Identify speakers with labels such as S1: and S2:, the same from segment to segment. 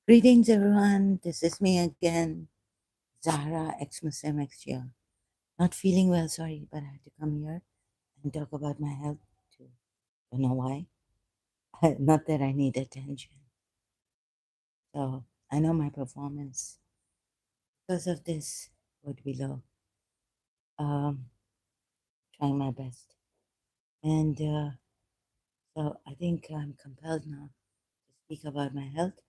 S1: Greetings, everyone. This is me again, Zahra, ex-Muslim, ex-Shia. Not feeling well, sorry, but I had to come here and talk about my health too. Don't know why. Not that I need attention. So I know my performance because of this would be low. Um, Trying my best, and so I think I'm compelled now to speak about my health.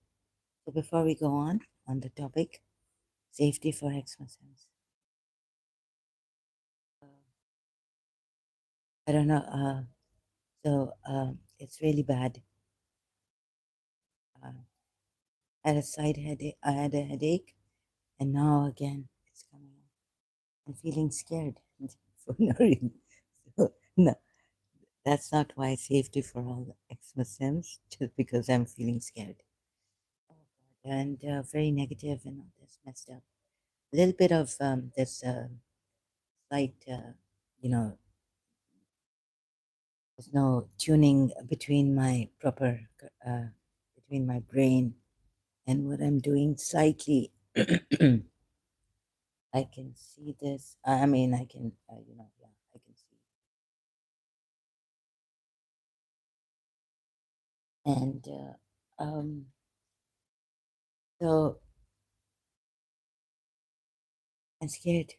S1: So before we go on the topic, safety for ex-Muslims. Uh, I don't know. It's really bad. Uh, I had a side headache. I had a headache, and now again it's coming on. I'm feeling scared for no reason. So, no, that's not why safety for all ex-Muslims, just because I'm feeling scared. Oh, God. And very negative and all this messed up. A little bit of this slight, you know, there's no tuning between my proper, between my brain and what I'm doing slightly. I can see this. I mean, I can, yeah, I can see. And so I'm scared.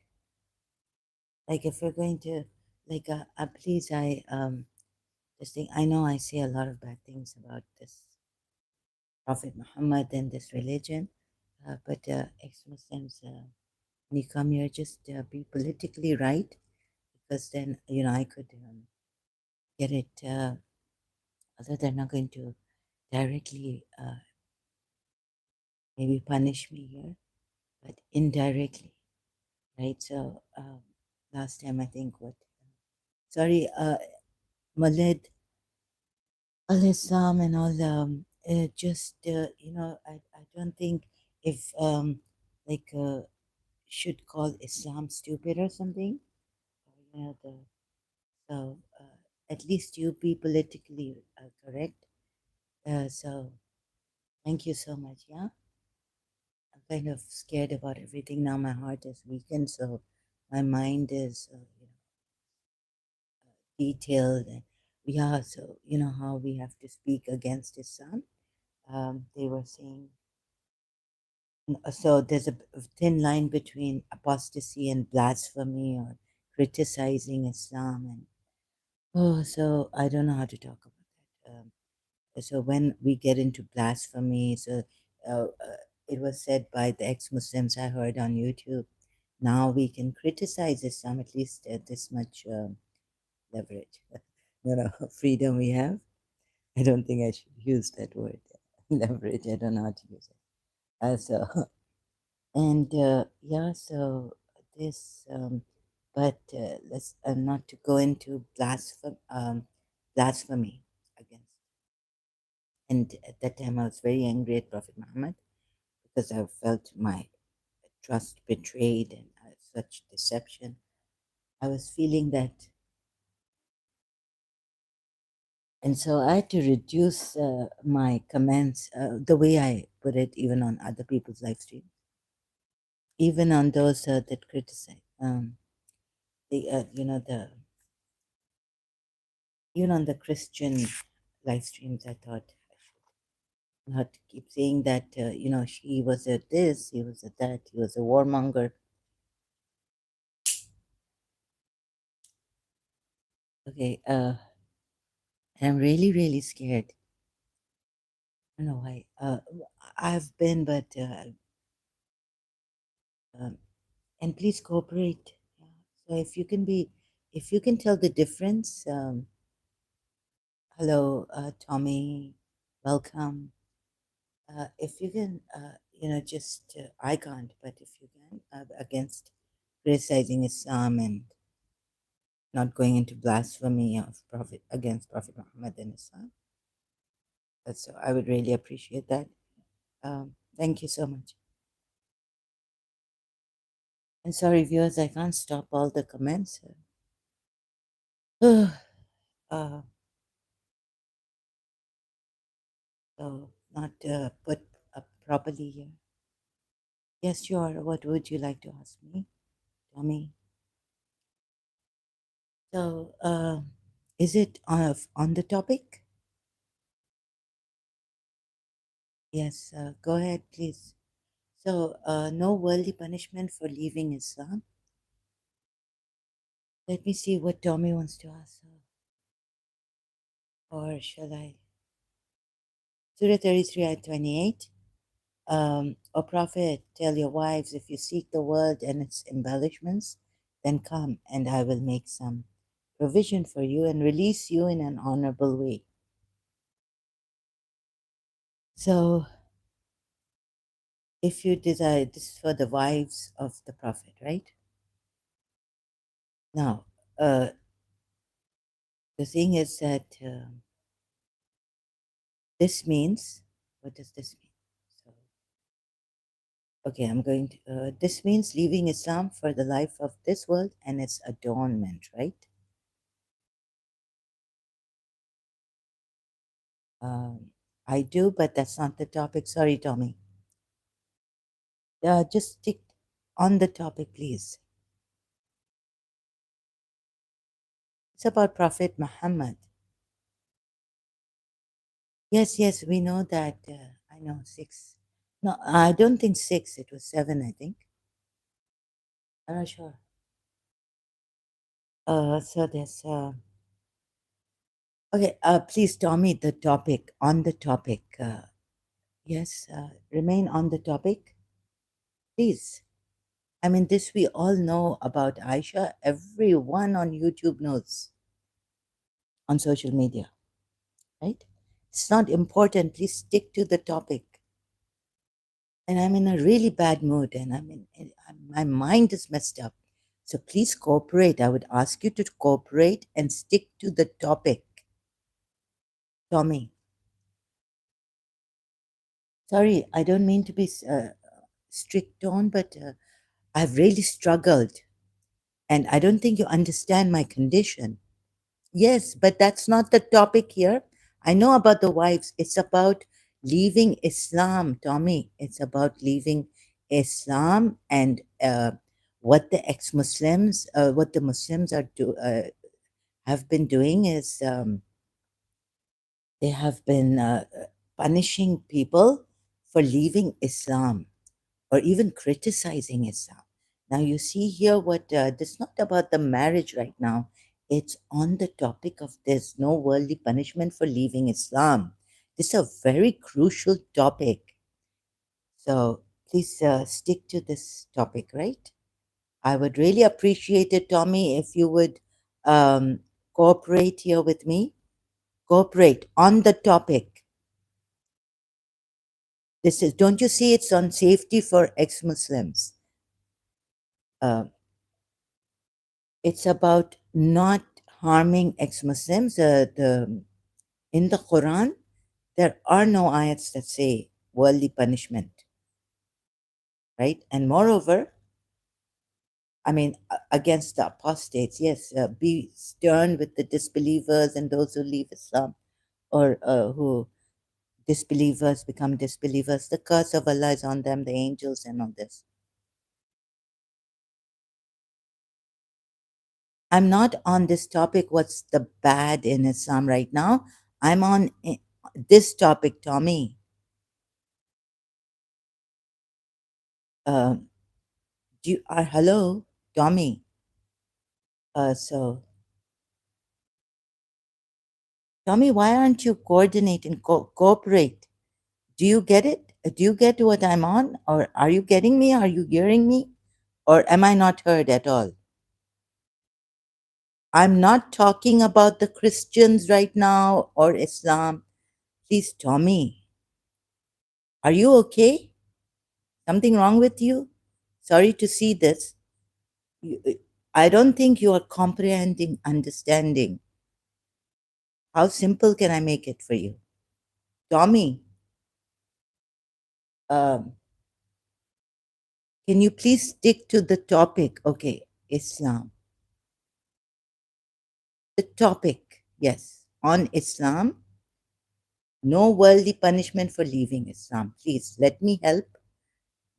S1: Like if we're going to, like, please, this thing. I know I say a lot of bad things about this Prophet Muhammad and this religion, but ex-Muslims, when you come here, just be politically right, because then I could get it. Although they're not going to directly maybe punish me here, but indirectly, right? So last time I think what, sorry, Malid, Al-Islam and all, just, I don't think if, like, should call Islam stupid or something, so at least you be politically correct. So thank you so much, yeah? I'm kind of scared about everything now. My heart is weakened, so my mind is, detailed. And yeah, so you know how we have to speak against Islam. They were saying, so there's a thin line between apostasy and blasphemy or criticizing Islam, and so I don't know how to talk about that. So when we get into blasphemy, so it was said by the ex-Muslims I heard on YouTube. Now we can criticize Islam, at least at this much leverage, freedom we have. I don't think I should use that word, leverage. I don't know how to use it. And yeah, so this, but let's not to go into blasphemy against. And at that time, I was very angry at Prophet Muhammad because I felt my trust betrayed and such deception. I was feeling that. And so I had to reduce my comments, the way I put it, even on other people's live streams, even on those that criticize. The even on the Christian live streams, I thought I should not keep saying that she was a this, he was a that, he was a warmonger. Okay, I'm really really scared. I don't know why. I've been, but um, and please cooperate. So if you can tell the difference. Hello, Tommy, welcome. If you can, just I can't, but if you can, against criticizing Islam and not going into blasphemy of Prophet against Prophet Muhammad and Islam. So I would really appreciate that. Thank you so much. And sorry, viewers, I can't stop all the comments. uh, so not put up properly here? Yes, sure. What would you like to ask me, Tommy? So, is it on the topic? Yes, go ahead, please. So, no worldly punishment for leaving Islam. Let me see what Tommy wants to ask. Or shall I? Surah 33, ayat 28. O Prophet, tell your wives, if you seek the world and its embellishments, then come and I will make some provision for you and release you in an honorable way. So, if you desire, this is for the wives of the Prophet, right? Now, the thing is that this means, what does this mean? So, okay, I'm going to, this means leaving Islam for the life of this world and its adornment, right? Um, I do, but that's not the topic. Sorry, Tommy. Just stick on the topic, please. It's about Prophet Muhammad. Yes, yes, we know that. I know six. No, I don't think six. It was seven, I think. I'm not sure. So there's. Okay, please, Tommy, the topic, on the topic. Yes, remain on the topic, please. I mean, this we all know about Aisha. Everyone on YouTube knows, on social media, right? It's not important. Please stick to the topic. And I'm in a really bad mood, and my mind is messed up. So please cooperate. I would ask you to cooperate and stick to the topic. Tommy, sorry, I don't mean to be strict on, but I've really struggled, and I don't think you understand my condition. Yes, but that's not the topic here. I know about the wives. It's about leaving Islam, Tommy. It's about leaving Islam and what the ex-Muslims, what the Muslims have been doing is they have been punishing people for leaving Islam or even criticizing Islam. Now, you see here what this is not about the marriage right now. It's on the topic of there's no worldly punishment for leaving Islam. This is a very crucial topic. So please stick to this topic, right? I would really appreciate it, Tommy, if you would cooperate here with me. Cooperate on the topic. This is, don't you see it's on safety for ex-Muslims? Uh, it's about not harming ex-Muslims. In the Quran, there are no ayats that say worldly punishment, right? And moreover, I mean, against the apostates, yes, be stern with the disbelievers and those who leave Islam or who disbelievers become disbelievers. The curse of Allah is on them, the angels, and all this. I'm not on this topic, what's the bad in Islam right now. I'm on this topic, Tommy. Uh, hello, Tommy. So, Tommy, why aren't you coordinating, cooperate? Do you get it? Do you get what I'm on? Or are you getting me? Are you hearing me? Or am I not heard at all? I'm not talking about the Christians right now or Islam. Please, Tommy, are you okay? Something wrong with you? Sorry to see this. I don't think you are comprehending, understanding. How simple can I make it for you? Tommy, um, can you please stick to the topic? Okay, Islam. The topic, yes, on Islam. No worldly punishment for leaving Islam. Please let me help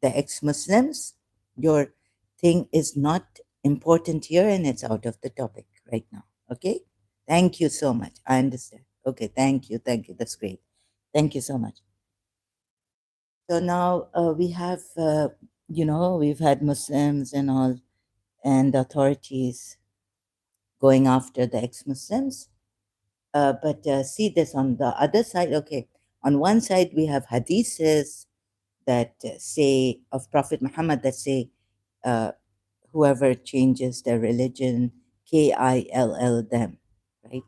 S1: the ex Muslims. Your thing is not important here and it's out of the topic right now. Okay? Thank you so much. I understand. Okay, thank you. Thank you. That's great. Thank you so much. So now we have, we've had Muslims and all, and authorities going after the ex Muslims. But see this on the other side. Okay, on one side, we have hadiths that say, of Prophet Muhammad, that say, uh, whoever changes their religion, KILL them, right?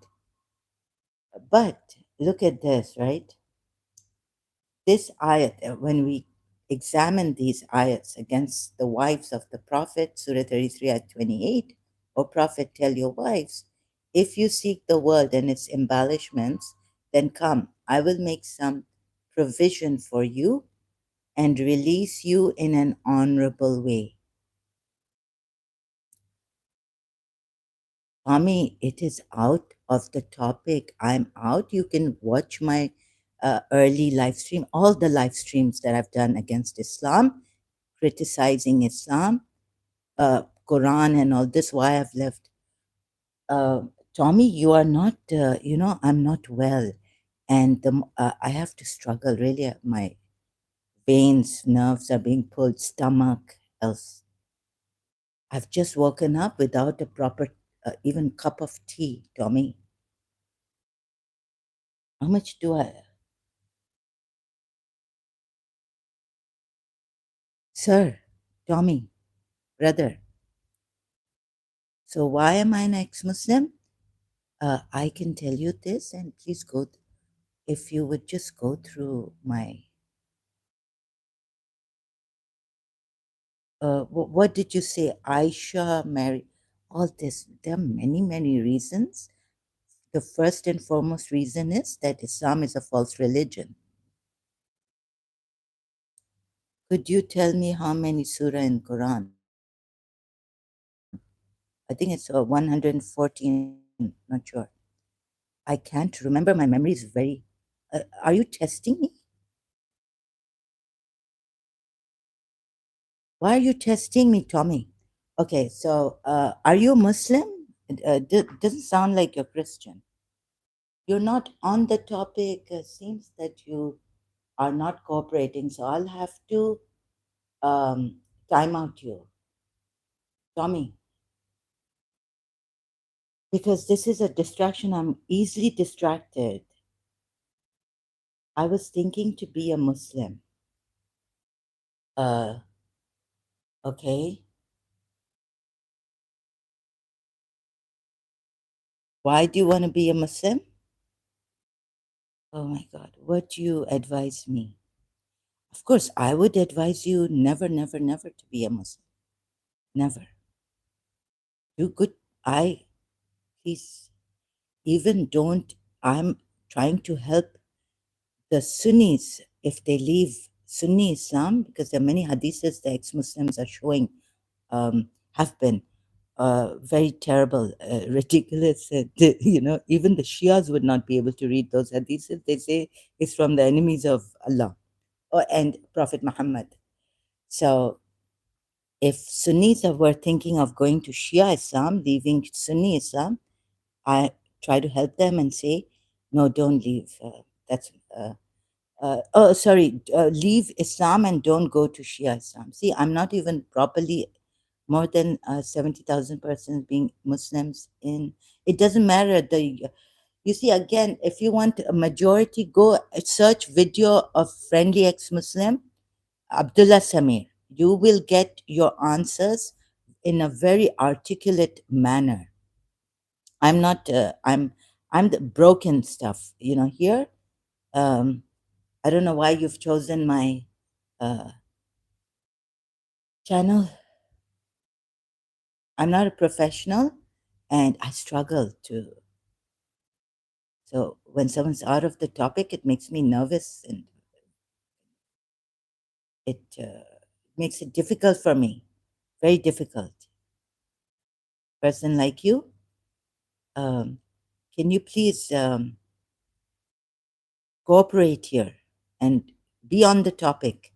S1: But look at this, right? This ayat, when we examine these ayats against the wives of the Prophet, Surah 33 at 28, O Prophet, tell your wives, if you seek the world and its embellishments, then come, I will make some provision for you and release you in an honorable way. Tommy, it is out of the topic. I'm out. You can watch my early live stream, all the live streams that I've done against Islam, criticizing Islam, Quran, and all this. Why I've left. Uh, Tommy, you are not. I'm not well, and I have to struggle. Really, my veins, nerves are being pulled. Stomach, else. I've just woken up without a proper, even cup of tea, Tommy. How much do I? Sir, Tommy, brother. So why am I an ex-Muslim? I can tell you this, and please go. If you would just go through my. What did you say? Aisha, Mary, all this. There are many, many reasons. The first and foremost reason is that Islam is a false religion. Could you tell me how many surah in Quran? I think it's 114. Not sure. I can't remember. My memory is very. Are you testing me? Why are you testing me, Tommy? Okay, so are you Muslim? It doesn't sound like you're Christian. You're not on the topic. Seems that you are not cooperating. So I'll have to um, time out you, Tommy, because this is a distraction. I'm easily distracted. I was thinking to be a Muslim. Uh, okay. Why do you want to be a Muslim? Oh my God, what do you advise me? Of course, I would advise you never, never, never to be a Muslim. Never. Do good. I, please, even don't. I'm trying to help the Sunnis if they leave Sunni Islam, because there are many hadiths the ex Muslims are showing have been very terrible, ridiculous. Even the Shias would not be able to read those hadiths. They say it's from the enemies of Allah and Prophet Muhammad. So if Sunnis were thinking of going to Shia Islam, leaving Sunni Islam, I try to help them and say, no, don't leave. That's sorry, leave Islam and don't go to Shia Islam. See, I'm not even properly more than 70,000 persons being Muslims in. It doesn't matter. You see, again, if you want a majority, go search video of friendly ex-Muslim Abdullah Samir. You will get your answers in a very articulate manner. I'm not. I'm the broken stuff. Here. Um, I don't know why you've chosen my uh, channel. I'm not a professional, and I struggle to. So when someone's out of the topic, it makes me nervous, and it makes it difficult for me. Very difficult. Person like you, um, can you please cooperate here and be on the topic.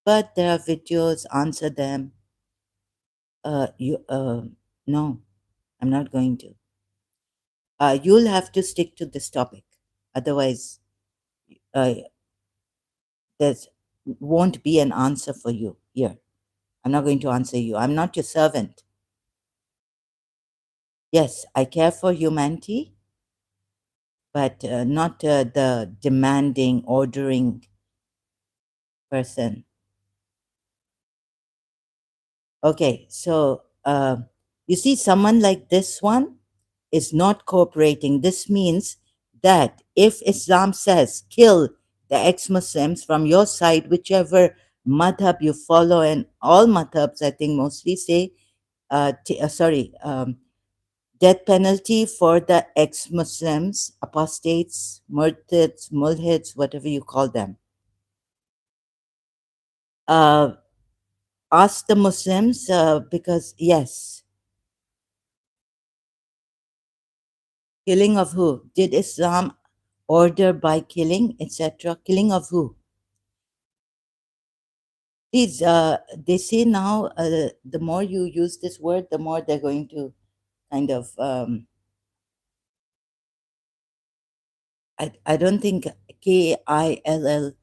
S1: But there are videos, answer them. No, I'm not going to. You'll have to stick to this topic. Otherwise, uh, there's won't be an answer for you here. I'm not going to answer you. I'm not your servant. Yes, I care for humanity, but not the demanding, ordering person. Okay, so you see, someone like this one is not cooperating. This means that if Islam says kill the ex Muslims from your side, whichever madhab you follow, and all madhabs, I think, mostly say, death penalty for the ex Muslims, apostates, murtads, mulhids, whatever you call them. Uh, ask the Muslims because, yes, killing of who? Did Islam order by killing, etc.? Killing of who? Please, they say now the more you use this word, the more they're going to kind of. I don't think KILL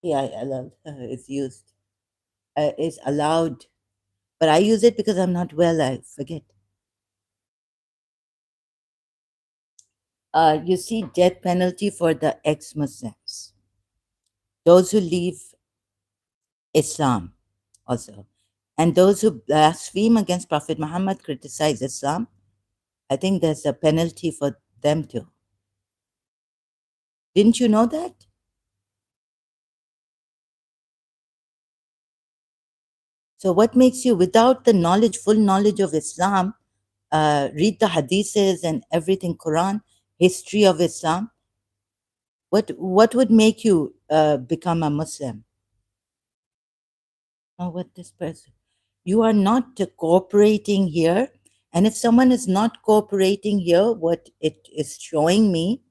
S1: is used, is allowed. But I use it because I'm not well, I forget. You see, death penalty for the ex Muslims, those who leave Islam also, and those who blaspheme against Prophet Muhammad, criticize Islam. I think there's a penalty for them too. Didn't you know that? So, what makes you, without the knowledge, full knowledge of Islam, read the hadiths and everything, Quran, history of Islam? What would make you become a Muslim? Oh, what this person? You are not cooperating here. And if someone is not cooperating here, what it is showing me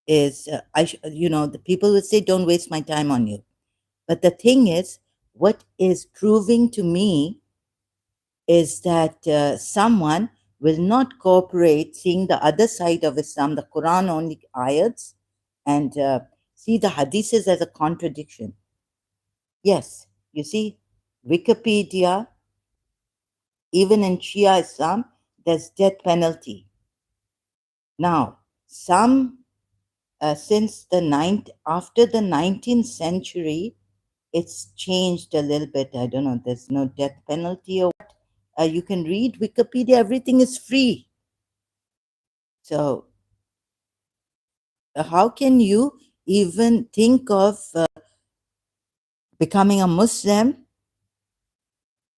S1: is, the people will say, "Don't waste my time on you." But the thing is, what is proving to me is that someone will not cooperate, seeing the other side of Islam, the Quran only ayats, and see the hadiths as a contradiction. Yes, you see, Wikipedia, even in Shia Islam, there's death penalty. Now, some since after the 19th century, it's changed a little bit. I don't know. There's no death penalty or what. You can read Wikipedia. Everything is free. So, how can you even think of becoming a Muslim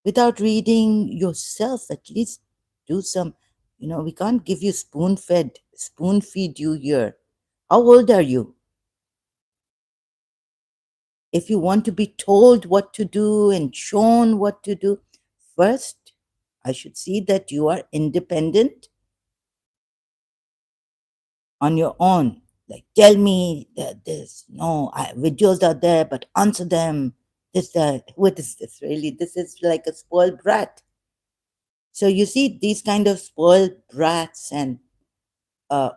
S1: without reading yourself? At least do some. We can't give you spoon feed you here. How old are you? If you want to be told what to do and shown what to do, first, I should see that you are independent on your own. Like, tell me that this, no, videos are there, but answer them. This, that. What is this really? This is like a spoiled brat. So you see, these kind of spoiled brats and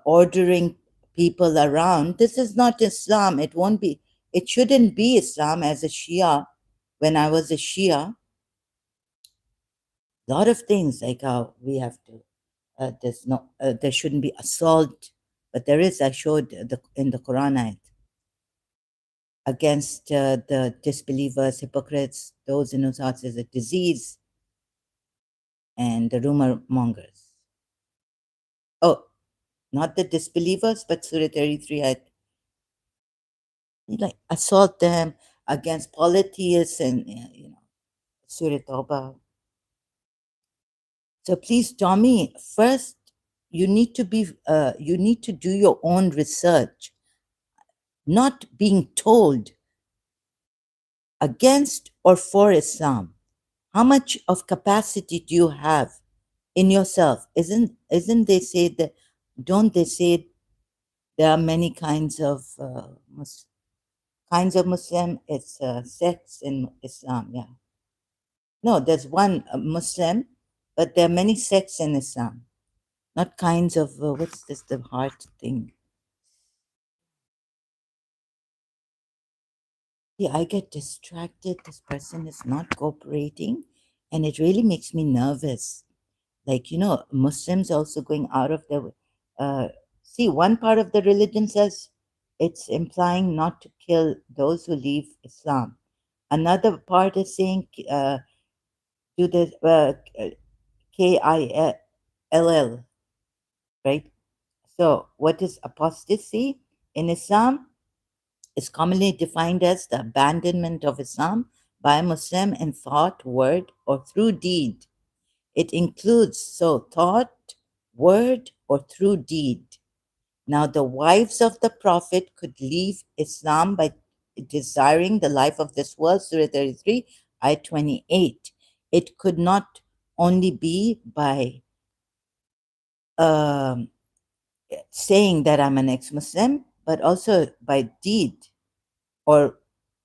S1: ordering people around, this is not Islam. It shouldn't be Islam as a Shia. When I was a Shia, lot of things like how we have to there shouldn't be assault, but there is. I showed in the Quran ayat against the disbelievers, hypocrites, those in whose hearts is a disease, and the rumor mongers. Oh, not the disbelievers, but Surah 33 ayat, like assault them against polytheists, and Surah Tawbah. So please, Tommy, first you need to do your own research, not being told against or for Islam. How much of capacity do you have in yourself. Isn't they say that, don't they say there are many kinds of kinds of Muslim? It's sects in Islam. Yeah. No, there's one Muslim, but there are many sects in Islam. Not kinds of what's this, the heart thing. See, I get distracted. This person is not cooperating, and it really makes me nervous. Like, Muslims also going out of their uh, see, one part of the religion says it's implying not to kill those who leave Islam. Another part is saying do the KILL, right? So, what is apostasy in Islam? Is commonly defined as the abandonment of Islam by a Muslim in thought, word, or through deed. It includes thought, word, or through deed. Now, the wives of the Prophet could leave Islam by desiring the life of this world, Surah 33, ayah 28. It could not only be by um, saying that I'm an ex Muslim, but also by deed or,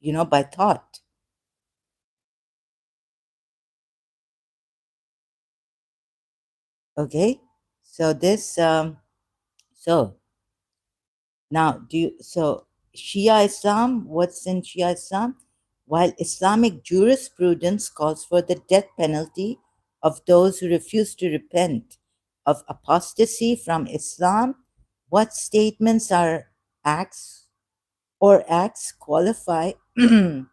S1: by thought. Okay. So this, so now Shia Islam, what's in Shia Islam? While Islamic jurisprudence calls for the death penalty of those who refuse to repent of apostasy from Islam, what statements are acts acts qualify? See,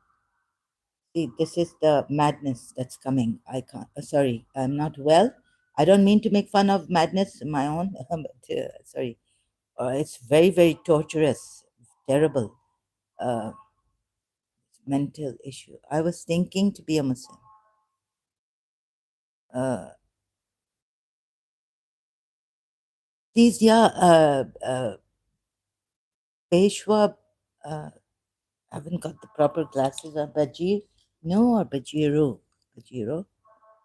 S1: this is the madness that's coming. I can't, sorry, I'm not well. I don't mean to make fun of madness, my own, but sorry. It's very, very torturous, terrible uh, mental issue. I was thinking to be a Muslim. Uh, Please, yeah, Peshwa, I haven't got the proper glasses on. Bajir, no, or Bajiro? Bajiro?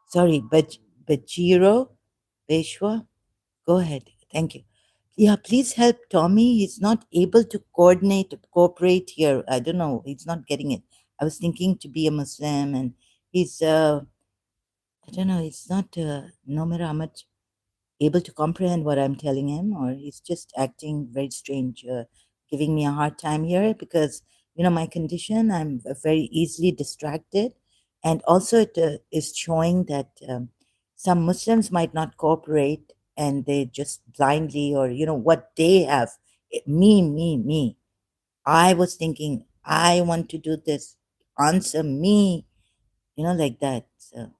S1: Sorry, Bajiro, Peshwa. Go ahead. Thank you. Yeah, please help Tommy. He's not able to cooperate here. I don't know. He's not getting it. I was thinking to be a Muslim, and he's, I don't know, he's not, no matter how much able to comprehend what I'm telling him, or he's just acting very strange, giving me a hard time here because, my condition, I'm very easily distracted. And also, it is showing that some Muslims might not cooperate and they just blindly, or, what they have, me. I was thinking, I want to do this, answer me, like that. So,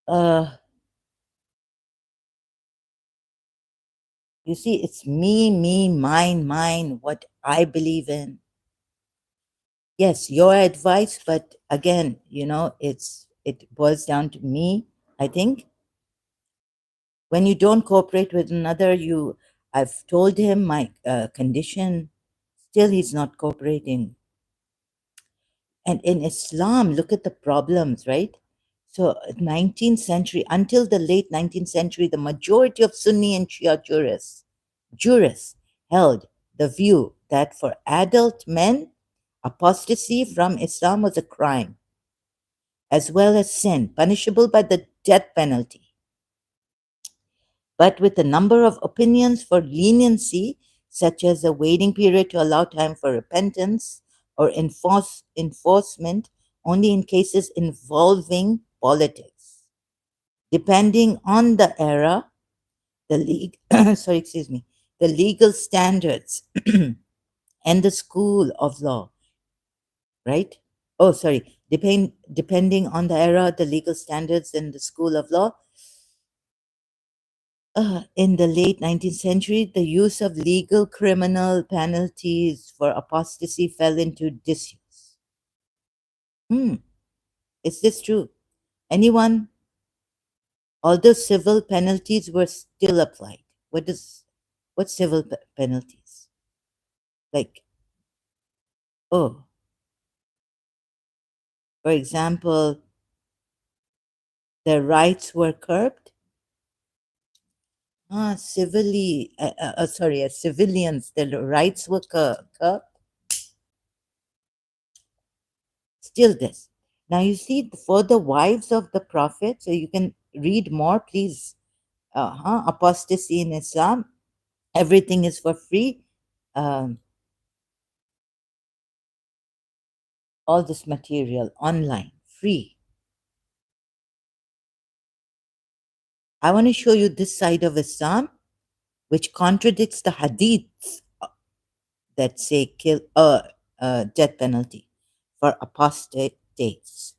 S1: uh, you see, it's me, mine, what I believe in. Yes, your advice, but again, it boils down to me. I think when you don't cooperate with another, I've told him my condition, still he's not cooperating. And in Islam, look at the problems, right? So, 19th century, until the late 19th century, the majority of Sunni and Shia jurists held the view that for adult men, apostasy from Islam was a crime, as well as sin, punishable by the death penalty. But with a number of opinions for leniency, such as a waiting period to allow time for repentance or enforcement only in cases involving politics. Depending on the era, sorry, excuse me, the legal standards and the school of law, right? Oh, sorry. Depending on the era, the legal standards and the school of law. In the late 19th century, the use of legal criminal penalties for apostasy fell into disuse. Hmm, is this true? Anyone? Although civil penalties were still applied. What civil penalties? Like, oh, for example, Their rights were curbed. Civilly, sorry, as civilians, their rights were curbed. Still this. Now you see, for the wives of the Prophet, so you can read more, please. Apostasy in Islam, everything is for free. Um, all this material online, free. I want to show you this side of Islam, which contradicts the hadiths that say death penalty for apostates.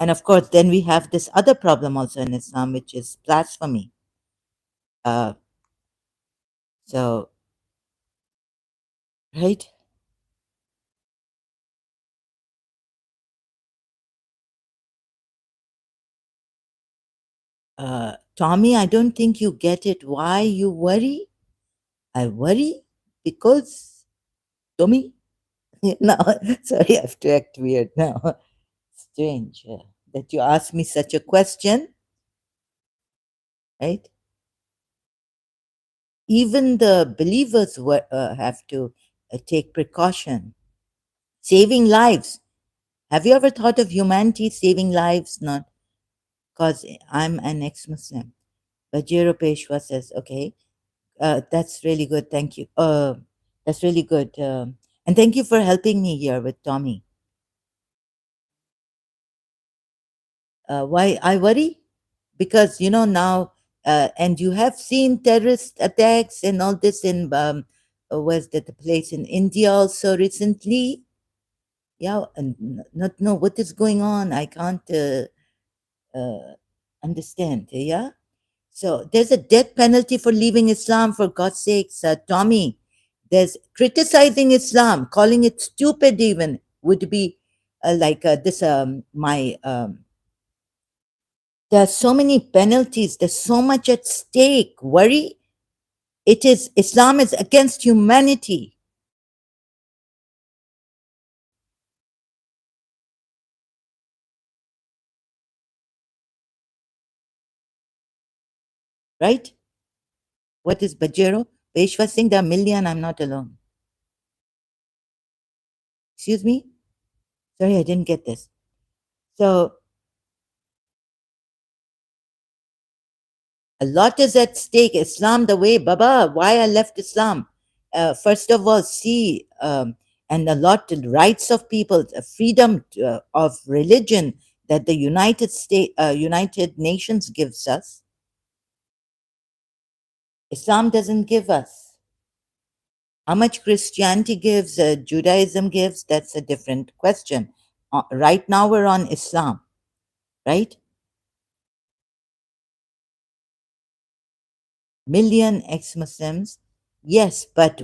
S1: And of course, then we have this other problem also in Islam, which is blasphemy. Uh, so, right? Tommy, I don't think you get it. Why you worry? I worry because, Tommy, now, sorry, I have to act weird now. Strange that you ask me such a question, right? Even the believers have to take precaution. Saving lives. Have you ever thought of humanity saving lives? Not because I'm an ex Muslim. But Jero Peshwa says, okay, that's really good. Thank you. That's really good. And thank you for helping me here with Tommy. Why I worry? Because, now, and you have seen terrorist attacks and all this in, was that the place in India also recently? Yeah, and not know what is going on. I can't understand. Yeah. So there's a death penalty for leaving Islam, for God's sakes, Tommy. There's criticizing Islam, calling it stupid, even would be like this. My There are so many penalties. There's so much at stake. Worry. It is Islam is against humanity, right? What is Bajero? Peshwa Singh, there are million. I'm not alone. Excuse me. Sorry, I didn't get this. So a lot is at stake. Islam, the way, Baba, why I left Islam. First of all, see, and a lot of rights of people, freedom of religion that the United Nations gives us. Islam doesn't give us. How much Christianity gives, Judaism gives, that's a different question. Right now, we're on Islam, right? Million ex-Muslims. Yes, but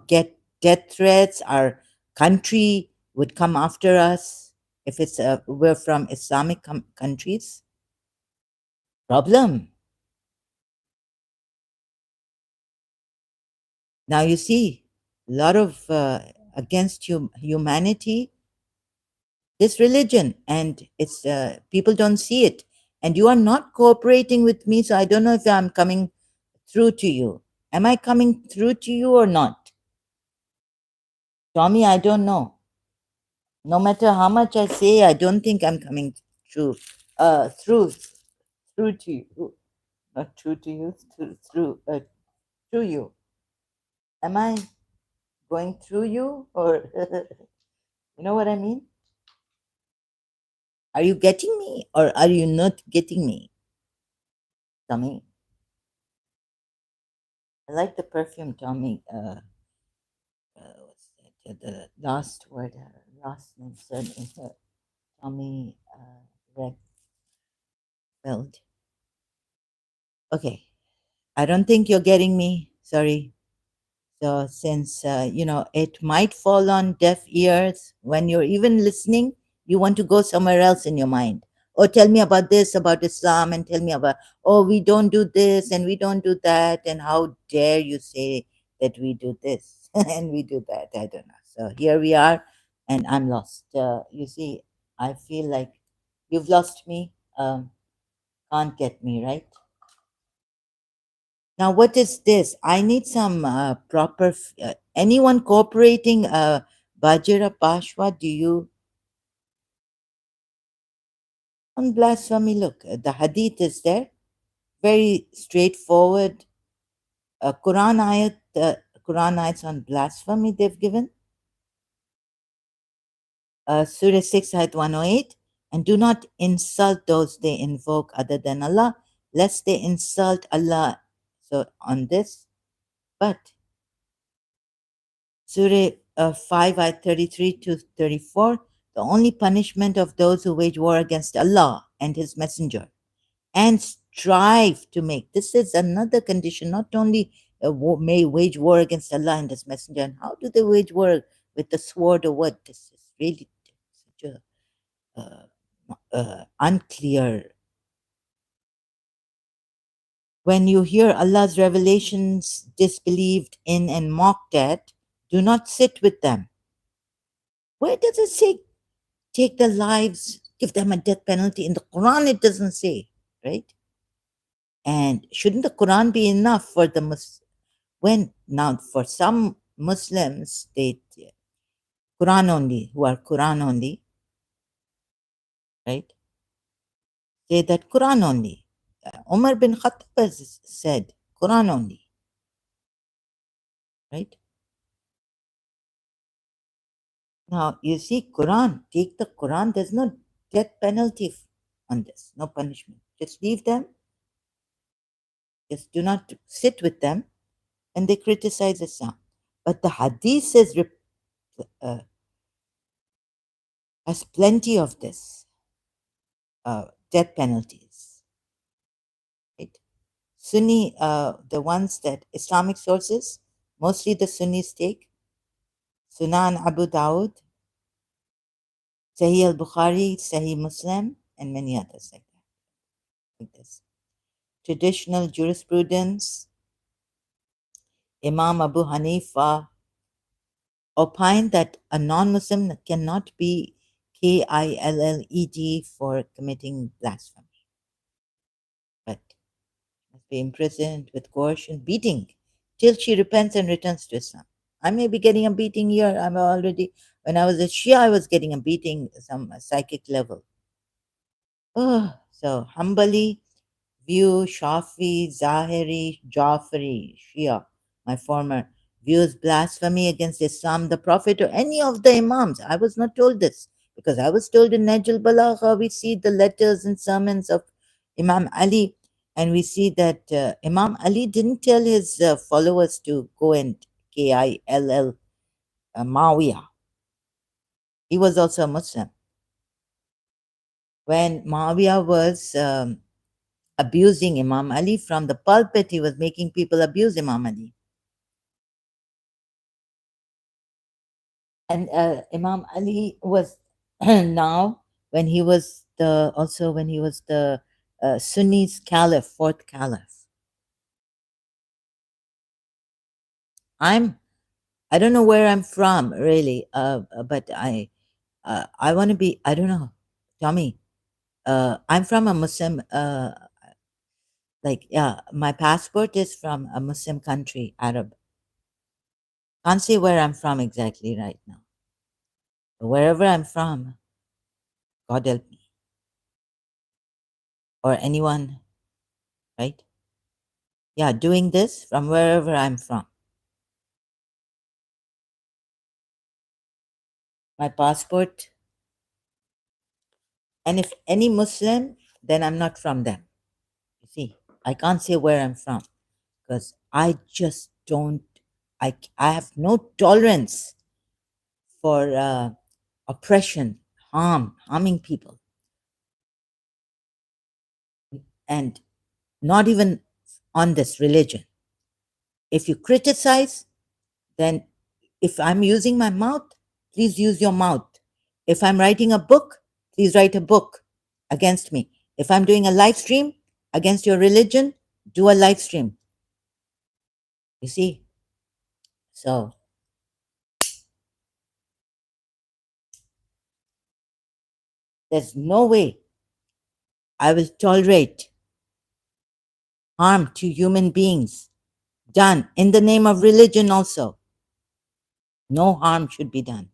S1: get death threats. Our country would come after us if we're from Islamic countries. Problem. Now you see, a lot of against humanity, this religion, and it's people don't see it, and you are not cooperating with me. So I don't know if I'm coming through to you. Am I coming through to you or not, Tommy? I don't know. No matter how much I say, I don't think I'm coming through, through, through to you, not true to you, through you. Am I going through you, or you know what I mean? Are you getting me, or are you not getting me, Tommy? I like the perfume, Tommy. What's that? The last word, last name, surname, Tommy Redfeld. Okay, I don't think you're getting me. Sorry. So, since it might fall on deaf ears when you're even listening, you want to go somewhere else in your mind. Oh, tell me about this, about Islam, and tell me about, oh, we don't do this and we don't do that. And how dare you say that we do this and we do that? I don't know. So, here we are, and I'm lost. You see, I feel like you've lost me. Can't get me, right? Now, what is this? I need some proper. Anyone cooperating? Bajira Pashwa, do you on blasphemy? Look, the hadith is there, very straightforward. Quran ayats on blasphemy they've given. Surah 6, ayat 108. And do not insult those they invoke other than Allah, lest they insult Allah. So on this, but Surah 5, ayat 33 to 34, the only punishment of those who wage war against Allah and His Messenger and strive to make. This is another condition, not only may wage war against Allah and His Messenger. And how do they wage war with the sword or what? This is really such a unclear. When you hear Allah's revelations disbelieved in and mocked at, do not sit with them. Where does it say take their lives, give them a death penalty? In the Quran, it doesn't say, right? And shouldn't the Quran be enough for the when now for some Muslims, they Quran only, who are Quran only, right? Say that Quran only. Umar bin Khattab has said Quran only, right? Now you see, Quran, take the Quran. There's no death penalty on this, no punishment. Just leave them. Just do not sit with them, and they criticize Islam. But the Hadith says uh, has plenty of this death penalties. Right? Sunni, the ones that Islamic sources, mostly the Sunnis take, Sunan Abu Dawud, Sahih al-Bukhari, Sahih Muslim, and many others like that, like this. Traditional jurisprudence, Imam Abu Hanifa opined that a non-Muslim cannot be killed for committing blasphemy, but must be imprisoned with coercion, beating, till she repents and returns to Islam. I may be getting a beating here. I'm already, when I was a Shia, I was getting a beating, some psychic level. Oh, so Hanbali view Shafi, Zahiri, Jafari, Shia, my former, views blasphemy against Islam, the Prophet, or any of the Imams. I was not told this because I was told in Najl Balagha, we see the letters and sermons of Imam Ali, and we see that Imam Ali didn't tell his followers to go and kill Mawiyah. He was also a Muslim. When Mawiyah was abusing Imam Ali from the pulpit, he was making people abuse Imam Ali. And Imam Ali was now when he was the Sunni's caliph, fourth caliph. I don't know where I'm from really, but I want to be. I don't know, Tommy. I'm from a Muslim. Like yeah, my passport is from a Muslim country, Arab. Can't say where I'm from exactly right now. But wherever I'm from, God help me or anyone, right? Yeah, doing this from wherever I'm from. My passport, and if any Muslim, then I'm not from them. You see, I can't say where I'm from because I just don't. I have no tolerance for oppression, harming people, and not even on this religion. If you criticize, then if I'm using my mouth, please use your mouth. If I'm writing a book, please write a book against me. If I'm doing a live stream against your religion, do a live stream. You see? So there's no way I will tolerate harm to human beings done in the name of religion also. No harm should be done.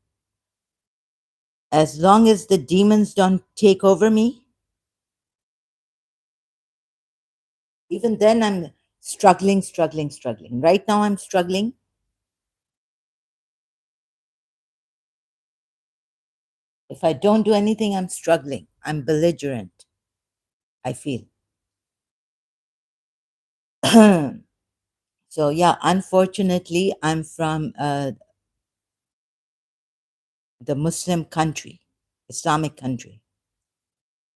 S1: As long as the demons don't take over me, even then I'm struggling, struggling, struggling. Right now I'm struggling. If I don't do anything, I'm struggling. I'm belligerent, I feel. So, yeah, unfortunately, I'm from the Muslim country, Islamic country.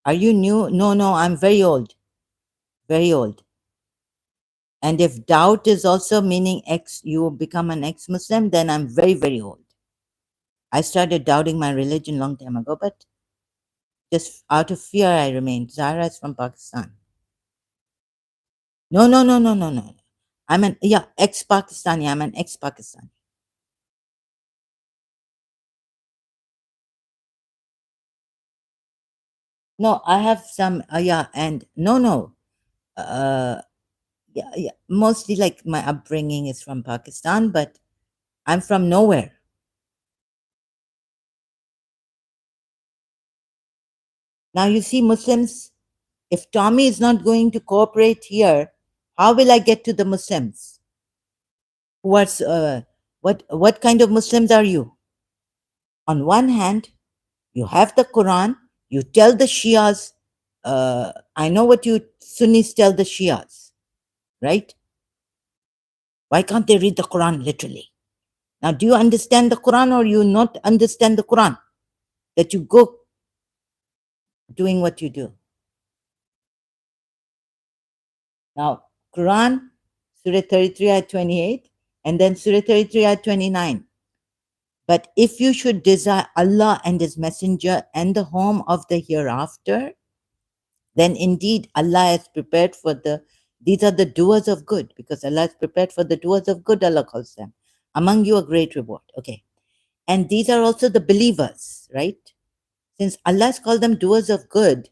S1: Are you new? No, no, I'm very old, very old. And if doubt is also meaning you become an ex-Muslim, then I'm very, very old. I started doubting my religion long time ago, but just out of fear, I remained. Zara is from Pakistan. No, no, no, no, no, no. I'm an ex-Pakistani. I'm an ex-Pakistani. No, I have some. And no, no. Uh, yeah. Mostly like my upbringing is from Pakistan, but I'm from nowhere. Now you see, Muslims. If Tommy is not going to cooperate here, how will I get to the Muslims? Who are what kind of Muslims are you? On one hand, you have the Quran. You tell the Shias. I know what you Sunnis tell the Shias, right? Why can't they read the Quran literally? Now, do you understand the Quran or you not understand the Quran? That you go doing what you do. Now, Quran, Surah 33 ayat 28, and then Surah 33 ayat 29. But if you should desire Allah and His Messenger and the home of the hereafter, then indeed Allah has prepared for these are the doers of good, because Allah has prepared for the doers of good, Allah calls them. Among you a great reward. Okay. And these are also the believers, right? Since Allah has called them doers of good,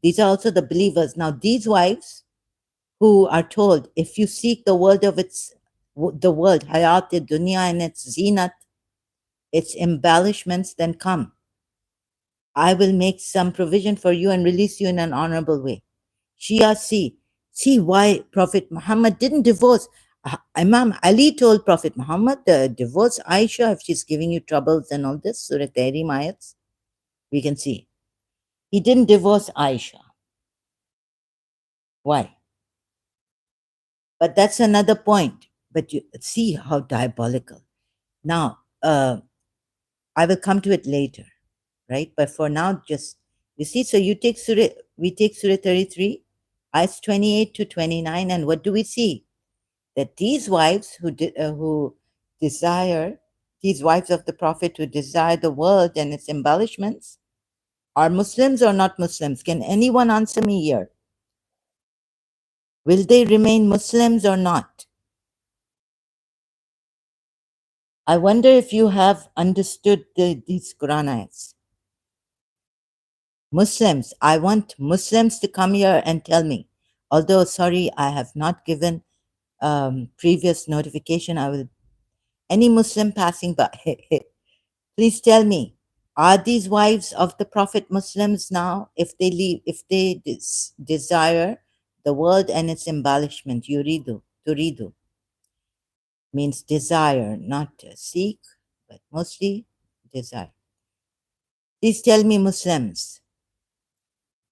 S1: these are also the believers. Now, these wives who are told, if you seek the world of the world, hayat dunya and its zinat, its embellishments, then come. I will make some provision for you and release you in an honorable way. Shia, see why Prophet Muhammad didn't divorce. Imam Ali told Prophet Muhammad, divorce Aisha if she's giving you troubles and all this. Surah Tahrim ayats, we can see. He didn't divorce Aisha. Why? But that's another point. But you see how diabolical. Now, I will come to it later, right? But for now, just you see. So we take Surah 33, ayats 28 to 29, and what do we see? That these wives who desire, these wives of the Prophet who desire the world and its embellishments, are Muslims or not Muslims? Can anyone answer me here? Will they remain Muslims or not? I wonder if you have understood these Quran ayats. Muslims, I want Muslims to come here and tell me. Although, sorry, I have not given previous notification. I will, any Muslim passing by, please tell me, are these wives of the Prophet Muslims now? If they leave, if they desire the world and its embellishment, turidu, means desire, not seek, but mostly desire. Please tell me, Muslims.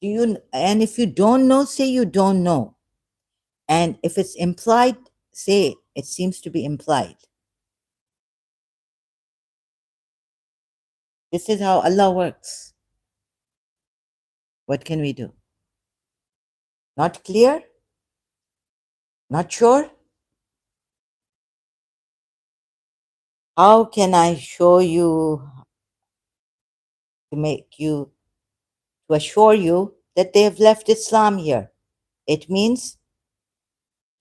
S1: Do you? And if you don't know, say you don't know. And if it's implied, say it seems to be implied. This is how Allah works. What can we do? Not clear? Not sure? How can I show you to assure you that they have left Islam here? It means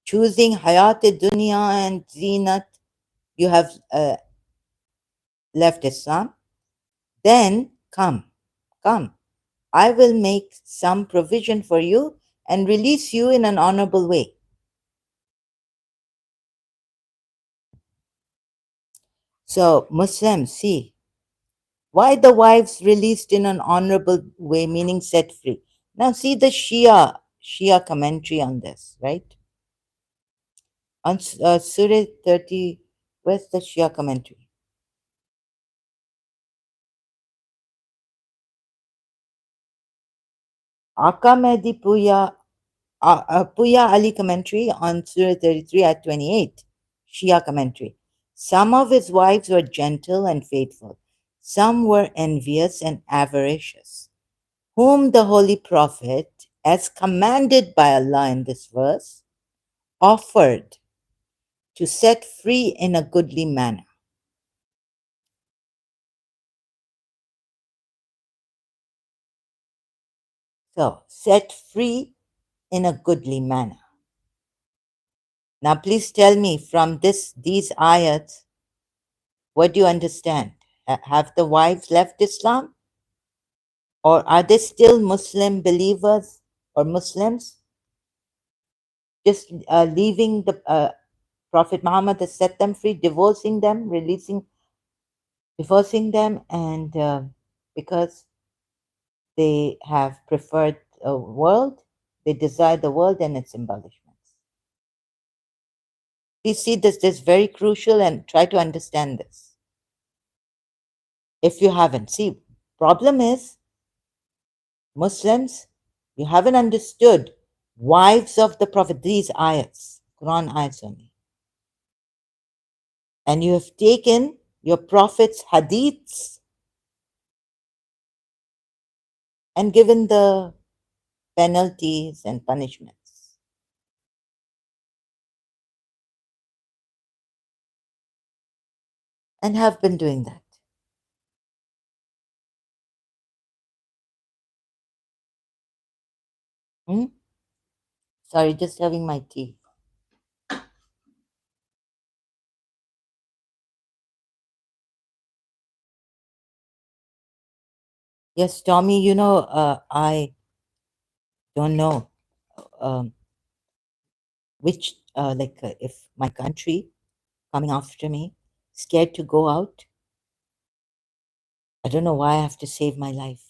S1: choosing hayat dunya and zinat, you have left Islam. Then come. I will make some provision for you and release you in an honorable way. So, Muslims, see, why the wives released in an honorable way, meaning set free. Now, see the Shia commentary on this, right? On Surah 30, where's the Shia commentary? Aka Mehdi Puya Ali commentary on Surah 33 at 28, Shia commentary. Some of his wives were gentle and faithful. Some were envious and avaricious, whom the Holy Prophet, as commanded by Allah in this verse, offered to set free in a goodly manner. So, set free in a goodly manner. Now, please tell me from these ayats, what do you understand? Have the wives left Islam? Or are they still Muslim believers or Muslims? Just leaving the Prophet Muhammad has set them free, divorcing them, divorcing them, and because they have preferred a world, they desire the world and its embellishments. Please see this very crucial and try to understand this. If you haven't, see, problem is Muslims, you haven't understood wives of the Prophet, these ayats, Quran ayats only. And you have taken your Prophet's hadiths and given the penalties and punishments. And have been doing that. Hmm? Sorry, just having my tea. Yes, Tommy, I don't know um, which, if my country coming after me, scared to go out, I don't know why I have to save my life.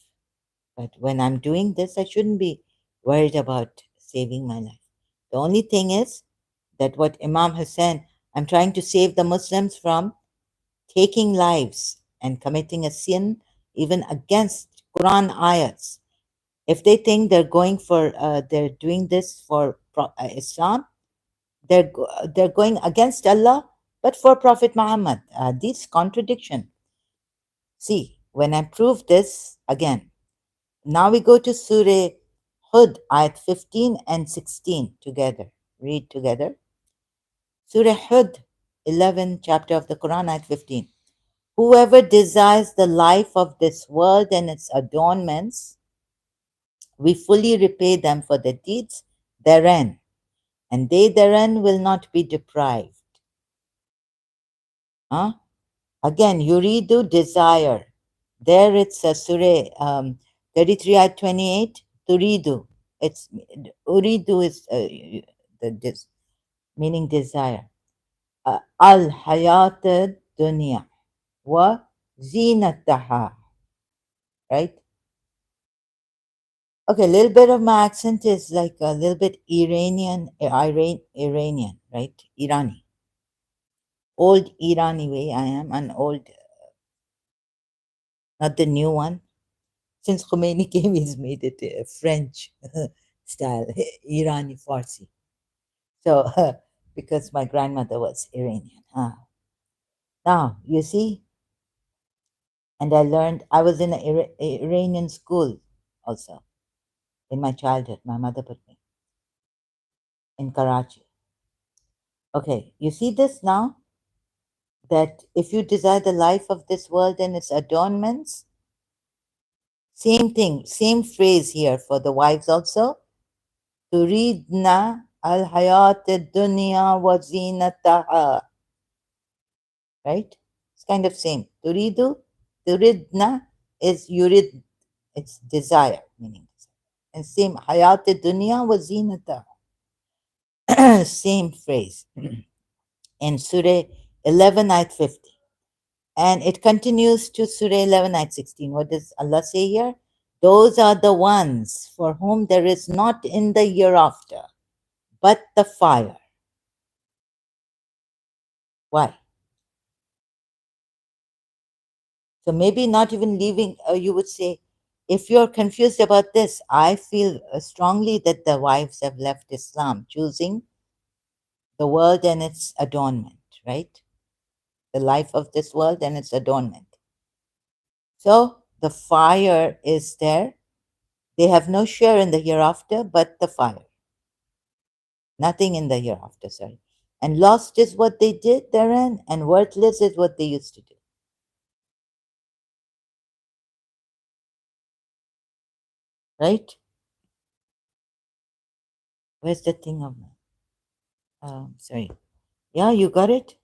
S1: But when I'm doing this, I shouldn't be worried about saving my life. The only thing is that what Imam Hussein, I'm trying to save the Muslims from taking lives and committing a sin even against Quran ayats. If they think they're doing this for Islam, they're going against Allah, but for Prophet Muhammad. This contradiction. See, when I prove this again, now we go to Surah Hud, ayat 15 and 16 together. Read together. Surah Hud, 11 chapter of the Quran, ayat 15. Whoever desires the life of this world and its adornments, we fully repay them for their deeds therein, and they therein will not be deprived. Huh? Again, yuridu, desire. There it's a surah 33 at 28, turidu. It's uridu is meaning desire. Al hayat dunya wa zinataha, right? Okay, a little bit of my accent is like a little bit Iranian, right? Irani. Old Irani way I am, an old, not the new one. Since Khomeini came, he's made it French style, Irani Farsi. So, because my grandmother was Iranian. Now, you see, and I learned, I was in an Iranian school also in my childhood. My mother put me in Karachi. Okay, you see this now? That if you desire the life of this world and its adornments, same thing, same phrase here for the wives also. Turidna al hayat dunya wa zinataha. Right? It's kind of same. Turidna is yurid, it's desire, meaning. And same, hayat dunya wa zinataha. Same phrase in Surah 11, ayat 50. And it continues to Surah 11, ayat 16. What does Allah say here? Those are the ones for whom there is not in the hereafter but the fire. Why? So maybe not even leaving, you would say, if you're confused about this, I feel strongly that the wives have left Islam, choosing the world and its adornment, right? The life of this world and its adornment. So the fire is there. They have no share in the hereafter but the fire. Nothing in the hereafter, sorry. And lost is what they did therein, and worthless is what they used to do. Right? Where's the thing of sorry. Yeah, you got it?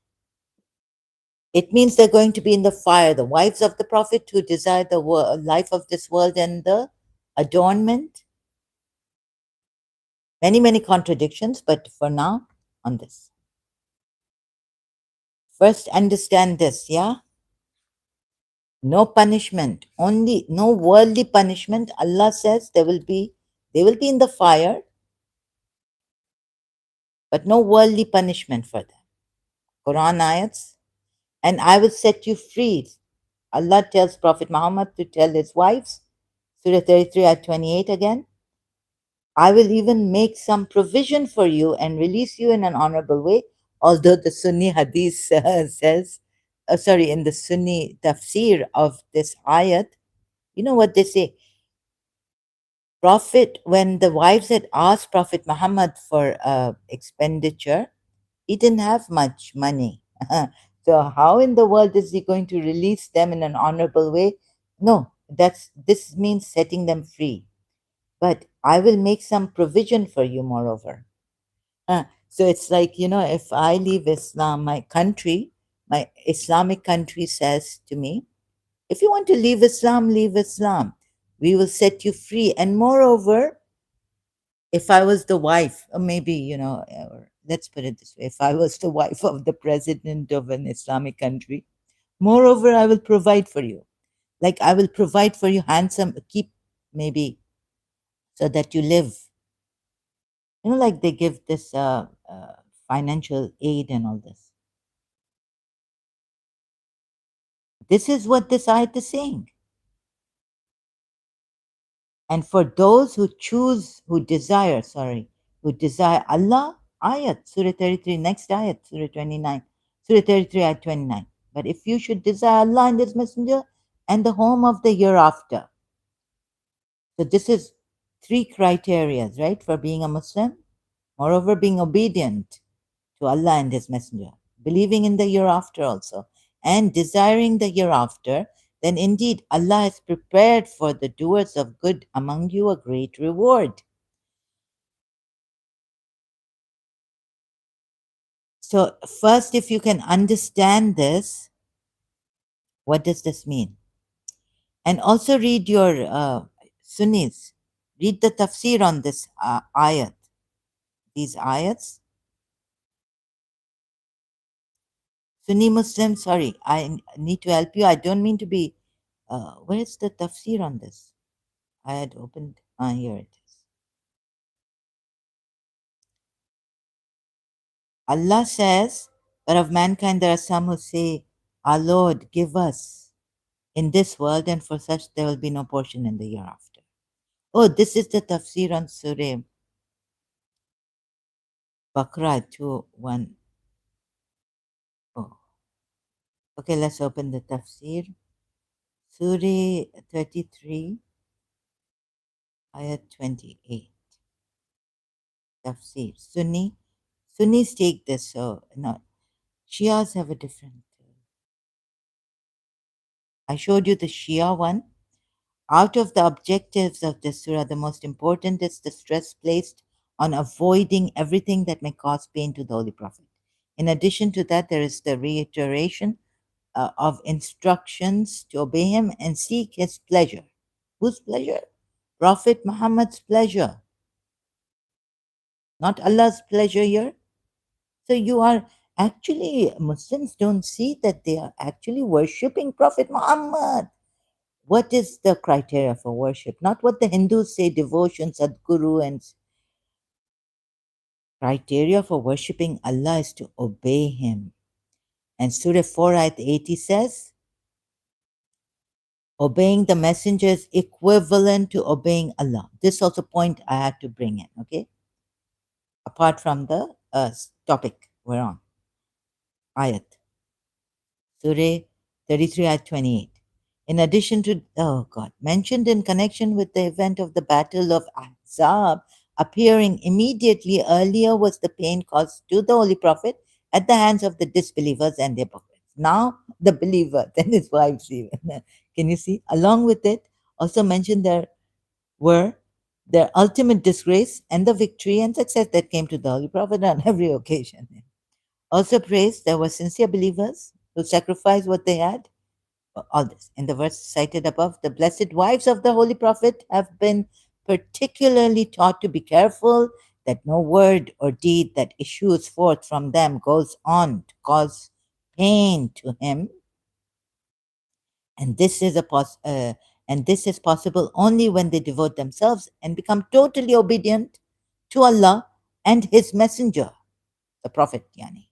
S1: It means they're going to be in the fire. The wives of the Prophet who desire the life of this world and the adornment. Many, many contradictions, but for now, on this. First, understand this, yeah? No punishment, only no worldly punishment. Allah says they will be in the fire, but no worldly punishment for them. Quran ayats, and I will set you free. Allah tells Prophet Muhammad to tell his wives, Surah 33 at 28 again, I will even make some provision for you and release you in an honorable way. Although the Sunni hadith says, in the Sunni tafsir of this ayat, you know what they say? Prophet, when the wives had asked Prophet Muhammad for expenditure, he didn't have much money. So how in the world is he going to release them in an honorable way? No, this means setting them free. But I will make some provision for you, moreover. So it's like, if I leave Islam, my country, my Islamic country says to me, if you want to leave Islam, leave Islam. We will set you free. And moreover, if I was the wife, or maybe, or let's put it this way, if I was the wife of the president of an Islamic country, moreover, I will provide for you. Like I will provide for you handsome, keep maybe so that you live. Like they give this financial aid and all this. This is what this ayat is saying. And for those who who desire Allah, ayat, Surah 33, next ayat, Surah 29, Surah 33, ayat 29. But if you should desire Allah and His Messenger and the home of the hereafter. So this is three criteria, right, for being a Muslim. Moreover, being obedient to Allah and His Messenger, believing in the hereafter also, and desiring the hereafter, then indeed Allah has prepared for the doers of good among you a great reward. So, first, if you can understand this, what does this mean? And also read your Sunnis, read the tafsir on this ayat, these ayats. Sunni Muslim, sorry, I need to help you. I don't mean to be. Where's the tafsir on this? I had opened. Here it is. Allah says, but of mankind there are some who say, our Lord, give us in this world, and for such there will be no portion in the hereafter. Oh, this is the tafsir on Surah Baqarah 2:1. Oh, okay, let's open the tafsir. Surah 33, ayat 28. Tafsir. Sunnis take this, so not Shias have a different. I showed you the Shia one. Out of the objectives of this surah, the most important is the stress placed on avoiding everything that may cause pain to the Holy Prophet. In addition to that, there is the reiteration of instructions to obey him and seek his pleasure. Whose pleasure? Prophet Muhammad's pleasure, not Allah's pleasure here. So you are Actually, Muslims don't see that they are actually worshipping Prophet Muhammad. What is the criteria for worship? Not what the Hindus say, devotion, Sadguru, and criteria for worshipping Allah is to obey Him. And Surah 4 ayat 80 says, obeying the messenger is equivalent to obeying Allah. This also point I had to bring in, okay? Apart from the topic we're on, ayat. Surah 33 ayat 28. In addition to, oh God, mentioned in connection with the event of the Battle of Ahzab, appearing immediately earlier was the pain caused to the Holy Prophet at the hands of the disbelievers and their prophets. Now, the believer, then his wives even. Can you see? Along with it, also mentioned there were their ultimate disgrace and the victory and success that came to the Holy Prophet on every occasion. Also praised there were sincere believers who sacrificed what they had. All this. In the verse cited above, the blessed wives of the Holy Prophet have been particularly taught to be careful that no word or deed that issues forth from them goes on to cause pain to him. And this is and this is possible only when they devote themselves and become totally obedient to Allah and His Messenger, the Prophet Yani.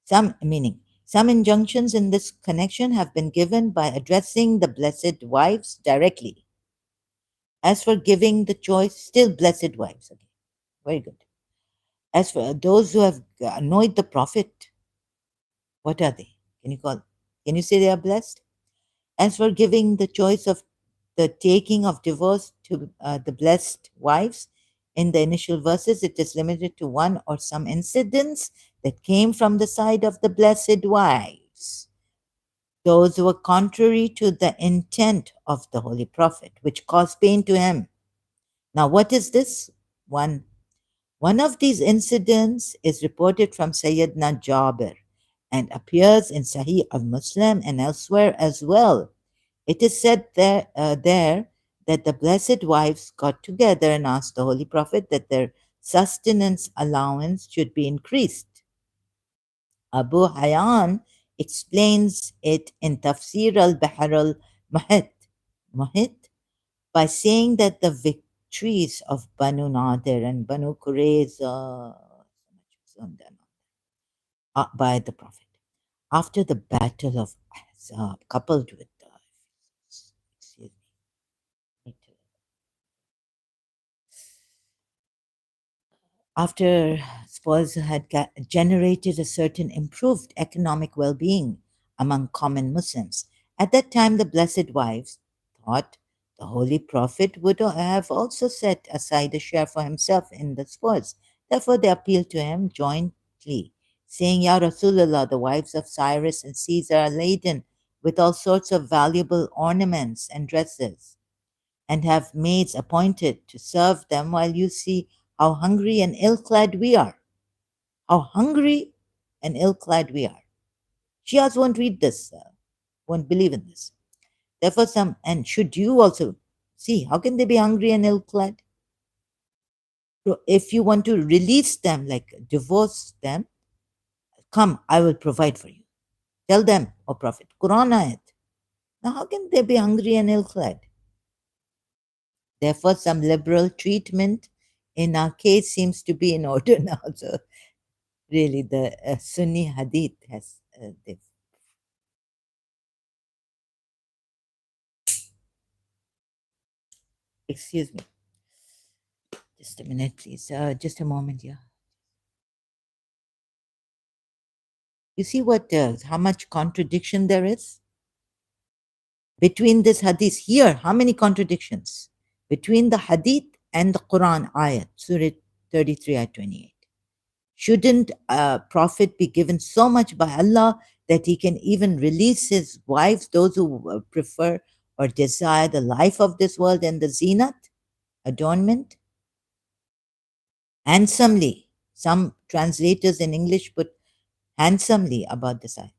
S1: Some injunctions in this connection have been given by addressing the blessed wives directly. As for giving the choice, still blessed wives. Okay, very good. As for those who have annoyed the Prophet, what are they? Can you say they are blessed? As for giving the choice of the taking of divorce to the blessed wives, in the initial verses, it is limited to one or some incidents that came from the side of the blessed wives. Those were contrary to the intent of the Holy Prophet, which caused pain to him. Now, what is this? One of these incidents is reported from Sayyidina Jabir and appears in Sahih al-Muslim and elsewhere as well. It is said there that the blessed wives got together and asked the Holy Prophet that their sustenance allowance should be increased. Abu Hayyan explains it in Tafsir al-Bahr al-Muhit by saying that the victories of Banu Nadir and Banu Qurayza by the Prophet after the battle of Ahzab, coupled with the excuse me, after spoils had generated a certain improved economic well being among common Muslims. At that time, the Blessed Wives thought the Holy Prophet would have also set aside a share for himself in the spoils. Therefore, they appealed to him jointly, saying, Ya Rasulullah, the wives of Cyrus and Caesar are laden with all sorts of valuable ornaments and dresses and have maids appointed to serve them while you see how hungry and ill clad we are. How hungry and ill clad we are. Shias won't read this, won't believe in this. Therefore, and should you also see, how can they be hungry and ill clad? So if you want to release them, like divorce them, come, I will provide for you. Tell them, O Prophet, Quran ayat. Now, how can they be hungry and ill clad? Therefore, some liberal treatment in our case seems to be in order now. So, really, the Sunni Hadith has excuse me, just a minute, please. Just a moment, yeah. You see how much contradiction there is between this hadith here? How many contradictions between the hadith and the Quran ayat, Surah 33, ayat 28? Shouldn't a prophet be given so much by Allah that he can even release his wives, those who prefer or desire the life of this world and the zinat, adornment? Handsomely. Some translators in English put handsomely about this ayat.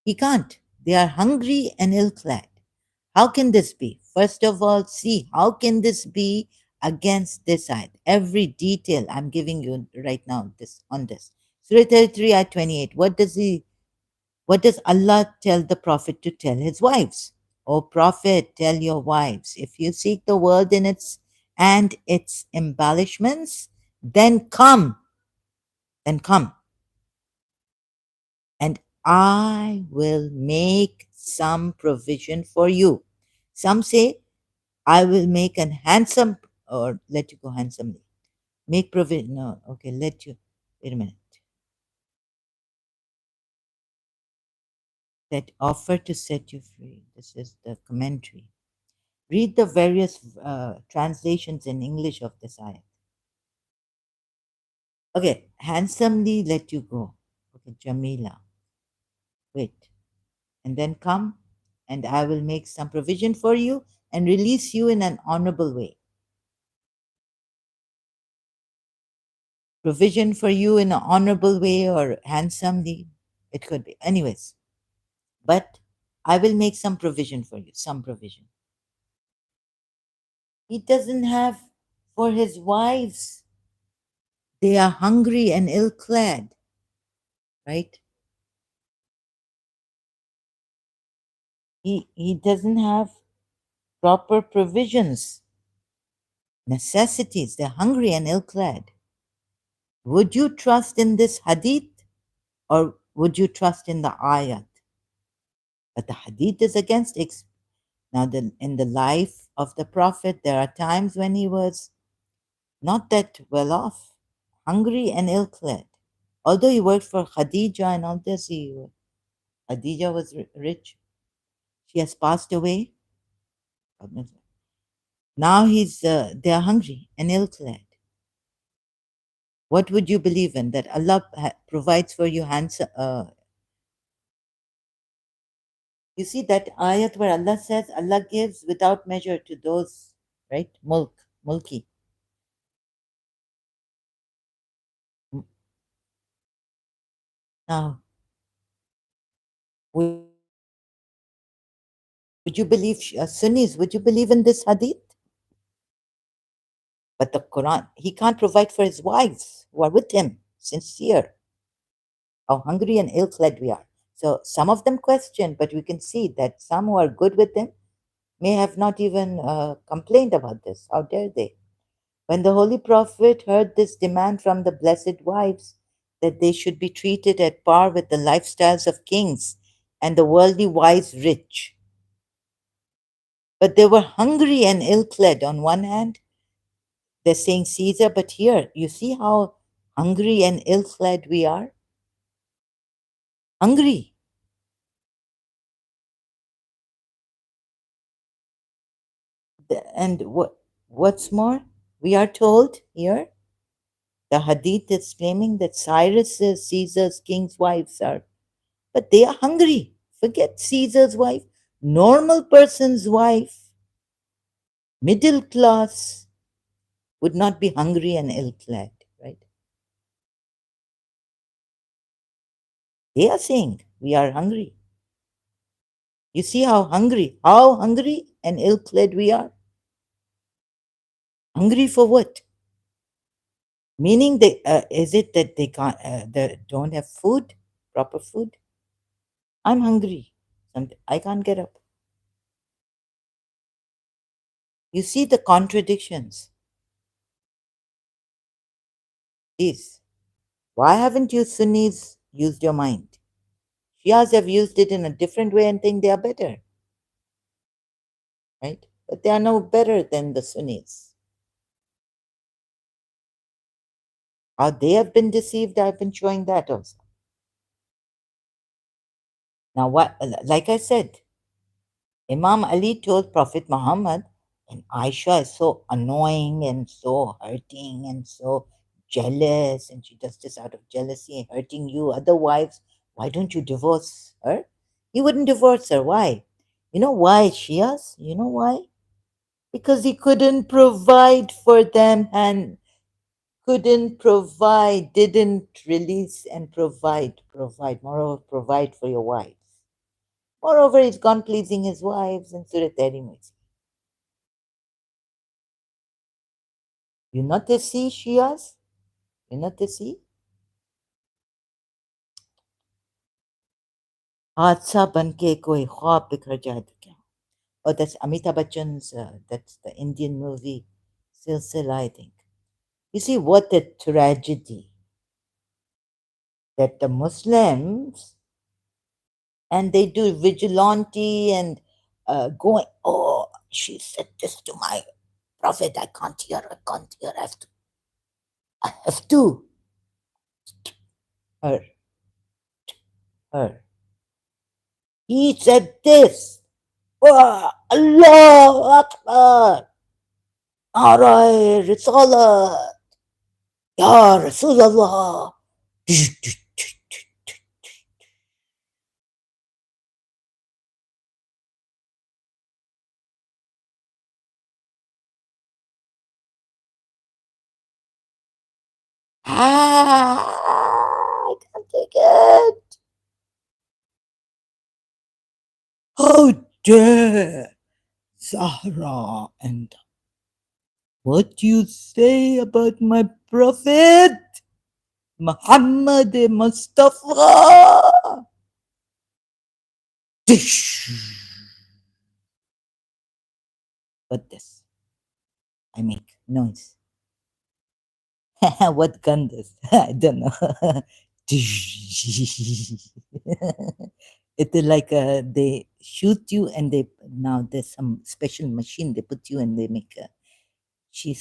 S1: He can't. They are hungry and ill clad. How can this be? First of all, see, how can this be against this ayat. Every detail I'm giving you right now this on this. Surah 33, ayat 28. What does Allah tell the Prophet to tell his wives? O Prophet, tell your wives, if you seek the world in its embellishments, then come, and I will make some provision for you. Some say, I will make an handsome, or let you go handsomely. Make provision. No, okay, let you. Wait a minute. That offer to set you free. This is the commentary. Read the various translations in English of this ayat. Okay, handsomely let you go. Okay, Jamila. Wait. And then come, and I will make some provision for you and release you in an honorable way. Provision for you in an honorable way or handsomely. It could be. Anyways, but I will make some provision for you, some provision. He doesn't have for his wives. They are hungry and ill clad, right? He doesn't have proper provisions, necessities. They're hungry and ill clad. Would you trust in this hadith or would you trust in the ayat? But the hadith is against now in the life of the Prophet, there are times when he was not that well off, hungry and ill clad. Although he worked for Khadija and all this, Khadija was rich. She has passed away. Now they are hungry and ill clad. What would you believe in? That Allah provides for you hands. You see that ayat where Allah says Allah gives without measure to those, right? Mulki. Now, would you believe Sunnis? Would you believe in this hadith? But the Quran, he can't provide for his wives who are with him, sincere. How hungry and ill clad we are. So some of them question, but we can see that some who are good with him may have not even complained about this. How dare they? When the Holy Prophet heard this demand from the blessed wives that they should be treated at par with the lifestyles of kings and the worldly wise rich, but they were hungry and ill clad on one hand, they're saying Caesar, but here you see how hungry and ill clad we are? Hungry. And what's more, we are told here, the hadith is claiming that Cyrus is Caesar's king's wives are, but they are hungry. Forget Caesar's wife, normal person's wife, middle class, would not be hungry and ill clad, right? They are saying we are hungry. You see how hungry and ill clad we are? Hungry for what? Meaning, is it that they don't have food, proper food? I'm hungry. I can't get up. You see the contradictions. Please, why haven't you Sunnis used your mind? Shias have used it in a different way and think they are better, right? But they are no better than the Sunnis. How they have been deceived, I've been showing that also. Now, what? Like I said, Imam Ali told Prophet Muhammad, and Aisha is so annoying and so hurting and so jealous, and she does this out of jealousy, hurting you, other wives. Why don't you divorce her? He wouldn't divorce her. Why? You know why, Shias? You know why? Because he couldn't provide for them and couldn't provide, didn't release and provide. Moreover, provide for your wives. Moreover, he's gone pleasing his wives and Surah Tarimis. You not the see Shias? You not the see? हादसा बन के कोई ख्वाब बिखर जाए तो क्या? Oh, that's Amitabh Bachchan's, that's the Indian movie, Silsila, I think. You see, what a tragedy that the Muslims, and they do vigilante and going, oh, she said this to my prophet, I can't hear, I have to, her, her. He said this, oh, Allah Akbar, Narai Risalat, Ya Rasulallah. I can't take it. How dare Zahra, and what you say about my prophet Muhammad Mustafa? Dish. What this? I make noise. What gun this? I don't know. It's like they shoot you, and they now there's some special machine they put you, and they make a. She.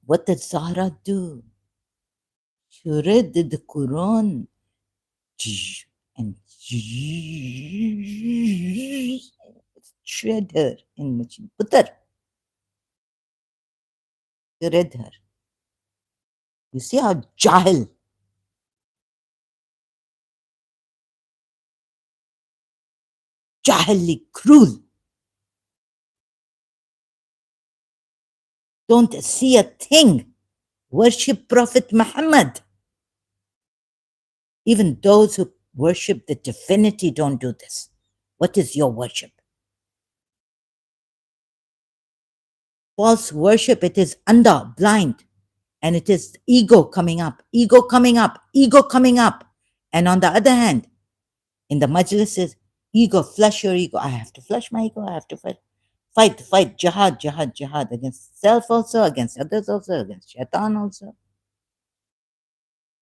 S1: What did Zahra do? She read the Quran and shred her in machine. Put her. She read her. You see how jahilly cruel. Don't see a thing. Worship Prophet Muhammad. Even those who worship the divinity don't do this. What is your worship? False worship, it is anda, blind, and it is ego coming up, ego coming up, ego coming up. And on the other hand, in the majlises, ego, flush your ego. I have to flush my ego, I have to fight, jihad against self also, against others also, against shaitan also.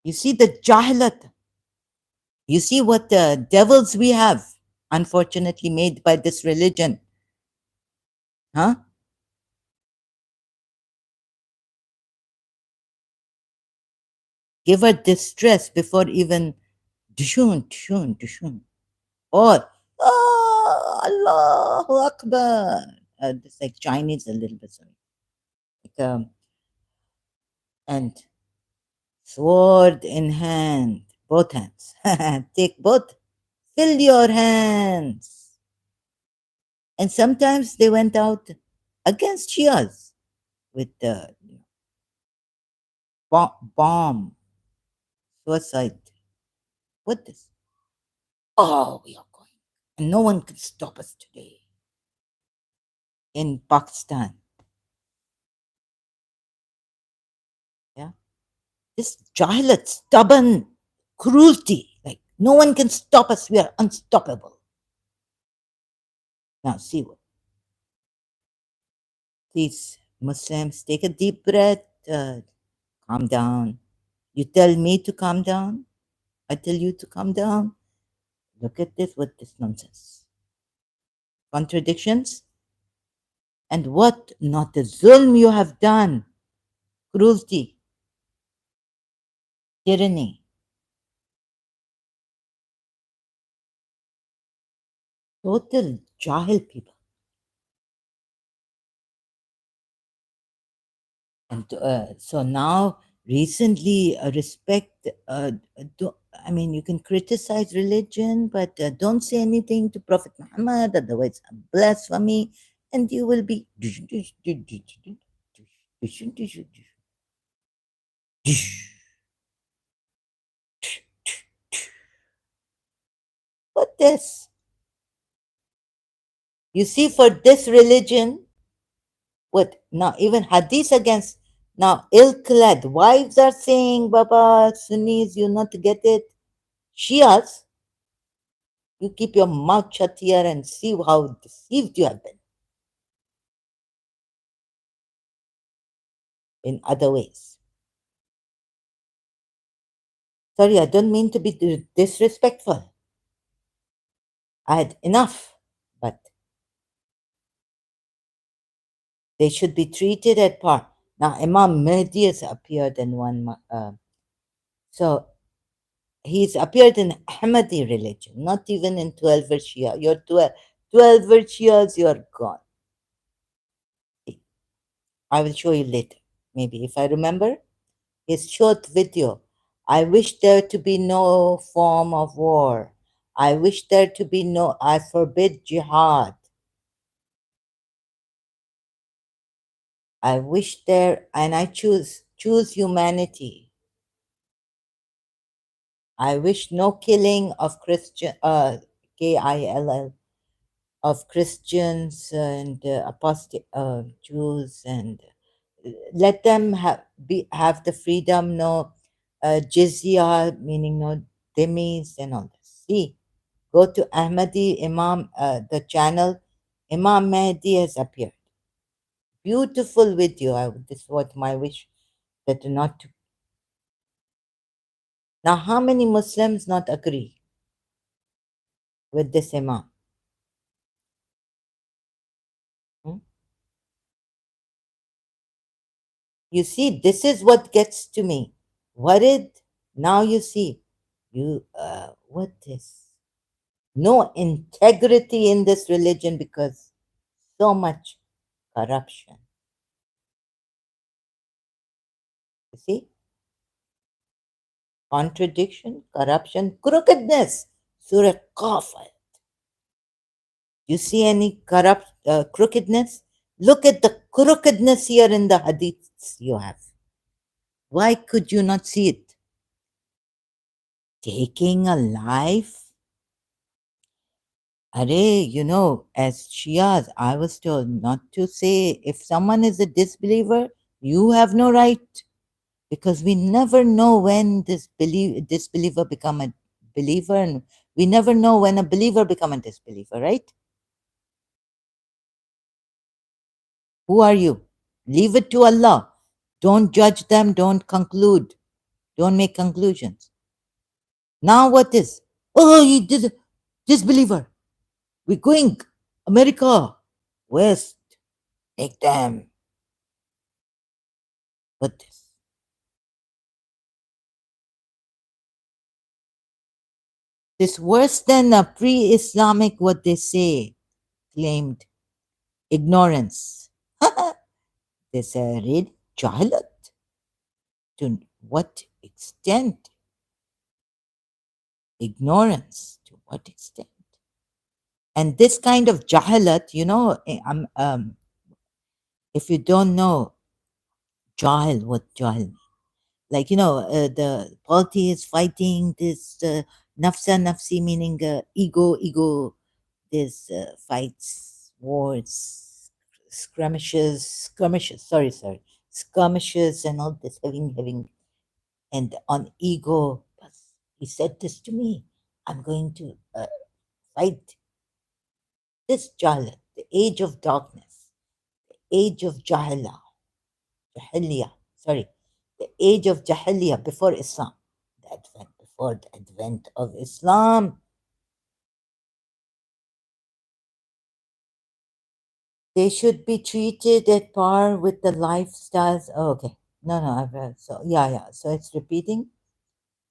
S1: You see the jahilat. You see what devils we have, unfortunately, made by this religion. Huh? Give her distress before even dishun. Or, oh, Allahu Akbar. It's like Chinese a little bit, sorry. Like, and sword in hand, both hands. Take both, fill your hands. And sometimes they went out against Shias with the bomb, suicide. What this? Oh, we are going. And no one can stop us today. In Pakistan. Yeah. This jahilat, stubborn cruelty. Like no one can stop us. We are unstoppable. Now see what. Please, Muslims, take a deep breath. Calm down. You tell me to calm down. I tell you to calm down. Look at this. What this nonsense? Contradictions. And what not the zulm you have done? Cruelty, tyranny. Total jahil people. And so now, recently, respect. I mean, you can criticize religion, but don't say anything to Prophet Muhammad, otherwise, blasphemy, and you will be. But this, you see, for this religion, What now? Even hadith against now ill-clad wives are saying, Baba, Sunnis, you not get it. Shias, you keep your mouth shut here and see how deceived you have been in other ways. Sorry, I don't mean to be disrespectful. I had enough, but they should be treated at par. Now, Imam Mahdi has appeared in one, so he's appeared in Ahmadi religion, not even in 12 Shia. You're 12 Shias, you're gone. I will show you later, maybe if I remember. His short video. I wish there to be no form of war. I wish there to be no, I forbid jihad. I wish there, and I choose humanity. I wish no killing of Kill, of Christians and apostate Jews, and let them have the freedom, no jizya, meaning no demis and all this. See, go to Ahmadi Imam, the channel. Imam Mahdi has appeared. Beautiful video. This is what my wish, that not to. Now, how many Muslims not agree with this Imam? Hmm? You see, this is what gets to me. Worried. Now you see, what is no integrity in this religion because so much corruption. You see, contradiction, corruption, crookedness. Surah Qaf. You see any crookedness? Look at the crookedness here in the hadiths you have. Why could you not see it? Taking a life? As Shias, I was told not to say if someone is a disbeliever, you have no right, because we never know when this disbeliever become a believer, and we never know when a believer become a disbeliever, right? Who are you? Leave it to Allah. Don't judge them, don't conclude, don't make conclusions. Now what is? Oh, he did disbeliever. We're going America, West, take them. What this? This worse than a pre-Islamic, what they say, claimed ignorance. This read jahalat. To what extent? Ignorance. To what extent? And this kind of jahalat, if you don't know jahil, what jahil means, like, the polity is fighting this nafsa nafsi, meaning ego, this fights, wars, skirmishes and all this, having, and on ego. But he said this to me, I'm going to fight this jahalat, the age of darkness, age of jahiliya, sorry, the age of jahiliya before Islam, before the advent of Islam. They should be treated at par with the lifestyles. Oh, okay. No, I've read. So, yeah. So it's repeating.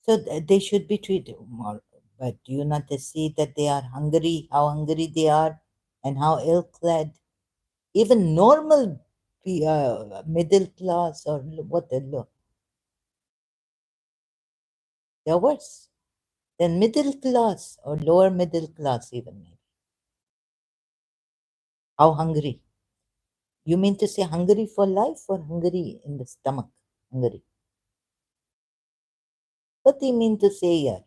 S1: So they should be treated more. But do you not see that they are hungry, how hungry they are, and how ill clad? Even normal middle class, or what they look, they're worse than middle class or lower middle class, even maybe. How hungry? You mean to say hungry for life or hungry in the stomach? Hungry. What do you mean to say here?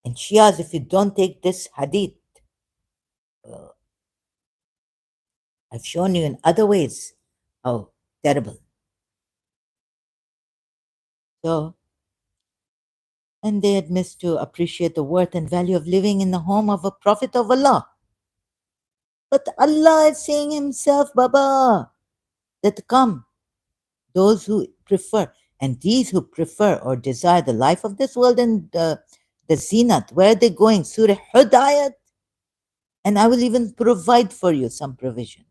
S1: And Shias, if you don't take this hadith, Uh, I've shown you in other ways how terrible. So, and they had missed to appreciate the worth and value of living in the home of a prophet of Allah. But Allah is saying Himself, Baba, that come, those who prefer, and these who prefer or desire the life of this world and the zenith, where are they going? Surah Hudayat, and I will even provide for you some provision.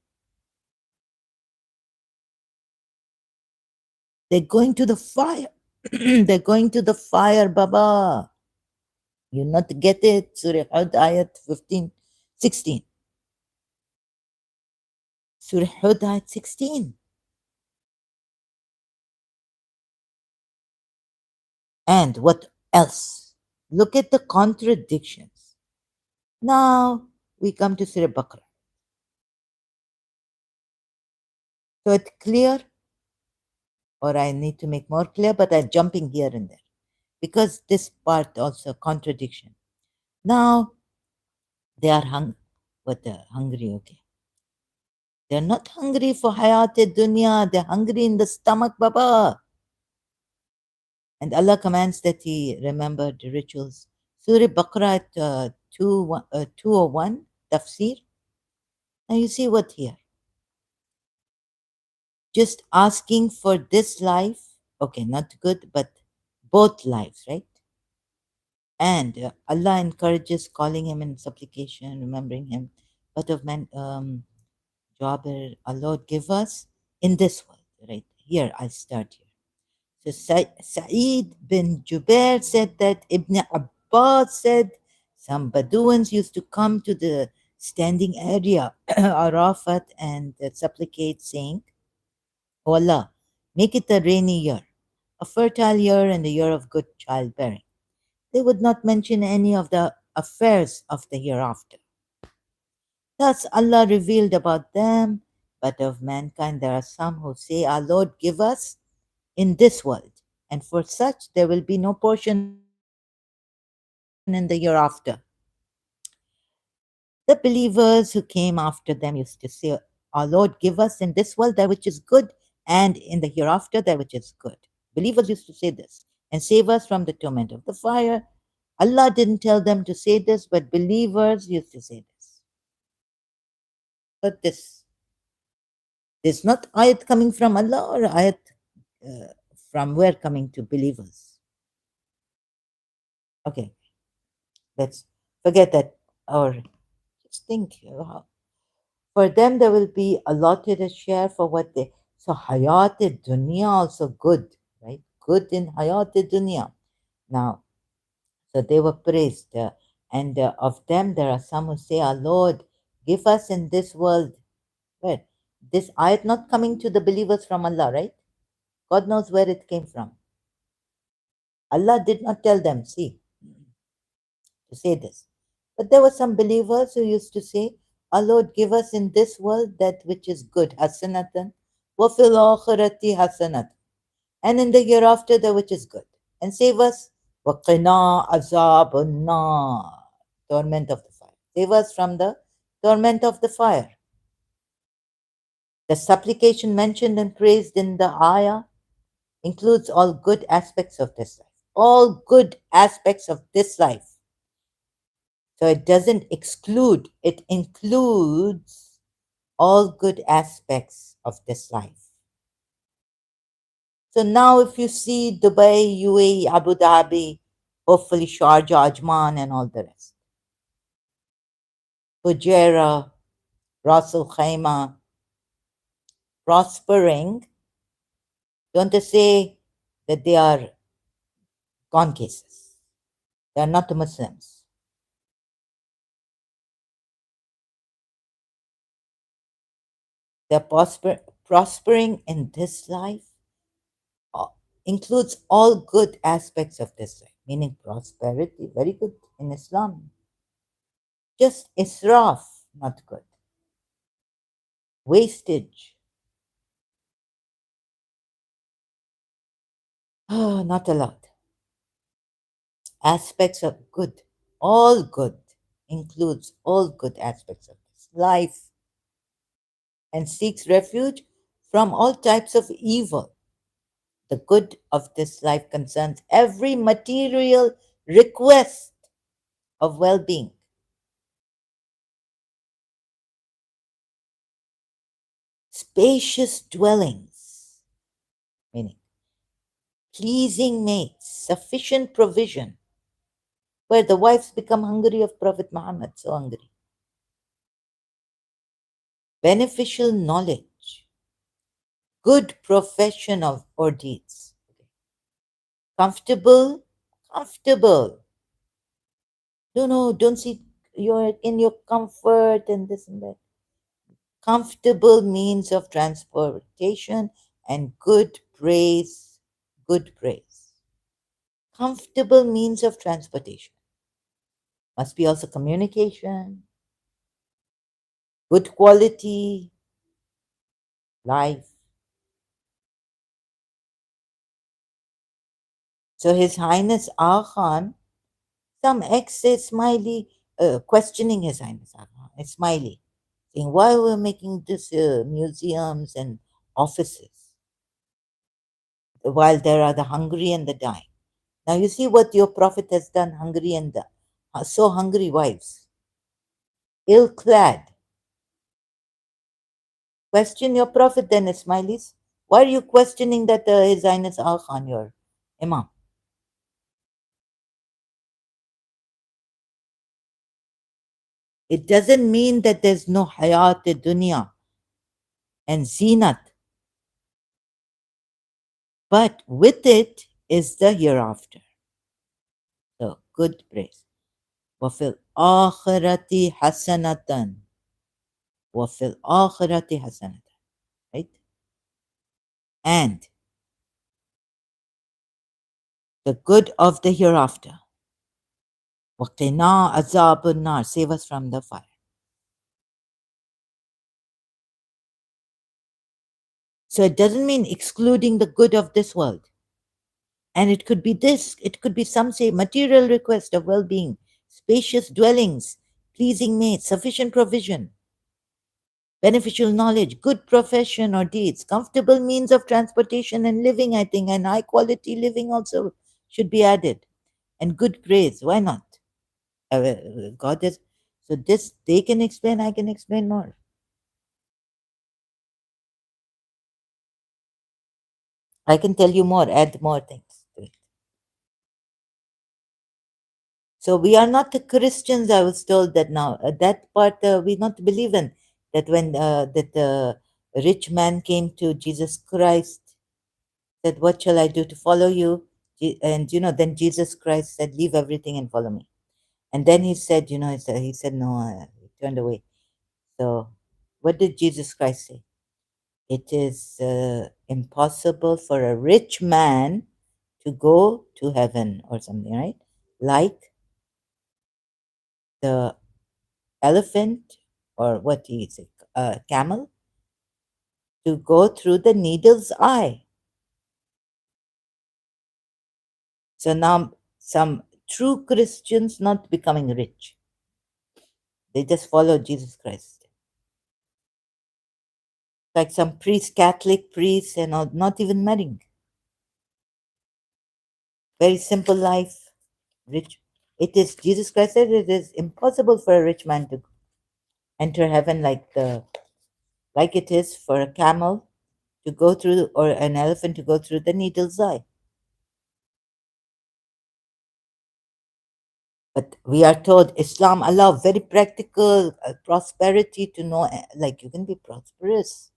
S1: They're going to the fire. They're going to the fire, Baba. You not get it? Surah Hud ayat 15, 16. Surah Hud ayat 16. And what else? Look at the contradictions. Now we come to Surah Baqarah. So it's clear, or I need to make more clear, but I'm jumping here and there because this part also contradiction. Now they are hungry, okay. They're not hungry for hayat dunya, they're hungry in the stomach, Baba. And Allah commands that he remember the rituals. Surah Baqarah at 201, tafsir. Now you see what here? Just asking for this life, okay, not good, but both lives, right? And Allah encourages calling him in supplication, remembering him. But of man, Jabir, our Lord, give us in this world, right? Here, I start here. So Sa'id bin Jubair said that Ibn Abbas said some Bedouins used to come to the standing area, Arafat, and supplicate, saying, "O Allah, make it a rainy year, a fertile year, and a year of good childbearing." They would not mention any of the affairs of the hereafter. Thus Allah revealed about them, but of mankind there are some who say, "Our Lord, give us in this world, and for such there will be no portion in the hereafter." The believers who came after them used to say, "Our Lord, give us in this world that which is good, and in the hereafter that which is good." Believers used to say this, and save us from the torment of the fire. Allah didn't tell them to say this, but believers used to say this. But this not ayat coming from Allah or ayat from where coming to believers. Okay, let's forget that or just think for them there will be allotted a share for what they so hayat dunya also good, right? Good in hayat dunya. Now, so they were praised, and of them there are some who say, "Our Lord, give us in this world." Where this ayat not coming to the believers from Allah, right? God knows where it came from. Allah did not tell them, see, to say this. But there were some believers who used to say, "Our Lord, give us in this world that which is good, hasanatan, wa fil akhirati hasanat, and in the hereafter that which is good, and save us, wa qina azabun nar, torment of the fire. Save us from the torment of the fire." The supplication mentioned and praised in the ayah includes all good aspects of this life. All good aspects of this life. So it doesn't exclude, it includes all good aspects of this life. So now, if you see Dubai, UAE, Abu Dhabi, hopefully Sharjah, Ajman, and all the rest, Fujairah, Ras Al Khaimah, prospering, don't they say that they are gone cases? They are not Muslims. They're prospering in this life uh, includes all good aspects of this life, meaning prosperity, very good in Islam. Just israf, not good. Wastage, not allowed. Aspects of good, all good includes all good aspects of it. life and seeks refuge from all types of evil. The good of this life concerns every material request of well being, spacious dwellings, meaning pleasing mates, sufficient provision, where the wives become hungry of Prophet Muhammad, so hungry, beneficial knowledge, good profession of or deeds, comfortable, comfortable. Don't see you're in your comfort and this and that. Comfortable means of transportation and good praise. Comfortable means of transportation. Must be also communication, good quality, life. So His Highness Aga Khan, some ex say Smiley, questioning His Highness Aga Khan, it's Smiley, saying why we're making this museums and offices while there are the hungry and the dying. Now you see what your prophet has done, hungry and the so hungry wives, ill-clad. Question your prophet then, Ismailis. Why are you questioning that His Highness Aga Khan, your Imam? It doesn't mean that there's no hayat dunya and zinat, but with it is the hereafter. So good praise. وَفِي الْآخِرَةِ حَسَنَةً وَفِي الْآخِرَةِ حَسَنَةً. Right? And the good of the hereafter. وَقِنَا عَذَابُ النَّارِ. Save us from the fire. So it doesn't mean excluding the good of this world. And it could be this, it could be some say material request of well being, spacious dwellings, pleasing mates, sufficient provision, beneficial knowledge, good profession or deeds, comfortable means of transportation and living, I think, and high quality living also should be added. And good praise, why not? God is, so this they can explain, I can explain more. I can tell you more, add more things to it. So we are not the Christians. I was told that now that part we not believe in. That when that the rich man came to Jesus Christ, said, "What shall I do to follow you?" And then Jesus Christ said, "Leave everything and follow me." And then he said, he said no, he turned away. So, what did Jesus Christ say? It is impossible for a rich man to go to heaven or something, right? Like the elephant or what do you say, camel, to go through the needle's eye. So now some true Christians not becoming rich. They just follow Jesus Christ. Like some priest, Catholic priests, and all, not even marrying. Very simple life, rich. It is, Jesus Christ said, it is impossible for a rich man to enter heaven like it is for a camel to go through or an elephant to go through the needle's eye. But we are told Islam allow very practical prosperity to know, like you can be prosperous,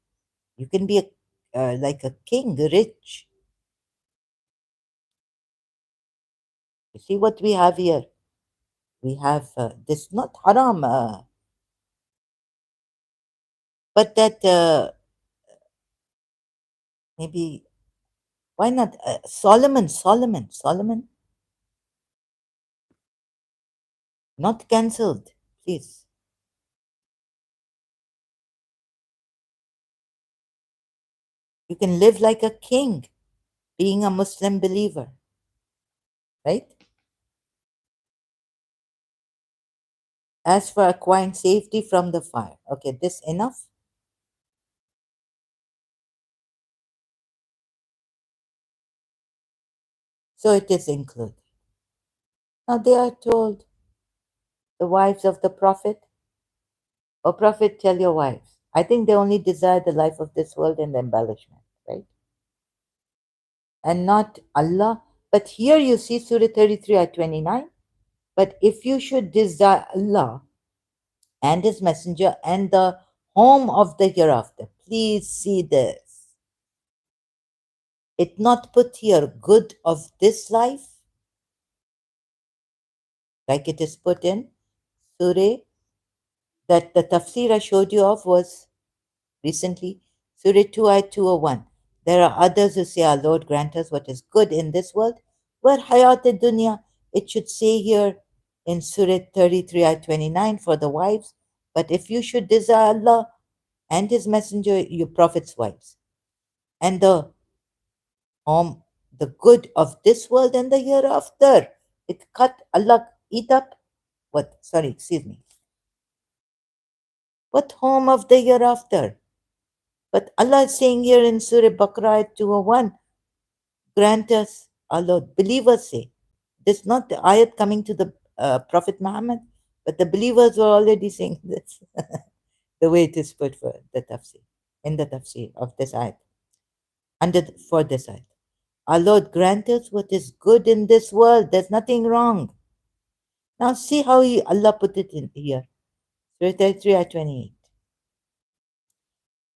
S1: you can be like a king, rich. You see what we have here? We have this not haram, but that maybe why not Solomon, not cancelled, please. You can live like a king, being a Muslim believer, right? As for acquiring safety from the fire. Okay, this enough? So it is included. Now they are told, the wives of the Prophet, O Prophet, tell your wives. I think they only desire the life of this world and the embellishment, right? And not Allah. But here you see Surah 33 at 29. But if you should desire Allah and His Messenger and the home of the hereafter, please see this. It not put here good of this life, like it is put in Surah that the tafsir I showed you of was recently, Surah 2 ayat 201. There are others who say, our Lord grant us what is good in this world. Where hayat dunya, it should say here in Surah 33 ayat 29 for the wives. But if you should desire Allah and His Messenger, your Prophet's wives, and the home, the good of this world and the hereafter. It cut Allah eat up what? Sorry, excuse me. What home of the hereafter? But Allah is saying here in Surah Baqarah 201, grant us, our Lord. Believers say. This is not the ayat coming to the Prophet Muhammad, but the believers were already saying this, the way it is put for the tafsir, in the tafsir of this ayat, for this ayat. Our Lord, grant us what is good in this world. There's nothing wrong. Now see how Allah put it in here. Surah 33 at 28.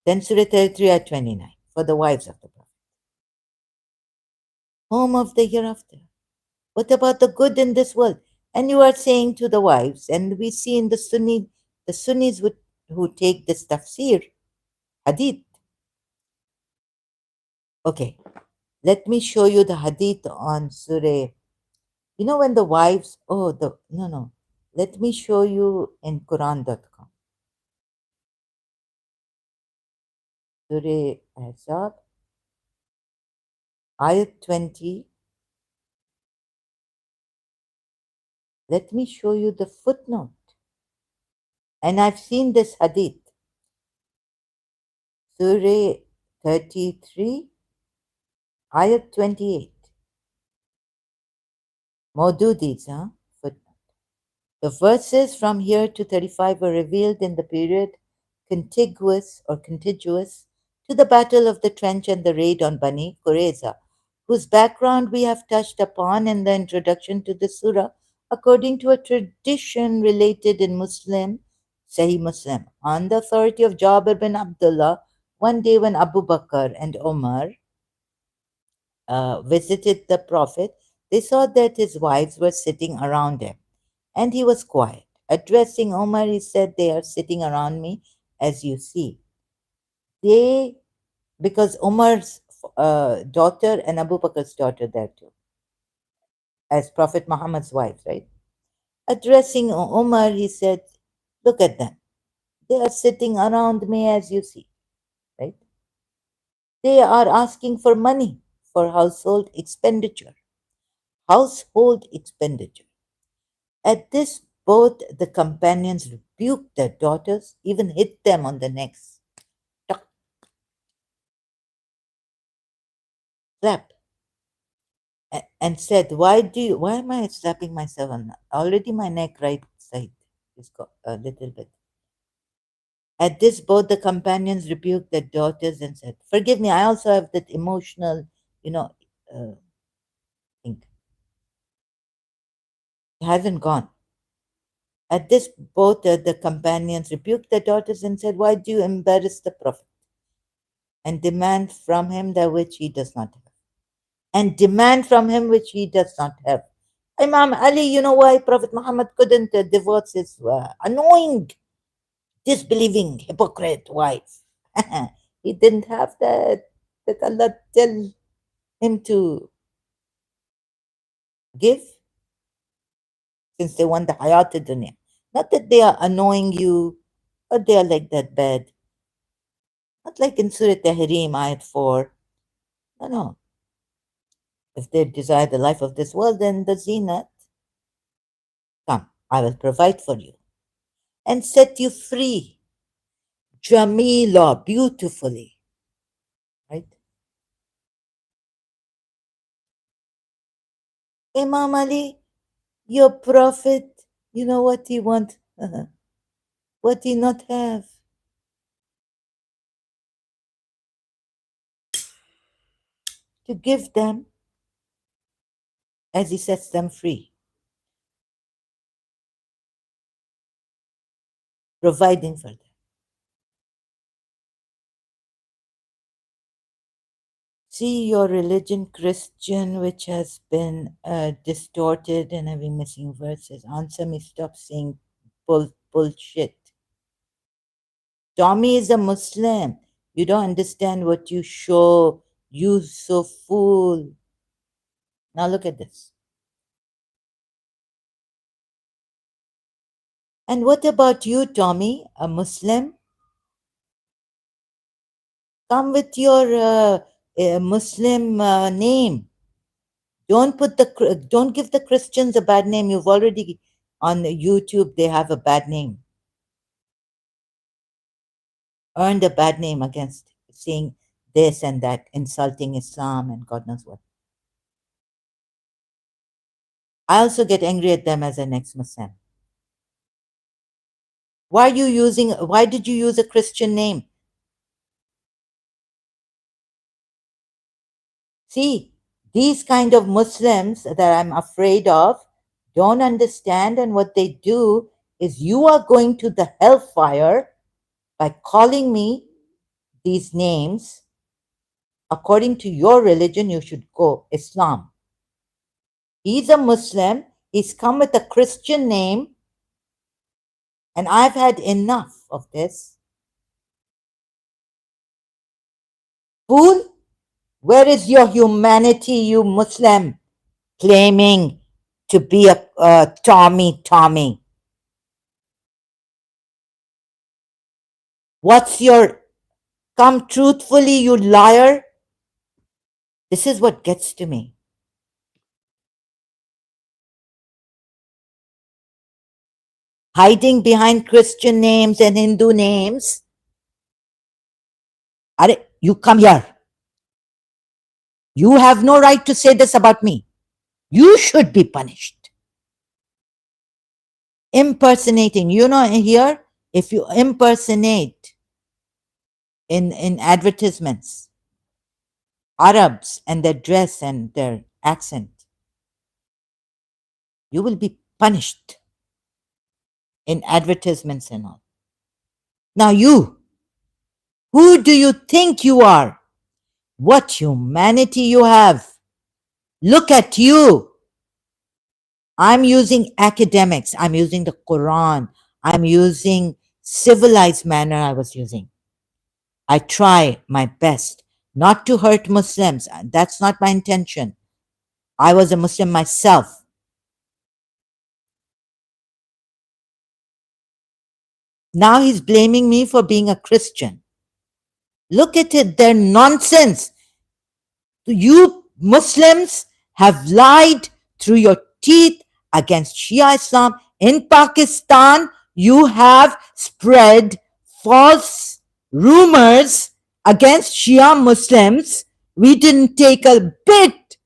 S1: Then Surah 33 at 29 for the wives of the Prophet. Home of the hereafter. What about the good in this world? And you are saying to the wives, and we see in the Sunnis who take this tafsir, hadith. Okay, let me show you the hadith on Surah. You know when the wives, no. Let me show you in Quran.com. Surah Ahzab, ayat 20. Let me show you the footnote. And I've seen this hadith. Surah 33, ayat 28. Maududis, huh? Footnote. The verses from here to 35 were revealed in the period contiguous to the Battle of the Trench and the raid on Bani Qurayza, whose background we have touched upon in the introduction to the surah, according to a tradition related in Sahih Muslim. On the authority of Jabir bin Abdullah, one day when Abu Bakr and Omar visited the Prophet, they saw that his wives were sitting around him, and he was quiet. Addressing Omar, he said, they are sitting around me as you see. They, because Umar's daughter and Abu Bakr's daughter there too, as Prophet Muhammad's wives, right? Addressing Umar, he said, look at them. They are sitting around me as you see, right? They are asking for money for household expenditure. Household expenditure. At this, both the companions rebuked their daughters, even hit them on the necks. Tuck, slap, and said, why am I slapping myself on already my neck right side is got a little bit. At this, both the companions rebuked their daughters and said, forgive me, I also have that emotional, you know, thing. It hasn't gone. At this, both the companions rebuked their daughters and said, why do you embarrass the Prophet and demand from him that which he does not have? And demand from him which he does not have. Imam Ali, you know why Prophet Muhammad couldn't divorce his annoying, disbelieving, hypocrite wife? He didn't have that Allah tell him to give since they want the hayat dunya. Not that they are annoying you or they are like that bad. Not like in Surah Tahrim, ayat 4. No, no. If they desire the life of this world, then the zinat, come, I will provide for you. and set you free. Jamila, beautifully, right? Imam Ali, your prophet, you know what he want, what he not have. To give them as he sets them free, providing for them. See your religion, Christian, which has been distorted and having missing verses. Answer me, stop saying bullshit. Tommy is a Muslim. You don't understand what you show. You so fool. Now look at this. And what about you, Tommy, a Muslim? Come with your Muslim name. Don't give the Christians a bad name. You've already on YouTube they have a bad name. Earned a bad name against saying this and that, insulting Islam and God knows what. I also get angry at them as an ex-Muslim. Why did you use a Christian name? See, these kind of Muslims that I'm afraid of don't understand, and what they do is you are going to the hellfire by calling me these names. According to your religion, you should go Islam. He's a Muslim, he's come with a Christian name, and I've had enough of this. Fool, where is your humanity, you Muslim, claiming to be a Tommy? What's your, come truthfully, you liar? This is what gets to me. Hiding behind Christian names and Hindu names. You come here. You have no right to say this about me. You should be punished. Impersonating, here, if you impersonate in advertisements, Arabs and their dress and their accent, you will be punished in advertisements and all. Now, who do you think you are? What humanity you have? Look at you. I'm using academics. I'm using the Quran. I'm using civilized manner I was using. I try my best not to hurt Muslims. That's not my intention. I was a Muslim myself. Now he's blaming me for being a Christian. Look at it, they're nonsense. You Muslims have lied through your teeth against Shia Islam. In Pakistan, you have spread false rumors against Shia Muslims. We didn't take a bit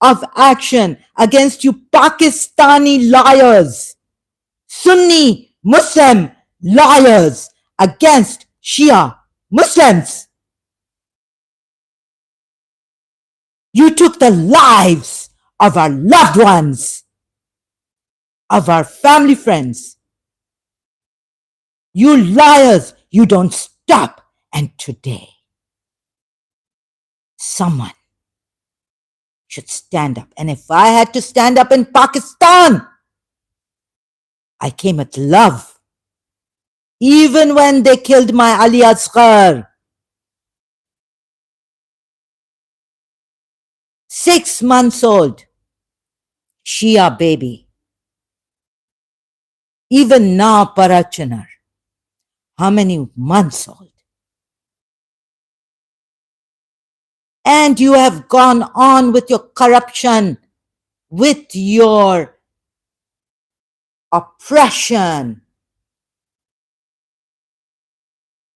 S1: of action against you Pakistani liars, Sunni Muslim liars against Shia Muslims. You took the lives of our loved ones, of our family friends. You liars, you don't stop. And today, someone should stand up. And if I had to stand up in Pakistan, I came with love. Even when they killed my Ali Asghar, 6 months old, Shia baby. Even now, Parachanar, how many months old? And you have gone on with your corruption, with your oppression,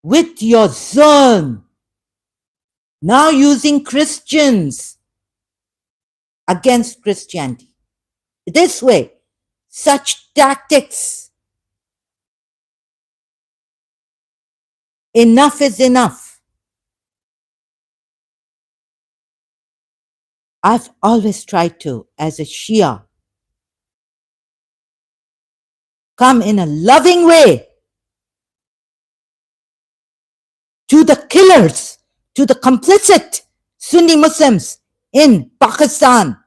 S1: with your zulm, now using Christians against Christianity. This way, such tactics. Enough is enough. I've always tried to, as a Shia, come in a loving way to the killers, to the complicit Sunni Muslims in Pakistan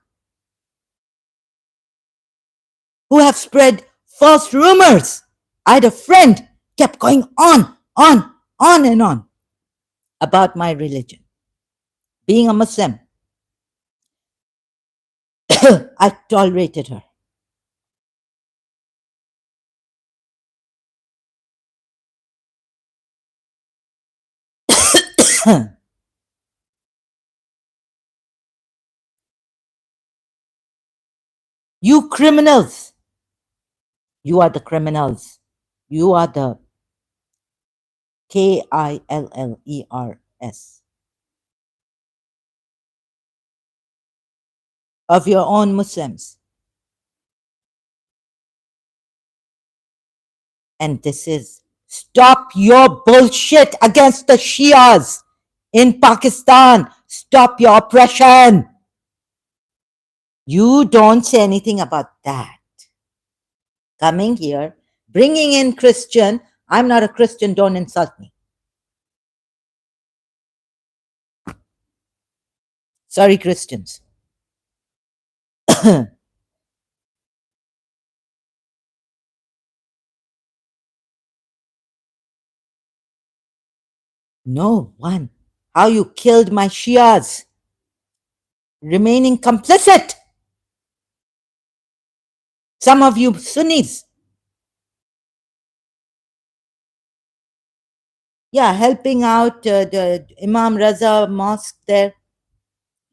S1: who have spread false rumors. I had a friend kept going on and on about my religion. Being a Muslim, I tolerated her. You criminals, you are the criminals. You are the KILLERS of your own Muslims. And this is stop your bullshit against the Shias in Pakistan. Stop your oppression. You don't say anything about that. Coming here, bringing in Christian. I'm not a Christian, don't insult me. Sorry, Christians. No one. How you killed my Shias, remaining complicit. Some of you Sunnis. Yeah, helping out the Imam Raza mosque there.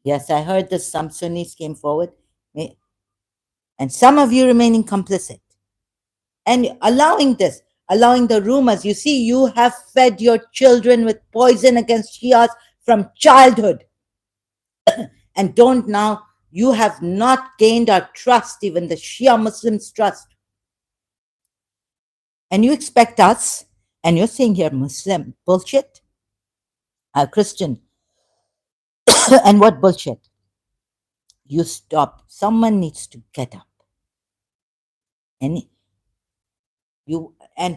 S1: Yes, I heard that some Sunnis came forward. And some of you remaining complicit. And allowing this, allowing the rumors. You see, you have fed your children with poison against Shias from childhood. And don't now, you have not gained our trust, even the Shia Muslims' trust. And you expect us, and you're saying here Muslim bullshit, Christian, and what bullshit? You stop. Someone needs to get up. And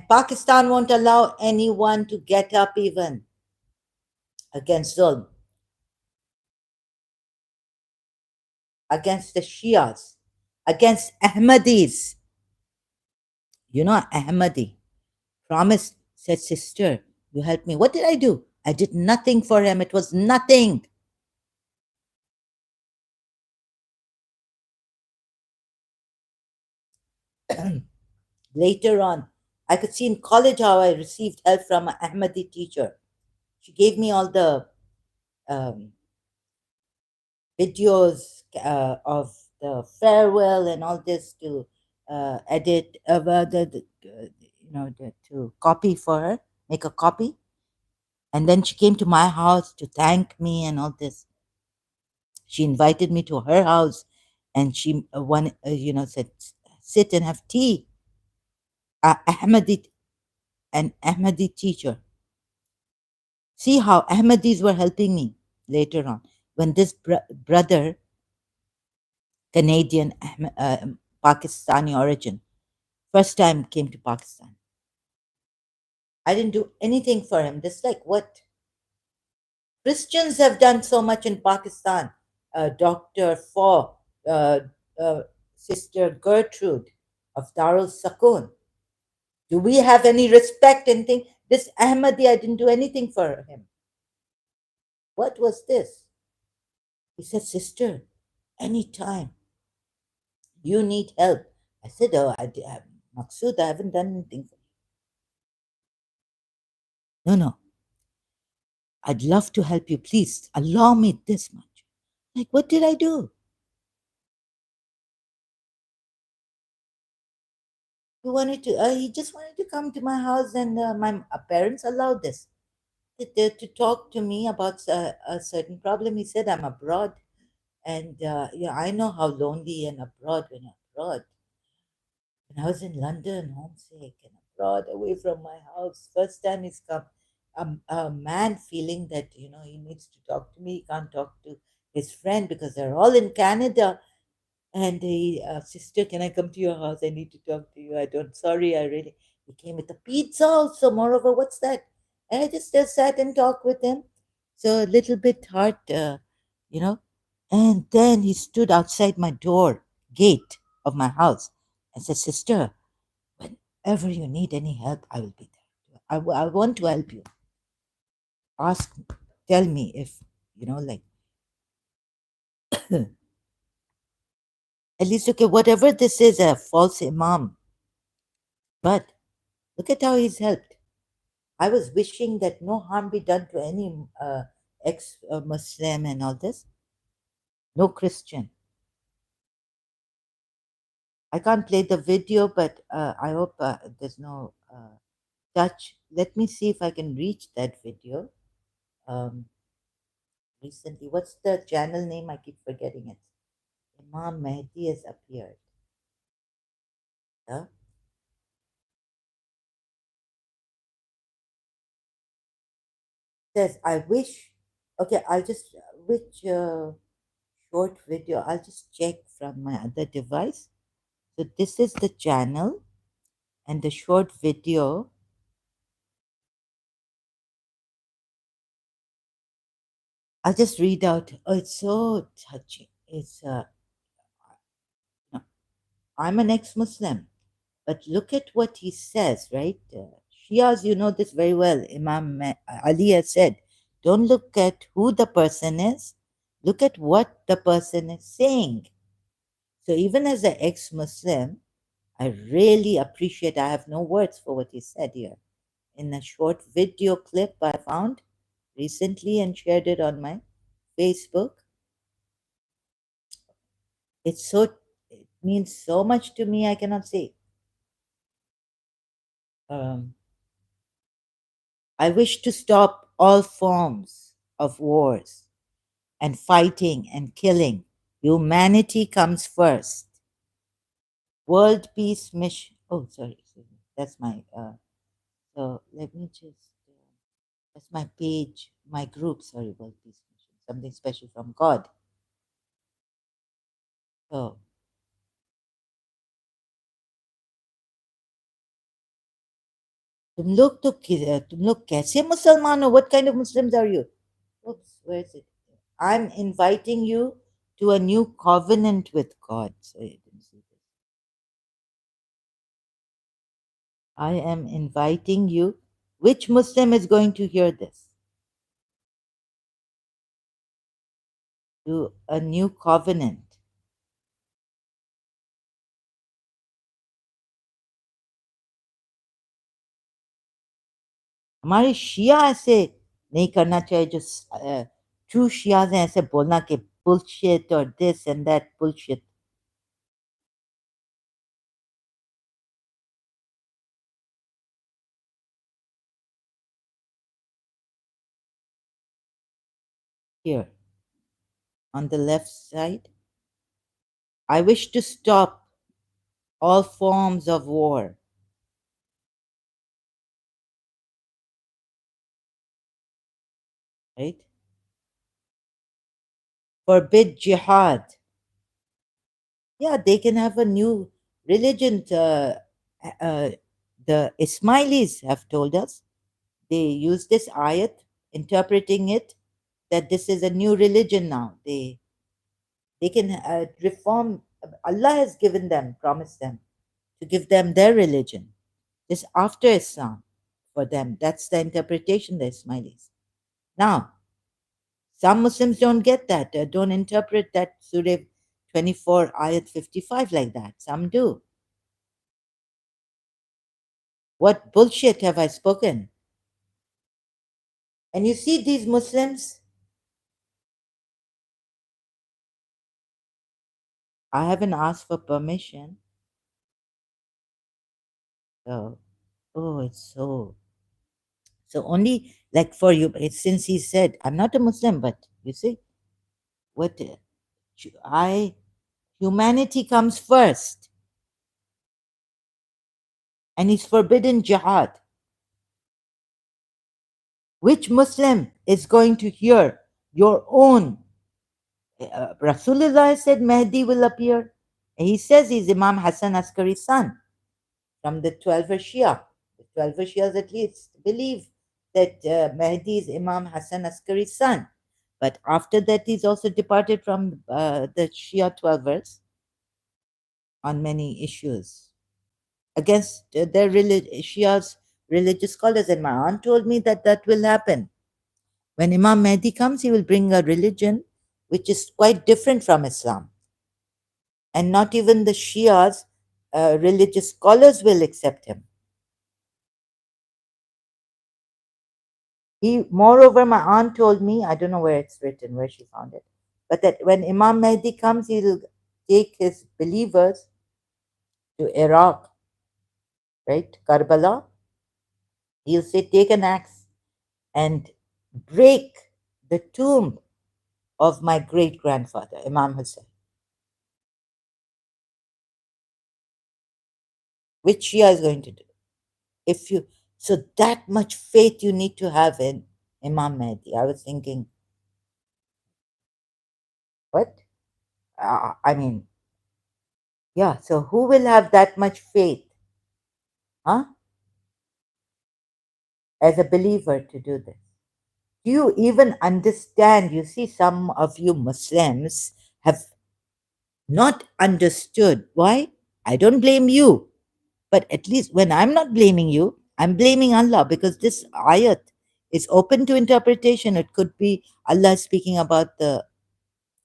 S1: Pakistan won't allow anyone to get up even against Zulm, against the Shias, against Ahmadis. You know, Ahmadi promised, said, sister, you help me. What did I do? I did nothing for him. It was nothing. Later on, I could see in college how I received help from an Ahmadi teacher. She gave me all the um, videos of the farewell and all this to edit, to copy for her, make a copy. And then she came to my house to thank me and all this. She invited me to her house, and she said, sit and have tea. Ahmadi, an Ahmadi teacher. See how Ahmadis were helping me later on when this brother, Canadian, Pakistani origin, first time came to Pakistan. I didn't do anything for him. Just like what Christians have done so much in Pakistan. Dr. For, uh, uh, Sister Gertrude of Darul Sakun. Do we have any respect and think this Ahmadi, I didn't do anything for him? What was this? He said, sister, anytime you need help. I said, oh, Maksud, I haven't done anything for you. No, no, I'd love to help you. Please allow me this much. Like, what did I do? He just wanted to come to my house, and my parents allowed this. to talk to me about a certain problem. He said, I'm abroad, and yeah, I know how lonely and abroad when you're abroad. When I was in London, homesick and abroad, away from my house, first time he's come, a man feeling that he needs to talk to me. He can't talk to his friend because they're all in Canada. And he, sister, can I come to your house? I need to talk to you. I don't, sorry, I really. He came with a pizza also. Moreover, what's that? And I just sat and talked with him. So a little bit hard, you know. And then he stood outside my door, gate of my house, and said, Sister, whenever you need any help, I will be there. I want to help you. Ask, tell me if, like, at least, okay, whatever this is, a false imam, but look at how he's helped. I was wishing that no harm be done to any ex Muslim and all this. No Christian. I can't play the video, but I hope there's no touch. Let me see if I can reach that video. Um, Recently, what's the channel name? I keep forgetting it. Imam Mehdi has appeared. Yeah? Says, I wish. Okay, I'll just, which short video? I'll just check from my other device. So, this is the channel and the short video. I'll just read out. Oh, it's so touching. It's no, I'm an ex-Muslim, but look at what he says, right? Shias, you know this very well. Ali has said, don't look at who the person is, look at what the person is saying. So even as an ex-Muslim, I really appreciate. I have no words for what he said here. In a short video clip I found recently and shared it on my Facebook. It means so much to me, I cannot say. Um, I wish to stop all forms of wars and fighting and killing. Humanity comes first. World peace mission. Oh, sorry. That's my. So let me just. That's my page, my group. Sorry, world peace mission. Something special from God. So तुम लोग कैसे मुसलमान हो? What kind of Muslims are you? Oops, where is it? I'm inviting you to a new covenant with God. Sorry, I didn't see this. I am inviting you. Which Muslim is going to hear this? To a new covenant. हमारे शिया ऐसे नहीं करना चाहिए जो true Shias हैं ऐसे बोलना कि bullshit or this and that bullshit here on the left side. I wish to stop all forms of war, right? Forbid jihad. Yeah, they can have a new religion. Uh, the Ismailis have told us they use this ayat, interpreting it that this is a new religion now. They can reform. Allah has given them, promised them to give them their religion. This after Islam for them. That's the interpretation, the Ismailis. Now, some Muslims don't get that, don't interpret that Surah 24, Ayat 55 like that. Some do. What bullshit have I spoken? And you see these Muslims, I haven't asked for permission. So, oh, it's so. So only like for you, since he said, I'm not a Muslim, but you see, what I humanity comes first, and he's forbidden jihad. Which Muslim is going to hear your own? Rasulullah said Mahdi will appear. He says he's Imam Hassan Askari's son from the 12 Shia. The 12 Shias at least believe that Mahdi is Imam Hassan Askari's son. But after that, he's also departed from the Shia 12ers on many issues against their Shia's religious scholars. And my aunt told me that that will happen. When Imam Mahdi comes, he will bring a religion which is quite different from Islam. And not even the Shias, religious scholars, will accept him. Moreover, my aunt told me, I don't know where it's written, where she found it, but that when Imam Mahdi comes, he'll take his believers to Iraq, right? Karbala. He'll say, take an axe and break the tomb of my great grandfather, Imam Hussein. Which Shia is going to do? If you So that much faith you need to have in Imam Mahdi. I was thinking, what? I mean, yeah. So who will have that much faith, huh? As a believer to do this? Do you even understand? You see, some of you Muslims have not understood. Why? I don't blame you. But at least when I'm not blaming you, I'm blaming Allah, because this ayat is open to interpretation. It could be Allah speaking about the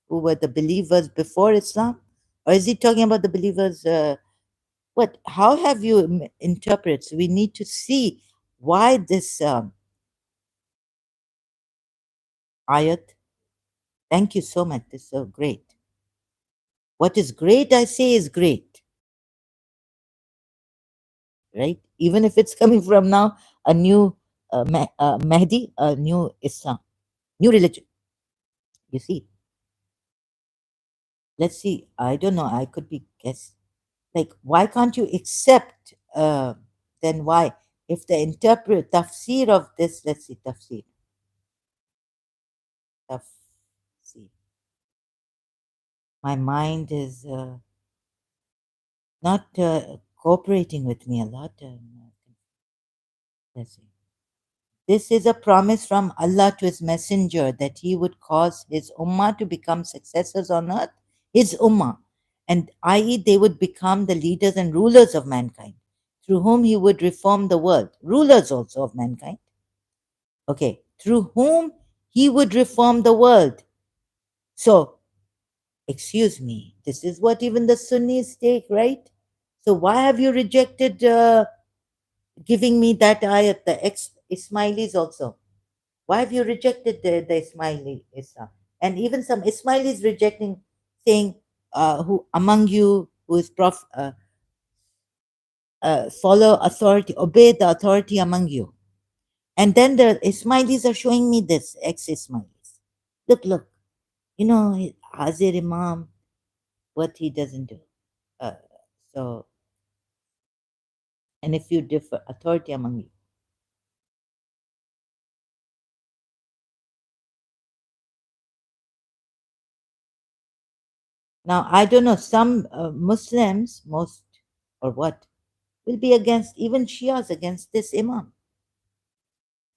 S1: who were the believers before Islam, or is he talking about the believers? What? How have you interpreted? So we need to see why this ayat. Thank you so much. This is so great. What is great, I say, is great, right? Even if it's coming from now a new Mahdi, a new Islam, new religion. You see, let's see. I don't know. I could be guess. Like, why can't you accept? Then why? If the interpret tafsir of this, let's see, tafsir. My mind is not cooperating with me a lot. Let's see. This is a promise from Allah to His Messenger that He would cause His Ummah to become successors on earth, His Ummah, and i.e., they would become the leaders and rulers of mankind, through whom He would reform the world, rulers also of mankind. Okay, through whom He would reform the world. So, excuse me, this is what even the Sunnis take, right? So, why have you rejected giving me that ayat, the ex-Ismailis also? Why have you rejected the Ismaili Islam? And even some Ismailis rejecting, saying, who among you who is follow authority, obey the authority among you. And then the Ismailis are showing me this, ex-Ismailis. Look, you know, Hazir Imam, what he doesn't do. Uh, so, and if you differ, authority among you. Now, I don't know, some Muslims, most or what, will be against, even Shias against this Imam.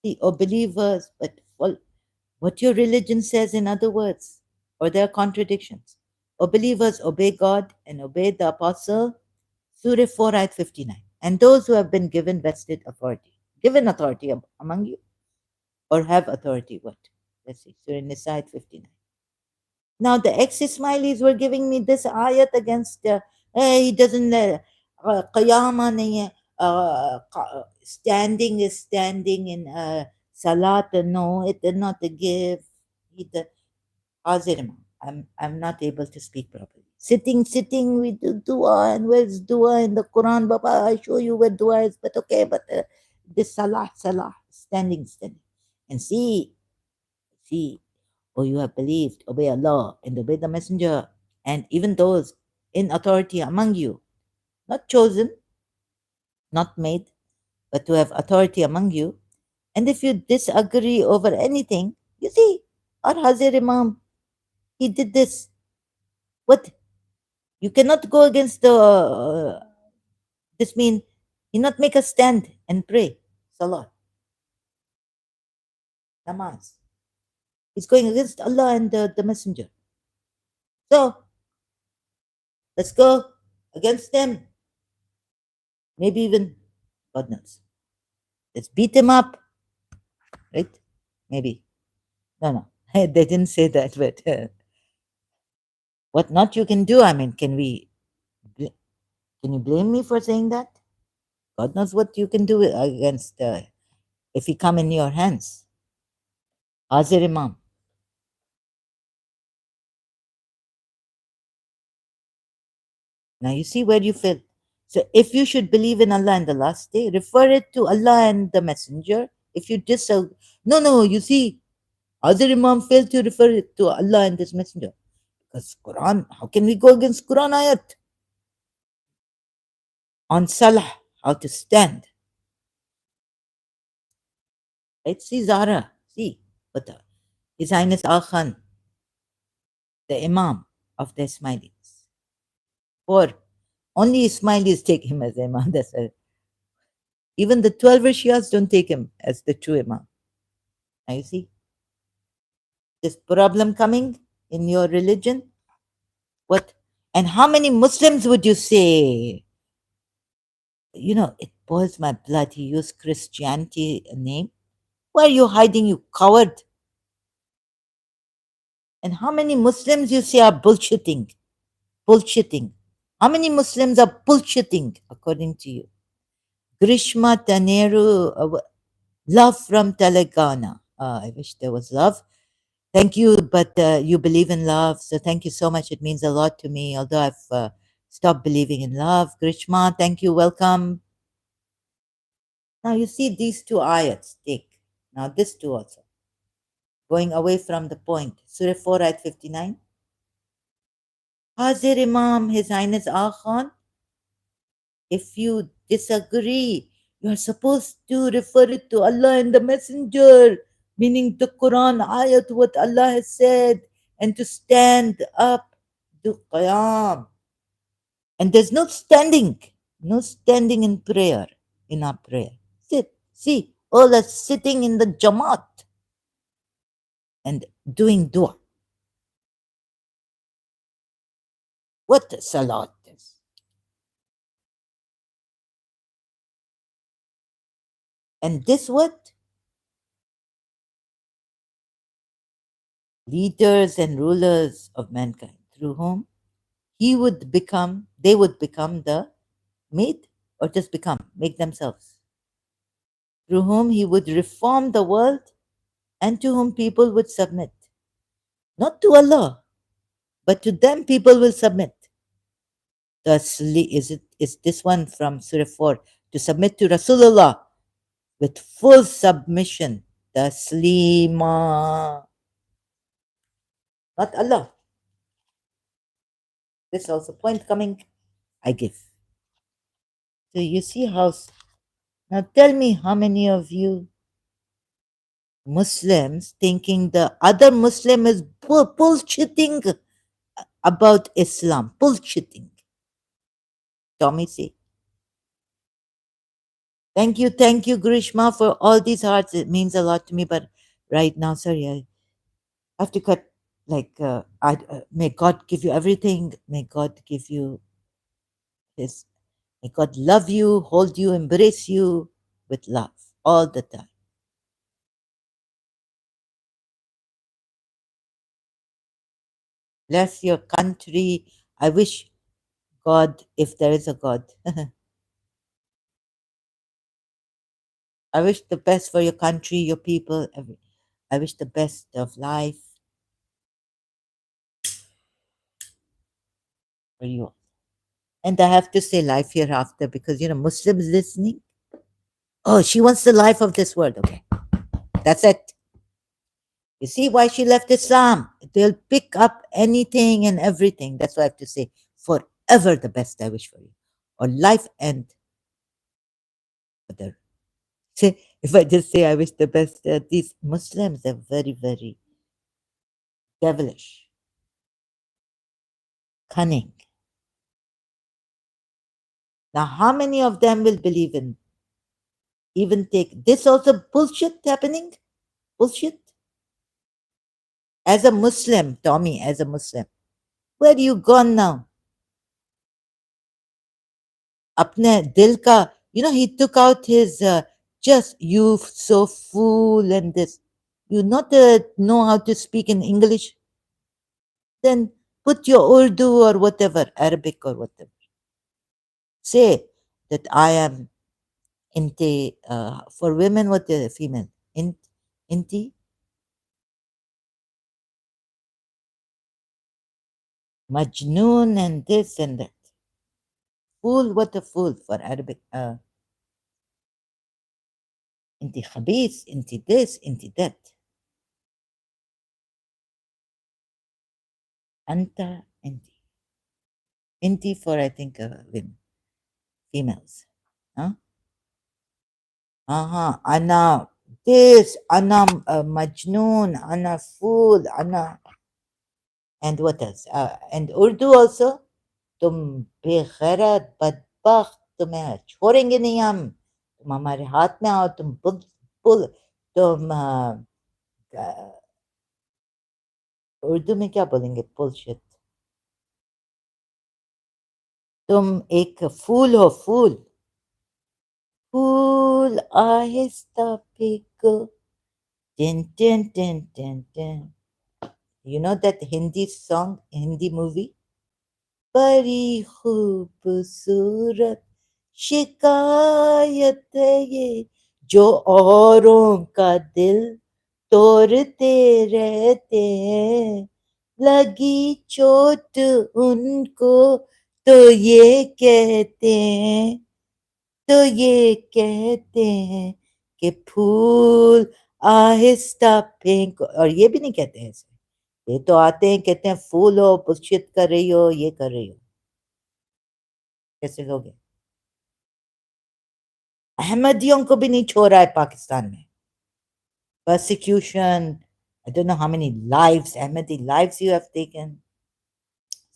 S1: See, or believers, but what your religion says, in other words, or there are contradictions. Or believers obey God and obey the apostle, Surah 4, ayat 59. And those who have been given vested authority, given authority among you, or have authority, what? Let's see, Surah Nisa, ayat 59. Now, the ex-Ismailis were giving me this ayat against, he doesn't, qiyama nahi hai, standing is standing in salat, no, it did not give. Hazir, I'm not able to speak properly. Sitting, we do dua, and where's dua in the Quran, Baba? I show you where dua is, but okay, but this Salah, Salah, standing, standing. And see, oh, you have believed, obey Allah and obey the Messenger, and even those in authority among you, not chosen, not made, but to have authority among you. And if you disagree over anything, you see, our Hazir Imam, he did this. What? You cannot go against the. This mean, he not make a stand and pray. Salah, namaz. He's going against Allah and the Messenger. So let's go against them. Maybe even, God knows. Let's beat him up, right? Maybe. No, no. They didn't say that, but what not you can do? I mean, can you blame me for saying that? God knows what you can do against if he come in your hands. Hazir Imam. Now you see where you fail. So if you should believe in Allah and the last day, refer it to Allah and the Messenger. If you disagree, no, you see, Hazir Imam failed to refer it to Allah and His Messenger. Because Quran, how can we go against Quran ayat? On Salah, how to stand. Right? See Zara, see, but His Highness Al Khan, the Imam of the Ismailis. Or only Ismailis take him as Imam. That's a, even the 12 Shias don't take him as the true Imam. Now you see this problem coming in your religion? What? And how many Muslims would you say? You know, it boils my blood. He used Christianity name. Why are you hiding, you coward? And how many Muslims you say are bullshitting? Bullshitting. How many Muslims are bullshitting according to you? Grishma Taneru, love from Telangana. I wish there was love. Thank you, but you believe in love, so thank you so much. It means a lot to me, although I've stopped believing in love. Grishma, thank you, welcome. Now you see these two ayats, take. Now this two also. Going away from the point. Surah 4, ayat 59. Hazir Imam, His Highness Aga Khan, if you disagree, you are supposed to refer it to Allah and the Messenger, meaning the Quran ayat, what Allah has said, and to stand up, do qiyam. And there's no standing in prayer, in our prayer. Sit, see, all are sitting in the Jamaat and doing dua. What salat is? And this what? Leaders and rulers of mankind, through whom they would become the made, or just become, make themselves, through whom he would reform the world and to whom people would submit. Not to Allah, but to them people will submit. Is this one from Surah 4, to submit to Rasulullah with full submission, taslima, not Allah. This also point coming, I give. So you see how, now tell me how many of you Muslims thinking the other Muslim is bullshitting about Islam, bullshitting. Tommy say, thank you, Grishma, for all these hearts. It means a lot to me, but right now, sorry, I have to cut. Like, may God give you everything. May God give you His. May God love you, hold you, embrace you with love all the time. Bless your country. I wish God, if there is a God, I wish the best for your country, your people. I wish the best of life for you. And I have to say life hereafter because, Muslims listening, Oh, she wants the life of this world. Okay, that's it. You see why she left Islam? They'll pick up anything and everything. That's why I have to say, forever the best I wish for you. Or life and other. Say, if I just say I wish the best, these Muslims are very, very devilish, cunning. Now, how many of them will believe in, even take this also bullshit happening? Bullshit? As a Muslim, Tommy, as a Muslim, where you gone now? अपने दिल का, he took out his just you so fool and this. You not know how to speak in English? Then put your Urdu or whatever, Arabic or whatever. Say that I am inti, for women, what the female? Inti, Majnoon and this and that. Fool, what a fool for Arabic. Inti khabis, inti this, inti that. Anta, inti. Inti for, I think, women, females. Huh? Ana this, Ana Majnoon, Ana fool, Ana. And what else? And Urdu also. तुम बेगैरत बदबख्त तुम्हें छोड़ेंगे नहीं हम तुम हमारे हाथ में आओ तुम पुल तुम उर्दू में क्या बोलेंगे बुलशिट तुम एक फूल हो फूल आहिस्ता पिघल tin tin tin tin tin you know that Hindi song Hindi movie बड़ी खूबसूरत शिकायत है ये जो औरों का दिल तोड़ते रहते हैं लगी चोट उनको तो ये कहते हैं तो ये कहते हैं कि फूल आहिस्ता फेंक और ये भी नहीं कहते हैं ऐसे ये तो आते हैं कहते हैं फूल हो पुष्पित कर रही हो ये कर रही हो कैसे लोग हैं अहमदियों को भी नहीं छोड़ा है पाकिस्तान में persecution I don't know how many lives Ahmadi lives you have taken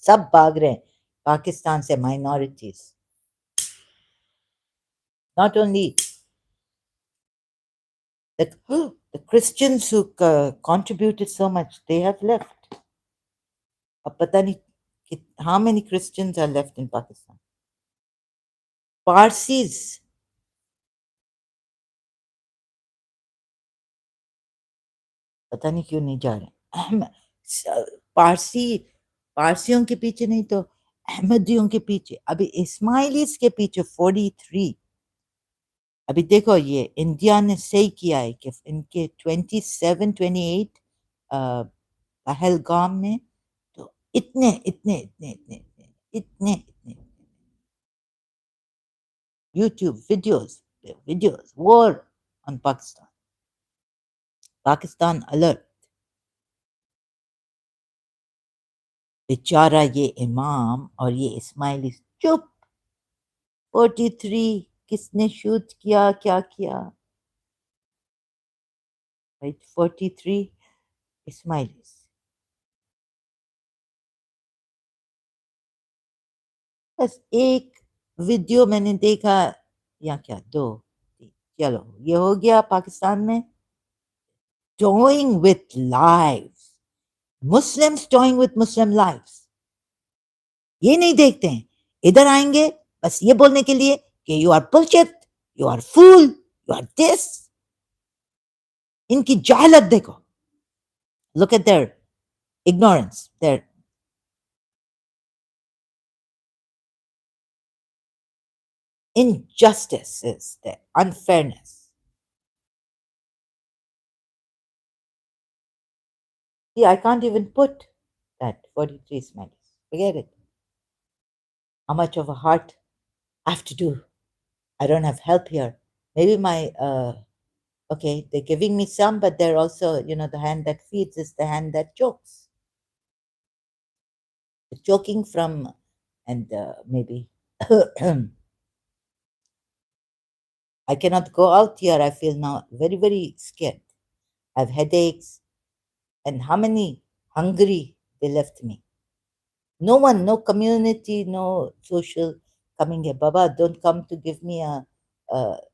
S1: सब भाग रहे हैं पाकिस्तान से minorities not only the, the Christians who contributed so much they have left अब पता नहीं how many Christians are left in Pakistan Parsis पता नहीं क्यों नहीं जा रहे पारसी पारसियों के पीछे नहीं तो अहमदियों के पीछे अभी इस्माइलीस के पीछे 43 अभी देखो ये इंडिया ने सही किया है कि इनके 27-28 पहलगाम में तो इतने इतने इतने इतने इतने इतने इतने YouTube videos war on Pakistan alert बेचारा ये इमाम और ये इस्माइली चुप 43 किसने शूट किया क्या किया राइट 43 इस्माइलीस बस एक वीडियो मैंने देखा या क्या दो चलो ये हो गया पाकिस्तान में toing with lives Muslims toing with Muslim lives ये नहीं देखते हैं इधर आएंगे बस ये बोलने के लिए कि you are bullshit you are fool you are this इनकी जहालत देखो look at their ignorance their injustices their unfairness see I can't even put that 43 smileys forget it how much of a heart I have to do I don't have help here Maybe my okay, they're giving me some, but they're also, the hand that feeds is the hand that chokes. The choking from, and maybe I cannot go out here. I feel now very, very scared. I have headaches, and how many hungry they left me. No one, no community, no social coming here. Baba, don't come to give me a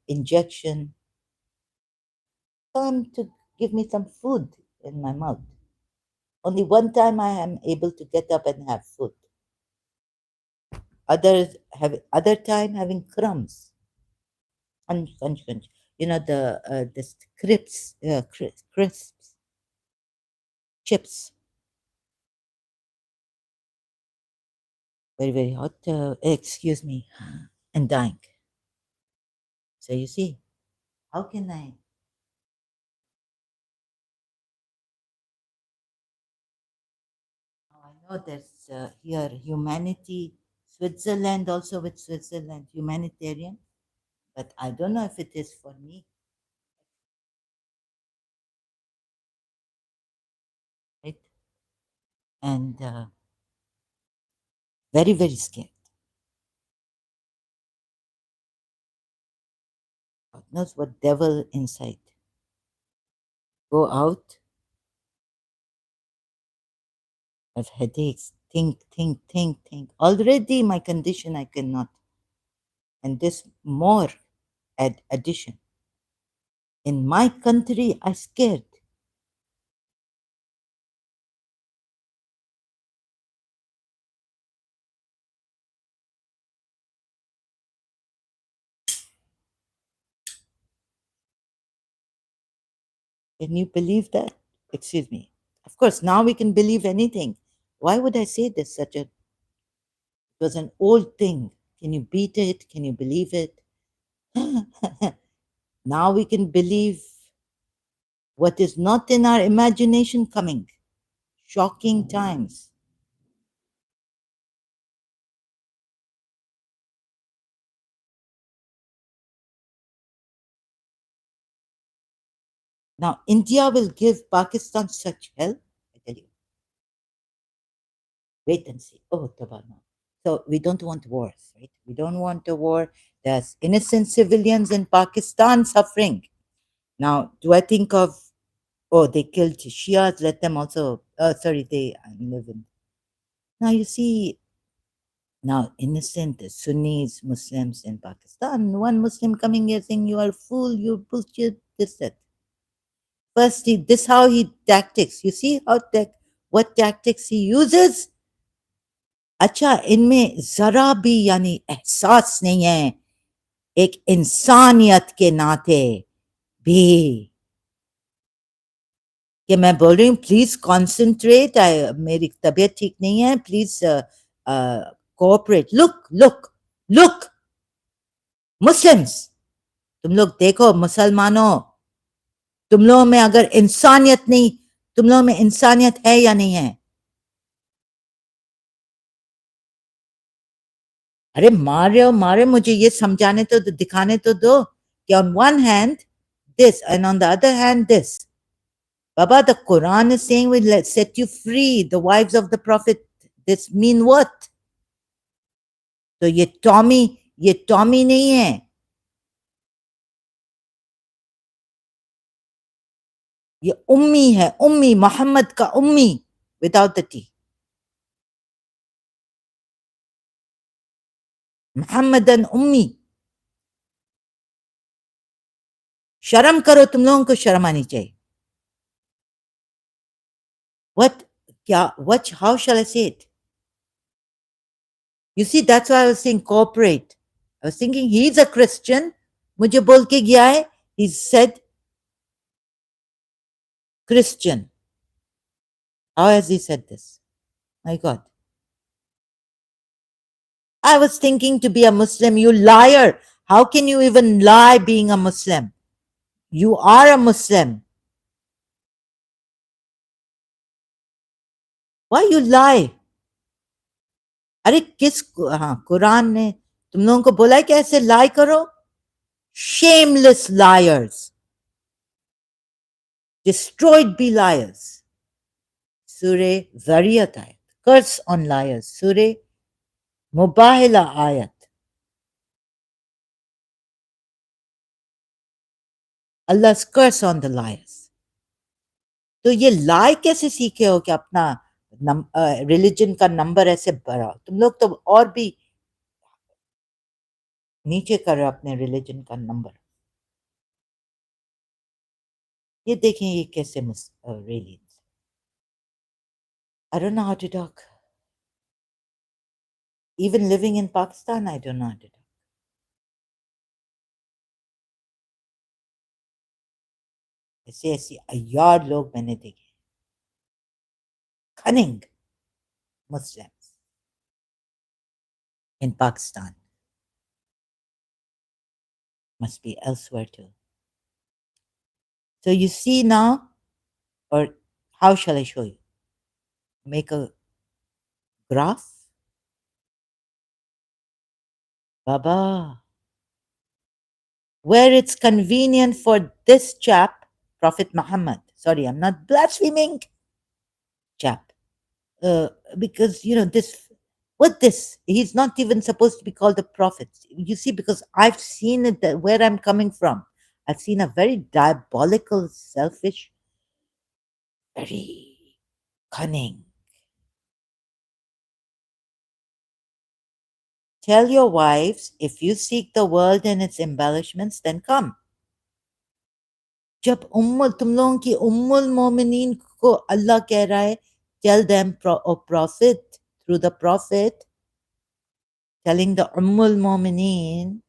S1: injection. Come to give me some food in my mouth. Only one time I am able to get up and have food. Others have other time having crumbs. Crunch, crunch, crunch. The crisps, crisps, chips. Very, very hot. Excuse me, and dying. So you see, how can I? I know there's here humanity, Switzerland also with Switzerland, humanitarian, but I don't know if it is for me, right? And very, very scared. God knows what devil inside. Go out, have headaches, think, think, think, think. Already my condition I cannot. And this more addition. In my country, I scared. Can you believe that? Excuse me. Of course, now we can believe anything. Why would I say this? It was an old thing. Can you beat it? Can you believe it? Now we can believe what is not in our imagination coming. Shocking times. Now, India will give Pakistan such help. I tell you, wait and see. Oh, Tabana. So we don't want wars, right? We don't want a war. There's innocent civilians in Pakistan suffering. Now, do I think of, oh, they killed Shias, let them also, sorry, they live in. Now, you see, now innocent Sunnis, Muslims in Pakistan, one Muslim coming here saying, you are a fool, you bullshit, this, that. First, this how he tactics. You see how what tactics he uses? अच्छा इनमें जरा भी यानी एहसास नहीं है एक इंसानियत के नाते भी कि मैं बोल रही हूँ प्लीज कॉन्सेंट्रेट मेरी तबीयत ठीक नहीं है please cooperate look look look Muslims तुम लोग देखो मुसलमानों तुम लोगों में अगर इंसानियत नहीं तुम लोगों में इंसानियत है या नहीं है अरे मार रहे हो मारे मुझे ये समझाने तो दिखाने तो दो कि on one hand this and on the other hand this Baba, the Quran is saying will set you free, the wives of the Prophet. This mean what? तो ये टॉमी नहीं है ये उम्मी है उम्मी मोहम्मद का उम्मी विदाउट द टी मोहम्मदन उम्मी शर्म करो तुम लोगों को शर्म आनी चाहिए what क्या what how shall I say it you see that's why I was saying cooperate I was thinking he's a Christian मुझे बोल के गया है he said Christian how has he said this my God I was thinking to be a Muslim. You liar. How can you even lie being a Muslim? You are a Muslim. Why you lie? अरे किस हाँ कुरान ने तुम लोगों को बोला है कि ऐसे lie करो Shameless liars. Destroyed be liars. Surah Zariyat ayat. Curse on liars. Surah Mubahila ayat. Allah's curse on the liars. तो ये लाई कैसे सीखे हो कि अपना रिलीजन का नंबर ऐसे बढ़ाओ? तुम लोग तो और भी नीचे कर रहे हो अपने रिलीजन का नंबर. ये देखें ये कैसे really. I don't know how to talk. Even living in Pakistan, I don't know how to talk. ऐसे ऐसे अय्यार लोग मैंने देखे. Cunning Muslims in Pakistan. Must be elsewhere too. So you see now, or how shall I show you? Make a graph. Baba. Where it's convenient for this chap, Prophet Muhammad. Sorry, I'm not blaspheming, chap. Because, you know, this, what this? He's not even supposed to be called a prophet. You see, because I've seen it where I'm coming from. I've seen a very diabolical, selfish, very cunning. Tell your wives, if you seek the world and its embellishments, then come. जब तुम लोगों की उम्मुल मोमिनीन को अल्लाह कह रहा है, tell them, O prophet, through the prophet, telling the ummul मोमिनीन,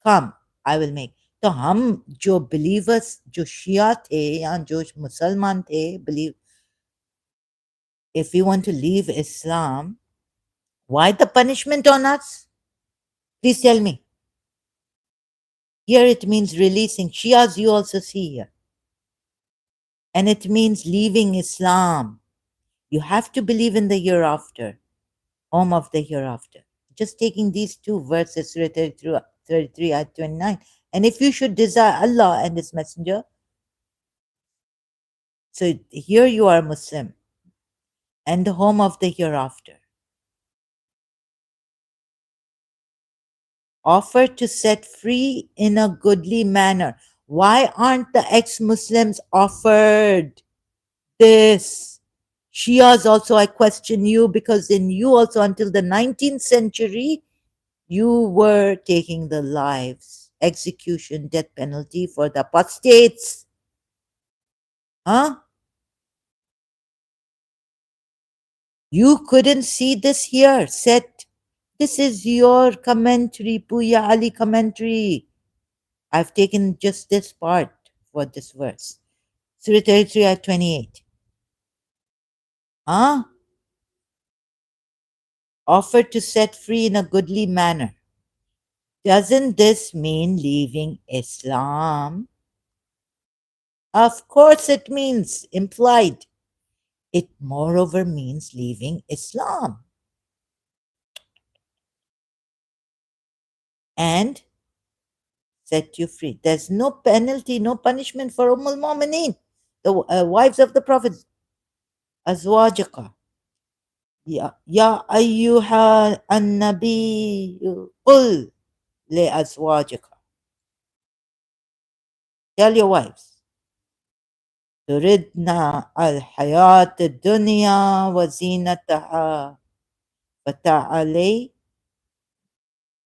S1: come, I will make. तो हम जो believers, जो शिया थे या जो मुसलमान थे, believe, if we want to leave Islam, why the punishment on us? Please tell me. Here it means releasing. Shias you also see here. And it means leaving Islam. You have to believe in the hereafter, home of the hereafter. Just taking these two verses, Surah 33 ayat 29. And if you should desire Allah and His Messenger, so here you are Muslim and the home of the hereafter. Offer to set free in a goodly manner. Why aren't the ex-Muslims offered this? Shias also, I question you, because in you also until the 19th century, you were taking the lives, execution, death penalty for the apostates. Huh? You couldn't see this here. Set. This is your commentary, Puya Ali commentary. I've taken just this part for this verse. Surah 33 at 28. Huh? Offered to set free in a goodly manner. Doesn't this mean leaving Islam? Of course it means, implied. It moreover means leaving Islam. And set you free. There's no penalty, no punishment for Ummul Mu'mineen, the wives of the Prophet. Azwajaka. Ya ayyuha an-nabi qul li azwajika. Tell your wives. تردنا الحياة الدنيا وزينتها فتعالي.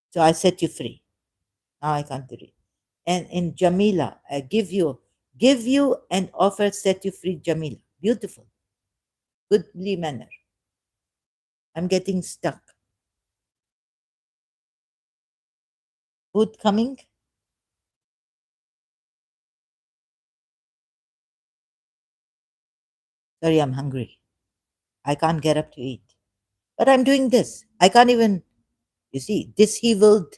S1: So I set you free. Now I can't read. And in Jamila, I give you and offer set you free, Jamila. Beautiful. Goodly manner. I'm getting stuck. Food coming? Sorry, I'm hungry. I can't get up to eat. But I'm doing this. I can't even, you see, disheveled,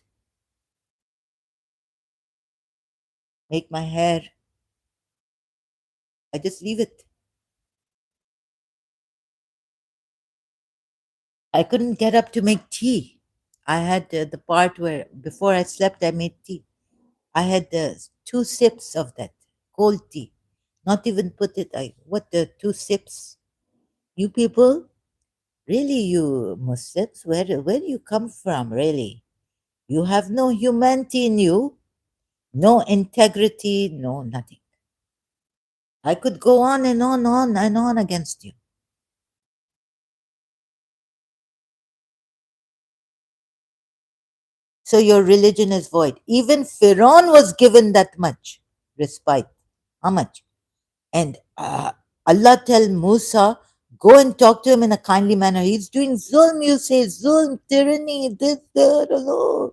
S1: make my hair. I just leave it. I couldn't get up to make tea. I had the part where before I slept, I made tea. I had two sips of that cold tea. Not even put it. What the two sips? You people, really, you Muslims, where do you come from? Really, you have no humanity in you, no integrity, no nothing. I could go on and on against you. So your religion is void. Even Pharaoh was given that much respite. How much? And Allah tell Musa, go and talk to him in a kindly manner. He's doing zulm, you say, zulm, tyranny, this, that, Allah.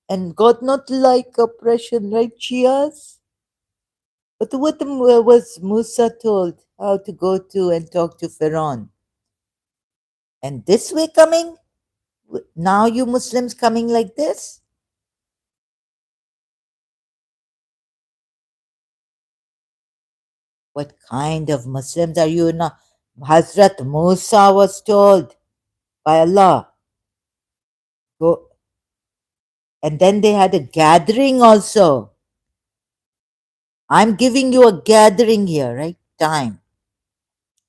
S1: And God not like oppression, right, Shias? But what was Musa told how to go to and talk to Pharaoh? And this way coming? Now you Muslims coming like this? What kind of Muslims are you now? Hazrat Musa was told by Allah, go, and then they had a gathering also. I'm giving you a gathering here, right? Time.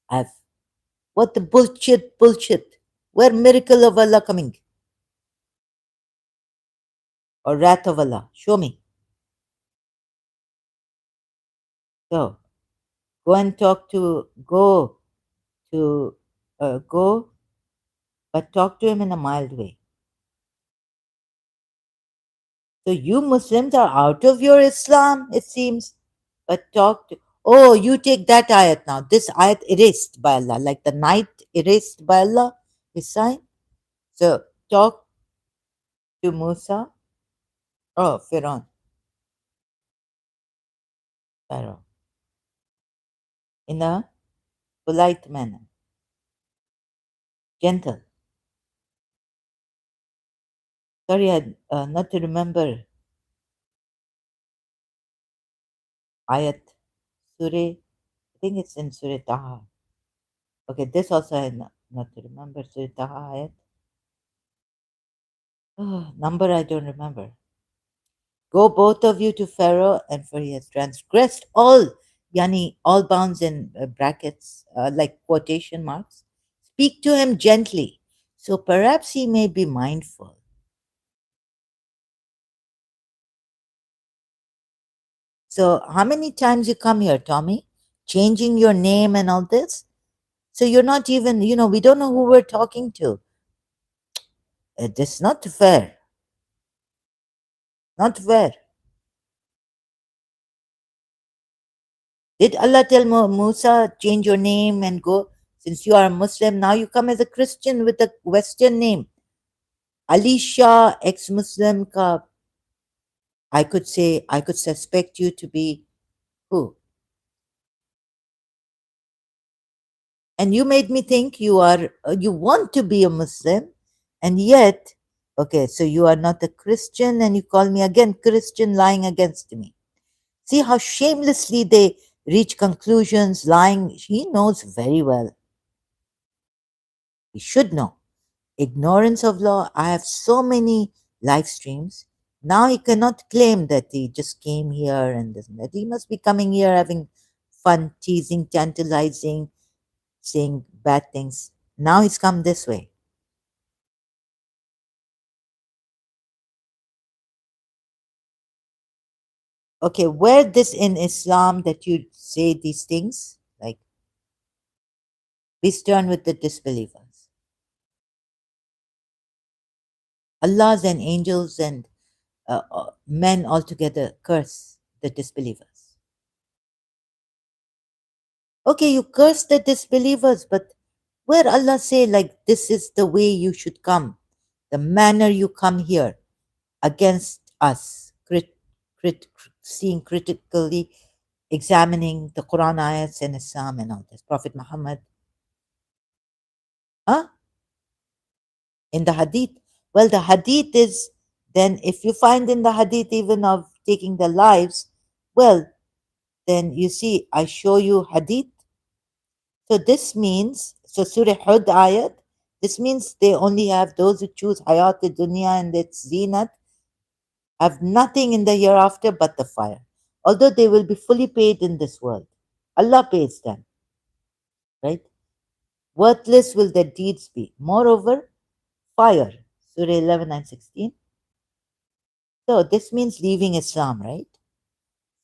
S1: I've what the bullshit. Where miracle of Allah coming? Or wrath of Allah? Show me. So go and talk to to go, but talk to him in a mild way. So you Muslims are out of your Islam, it seems. But talk to, oh, you take that ayat now. This ayat erased by Allah, like the night erased by Allah is sign. So talk to Musa. Oh, Pharaoh, in a polite manner, gentle. Sorry, I not to remember ayat. Surah, I think it's in Surah Taha. Okay, this also I not to remember Surah Taha ayat. Oh, number I don't remember. Go both of you to Pharaoh, and for he has transgressed all, yani all bounds in brackets, like quotation marks. Speak to him gently, so perhaps he may be mindful. So, how many times you come here, Tommy? Changing your name and all this? So you're not even, we don't know who we're talking to. It's not fair. Not fair. Did Allah tell Musa, change your name and go? Since you are a Muslim, now you come as a Christian with a Western name. Ali Shah, ex-Muslim ka, I could say, I could suspect you to be who? And you made me think you want to be a Muslim, and yet, okay, so you are not a Christian, and you call me again Christian, lying against me. See how shamelessly they reach conclusions, lying. He knows very well. He should know. Ignorance of law. I have so many live streams. Now he cannot claim that he just came here and this and that. He must be coming here having fun, teasing, tantalizing, saying bad things. Now he's come this way. Okay, where this in Islam that you say these things? Like, be stern with the disbelievers. Allahs and angels and men altogether curse the disbelievers. Okay, you curse the disbelievers, but where Allah say like this is the way you should come, the manner you come here against us, seeing critically, examining the Quran ayats and Islam and all this. Prophet Muhammad, huh? In the Hadith. Well, the Hadith is then if you find in the Hadith even of taking the lives, well, then you see I show you Hadith. So this means, so Surah Hud ayat, this means they only have those who choose hayat dunya and its zinat. have nothing in the hereafter but the fire, although they will be fully paid in this world. Allah pays them, right? Worthless will their deeds be. Moreover, fire. Surah 11 and 16. So this means leaving Islam, right?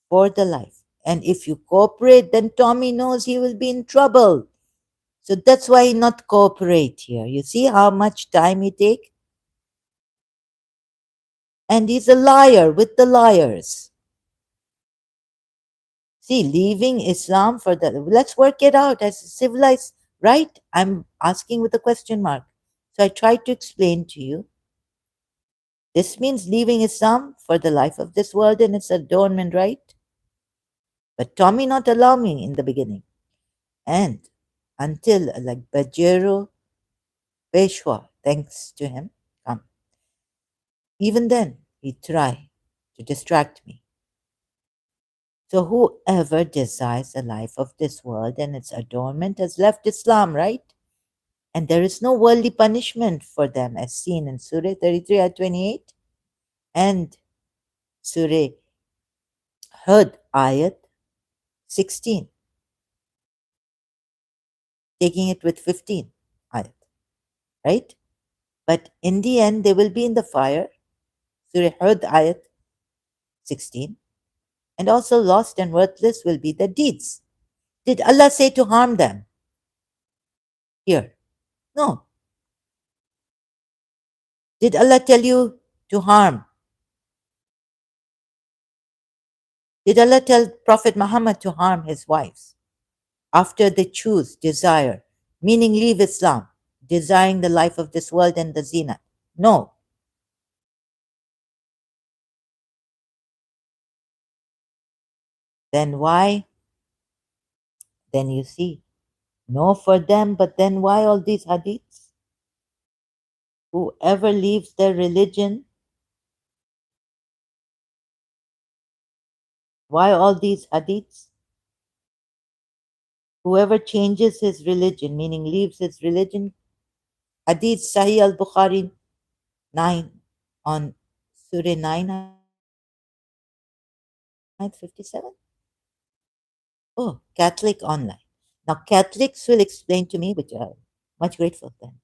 S1: For the life. And if you cooperate, then Tommy knows he will be in trouble. So that's why he not cooperate here. You see how much time he take? And he's a liar with the liars. See, leaving Islam for the, let's work it out as civilized, right? I'm asking with a question mark. So I tried to explain to you. This means leaving Islam for the life of this world and its adornment, right? But Tommy not allow me in the beginning. And until like Bajero Peshwa, thanks to him, come. Even then, he tried to distract me. So whoever desires the life of this world and its adornment has left Islam, right? And there is no worldly punishment for them as seen in Surah 33 ayat 28 and Surah Hud ayat 16, taking it with 15 ayat, right? But in the end, they will be in the fire, Surah Hud ayat 16, and also lost and worthless will be their deeds. Did Allah say to harm them? Here. No. Did Allah tell you to harm? Did Allah tell Prophet Muhammad to harm his wives after they choose, desire, meaning leave Islam, desiring the life of this world and the zina? No. Then why? Then you see, no for them, but then why all these hadiths? Whoever leaves their religion, why all these hadiths? Whoever changes his religion, meaning leaves his religion, Hadith Sahih al Bukhari 9 on Surah 9, ayat 57. Oh, Catholic online. Now, Catholics will explain to me, which I'm much grateful then.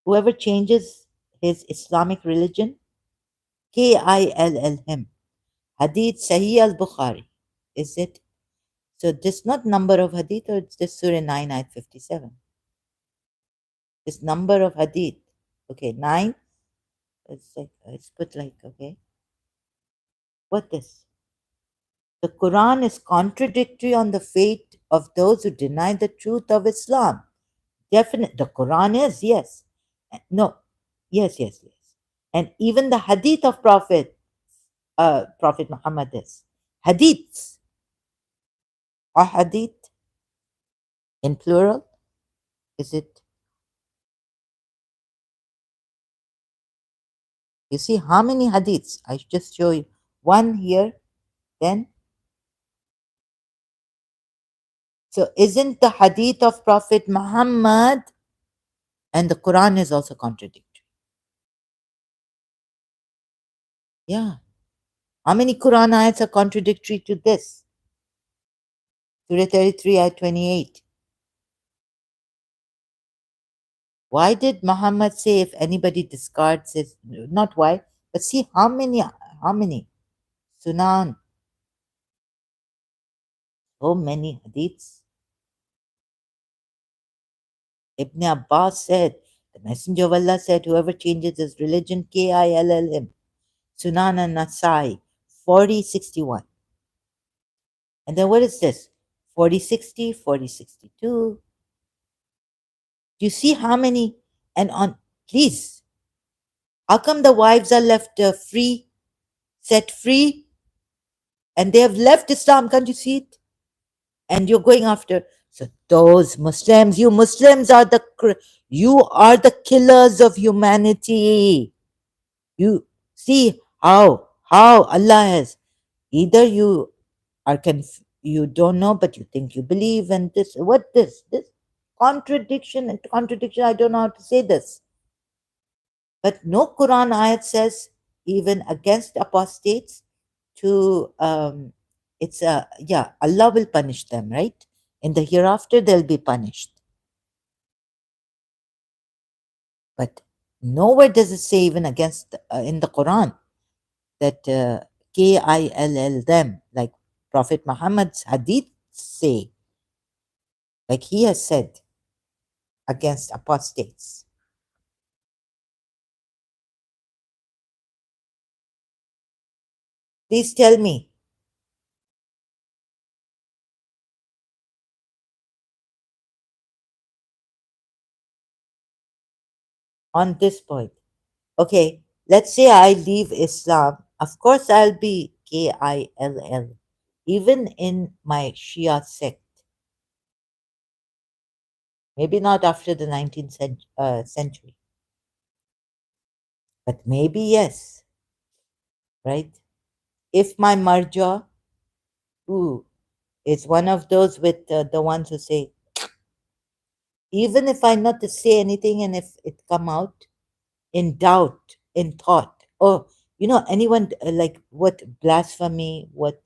S1: Whoever changes his Islamic religion, Kill him. Hadith Sahih al Bukhari. Is it? So, this not number of hadith, or it's just Surah 9, ayat 57. This number of hadith. Okay, 9. It's like, it's put like, okay. What this? The Quran is contradictory on the fate of those who deny the truth of Islam. Definite. The Quran is, yes. No, yes, yes, yes. And even the hadith of Prophet Muhammad is. Hadiths or hadith in plural. Is it? You see how many hadiths? I just show you. One here, then. So isn't the hadith of Prophet Muhammad and the Quran is also contradictory? Yeah. How many Quran ayats are contradictory to this? Surah 33, ayat 28. Why did Muhammad say if anybody discards his, not why, but see how many? Sunan, so many hadiths. Ibn Abbas said, the Messenger of Allah said, whoever changes his religion, Kill him. Sunan and Nasai, 4061. And then what is this? 4060, 4062. Do you see how many? And on, please, how come the wives are left free, set free, and they have left Islam? Can't you see it? And you're going after. So those Muslims, you Muslims are you are the killers of humanity. You see how Allah has either you are you don't know but you think you believe, and this contradiction and contradiction. I don't know how to say this. But no Quran ayat says even against apostates to it's a yeah, Allah will punish them, right? In the hereafter they'll be punished. But nowhere does it say even against in the Quran that kill them, like Prophet Muhammad's hadith say, like he has said against apostates. Please tell me on this point. Okay, let's say I leave Islam. Of course, I'll be kill, even in my Shia sect. Maybe not after the 19th century, but maybe yes, right? If my marja, who is one of those with the ones who say, even if I not to say anything and if it come out in doubt, in thought, or anyone like what blasphemy, what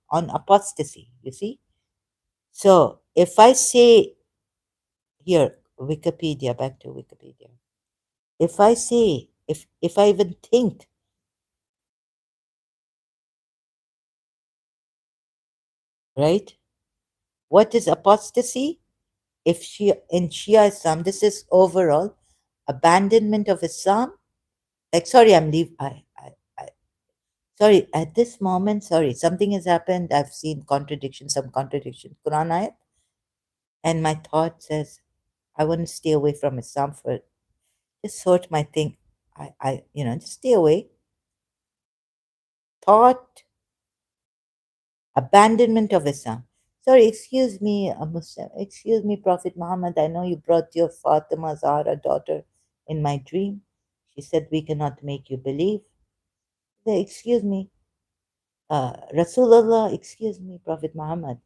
S1: on apostasy, you see. So if I say here, Wikipedia, back to Wikipedia. If I say, if I even think, right, what is apostasy? If in Shia Islam, this is overall abandonment of Islam. Like, sorry, I'm leave. I sorry. At this moment, sorry, something has happened. I've seen contradiction, some contradiction. Quran ayat, and my thought says, I want to stay away from Islam for just sort my thing. Just stay away. Thought abandonment of Islam. Sorry, excuse me, Muslim. Excuse me, Prophet Muhammad. I know you brought your Fatima Zahra daughter in my dream. She said we cannot make you believe. Excuse me, Rasulullah. Excuse me, Prophet Muhammad.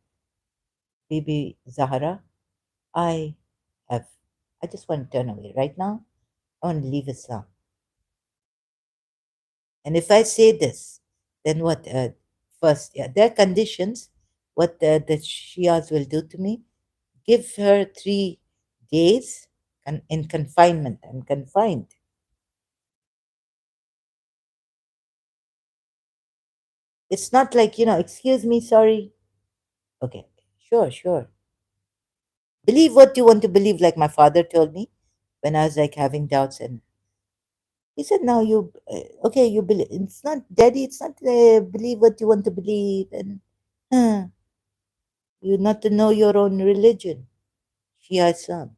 S1: Bibi Zahra. I have. I just want to turn away right now. I want to leave Islam. And if I say this, then what? First, yeah, there are conditions. What the Shias will do to me, give her 3 days in confinement. I'm confined. It's not like, excuse me, sorry. Okay, sure, sure. Believe what you want to believe, like my father told me when I was like having doubts. And he said, now okay, you believe. It's not, daddy, it's not believe what you want to believe. And you not to know your own religion, Shia Islam.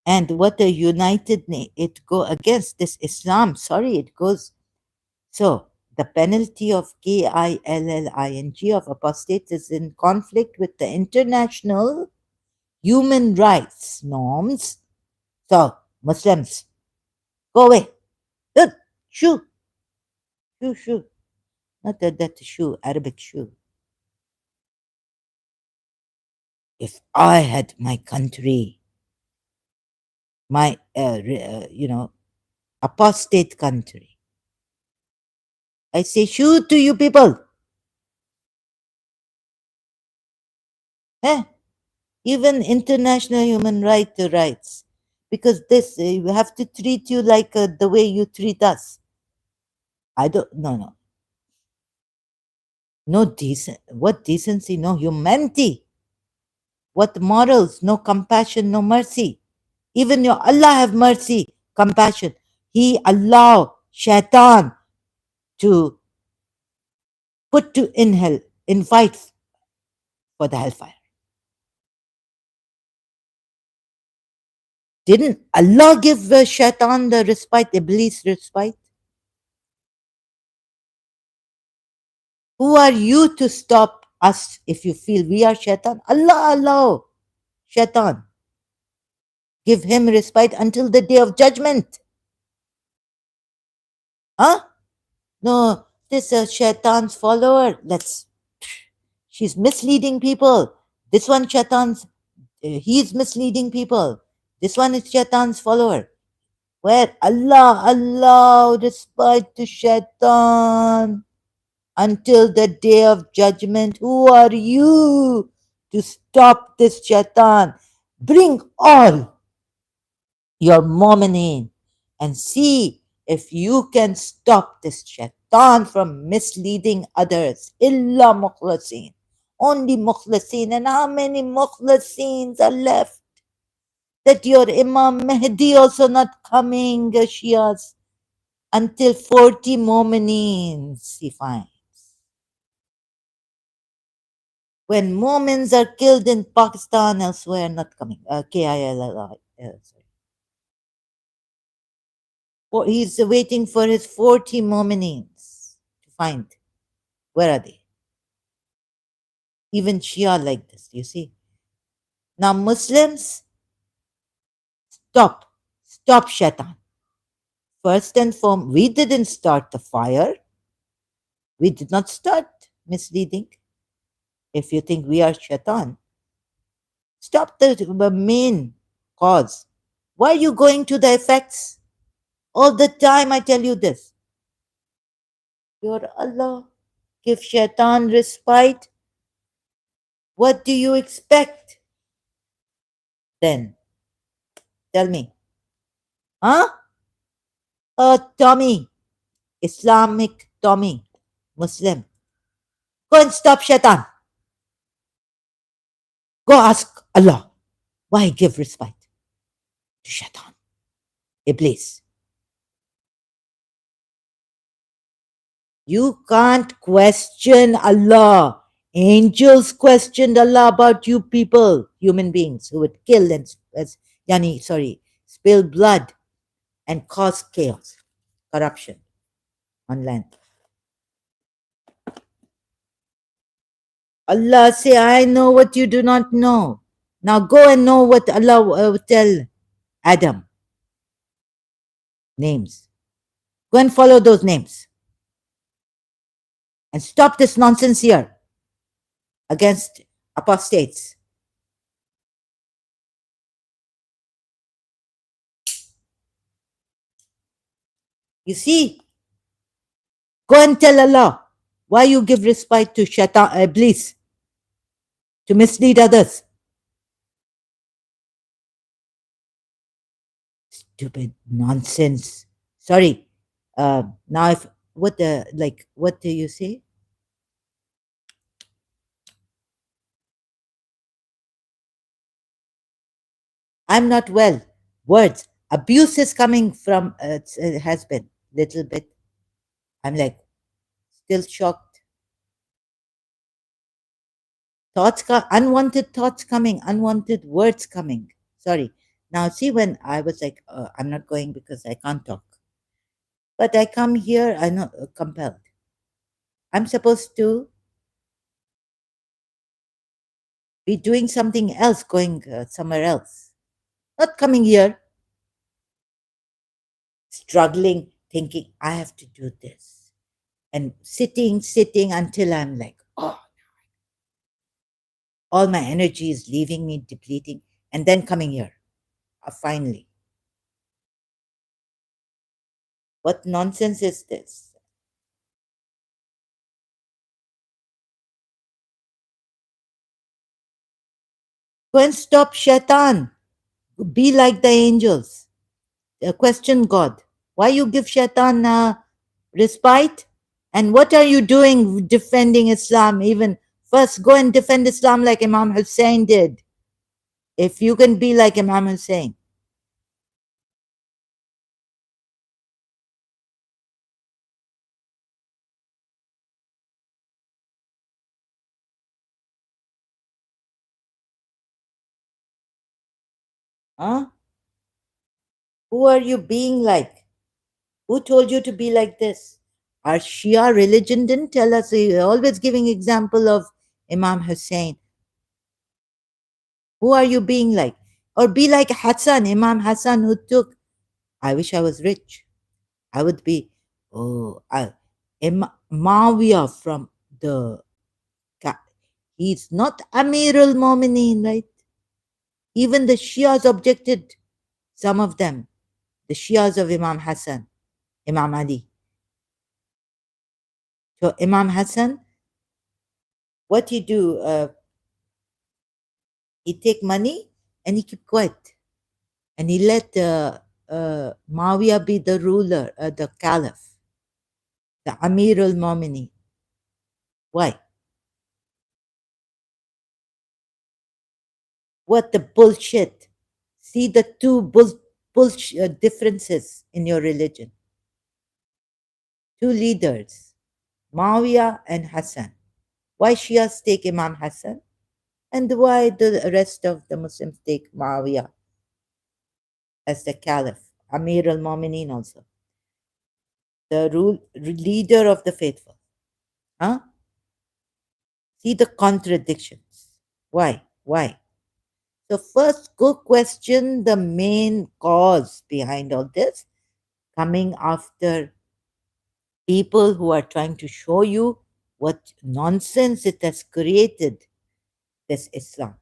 S1: And what a it go against this Islam. Sorry, it goes. So the penalty of killing of apostates is in conflict with the international human rights norms. So Muslims, go away. Look, shoo, shoo, shoo. Not that shoe, Arabic shoe. If I had my country, my apostate country, I say shoo to you people. Eh? Even international human rights, because this we have to treat you like the way you treat us. I don't, no decent, what decency, no humanity, what morals, no compassion, no mercy. Even your Allah have mercy, compassion. He allow shaitan to put to in hell, invite for the hellfire. Didn't Allah give shaitan the respite, Iblis respite? Who are you to stop us if you feel we are shaitan? Allah allow shaitan. Give him respite until the day of judgment. Huh? No, this is shaitan's follower. She's misleading people. This one Shaitan's, he's misleading people. This one is Shaitan's follower. Where Allah, despite to Shaitan until the day of judgment. Who are you to stop this Shaitan? Bring all your mu'mineen and see if you can stop this Shaitan from misleading others. Illa mukhlasin. Only mukhlasin. And how many mukhlasins are left? That your Imam Mahdi also not coming, Shias, until 40 mu'mineen he finds. When Mormons are killed in Pakistan, elsewhere, not coming. KILLI. Sorry. He's waiting for his 40 Mormonines to find. Where are they? Even Shia like this, you see. Now, Muslims, stop. Stop Shaitan. First and foremost, we didn't start the fire. We did not start misleading. If you think we are Shaitan, stop the main cause. Why are you going to the effects? All the time I tell you this. Your Allah, give Shaitan respite. What do you expect? Then tell me. Huh? Tommy, Islamic Tommy, Muslim. Go and stop Shaitan. Go ask Allah. Why give respite to Shaitan? Iblis. You can't question Allah. Angels questioned Allah about you people, human beings who would kill and spill blood and cause chaos, corruption on land. Allah say, I know what you do not know. Now go and know what Allah will tell Adam. Names. Go and follow those names. And stop this nonsense here against apostates. You see, go and tell Allah why you give respite to Shaitan, Iblis, to mislead others. Stupid nonsense. Sorry. Now, if what do you say? I'm not well. Words. Abuse is coming from, it has been little bit. I'm like still shocked. Unwanted thoughts coming, unwanted words coming. Sorry. Now, see, when I was like, I'm not going because I can't talk. But I come here, I'm not compelled. I'm supposed to be doing something else, going somewhere else. Not coming here, struggling, thinking, I have to do this. And sitting until I'm like, oh, all my energy is leaving me, depleting, and then coming here, finally. What nonsense is this? Go and stop Shaitan. Be like the angels. Question God. Why you give Shaitan respite? And what are you doing defending Islam? Even first, go and defend Islam like Imam Hussein did. If you can be like Imam Hussein. Huh? Who are you being like? Who told you to be like this? Our Shia religion didn't tell us. They're always giving example of Imam Hussein. Who are you being like? Or be like Hassan, Imam Hassan, who took, I wish I was rich. I would be, Muawiyah from the, He's not Amir al Mu'mineen, right? Even the Shias objected, some of them, the Shias of Imam Hassan, Imam Ali. So Imam Hassan, what he do? He take money and he keep quiet, and he let Muawiyah be the ruler, the caliph, the Amir al Mu'mineen. Why? What the bullshit? See the two differences in your religion. Two leaders, Muawiyah and Hassan. Why Shias take Imam Hassan? And why the rest of the Muslims take Muawiyah as the caliph, Amir al Mu'mineen also, the leader of the faithful? Huh? See the contradictions. Why? Why? So, first, go question the main cause behind all this, coming after people who are trying to show you what nonsense it has created, this Islam,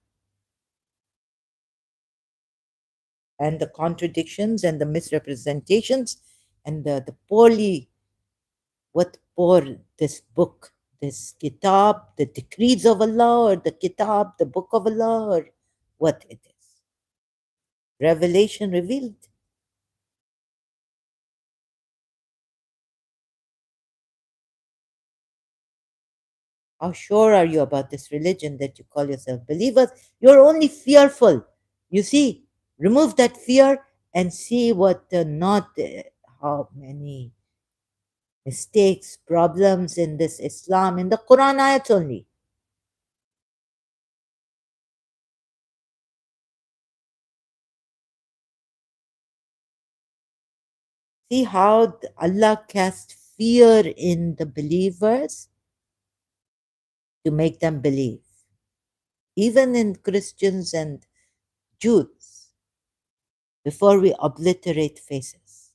S1: and the contradictions and the misrepresentations and the poorly, what poor this book, this kitab, the decrees of Allah, or the kitab, the book of Allah, or what it is. Revelation revealed. How sure are you about this religion that you call yourself believers? You're only fearful. You see, remove that fear and see what not how many mistakes, problems in this Islam, in the Quran ayats only. See how Allah cast fear in the believers to make them believe. Even in Christians and Jews, before we obliterate faces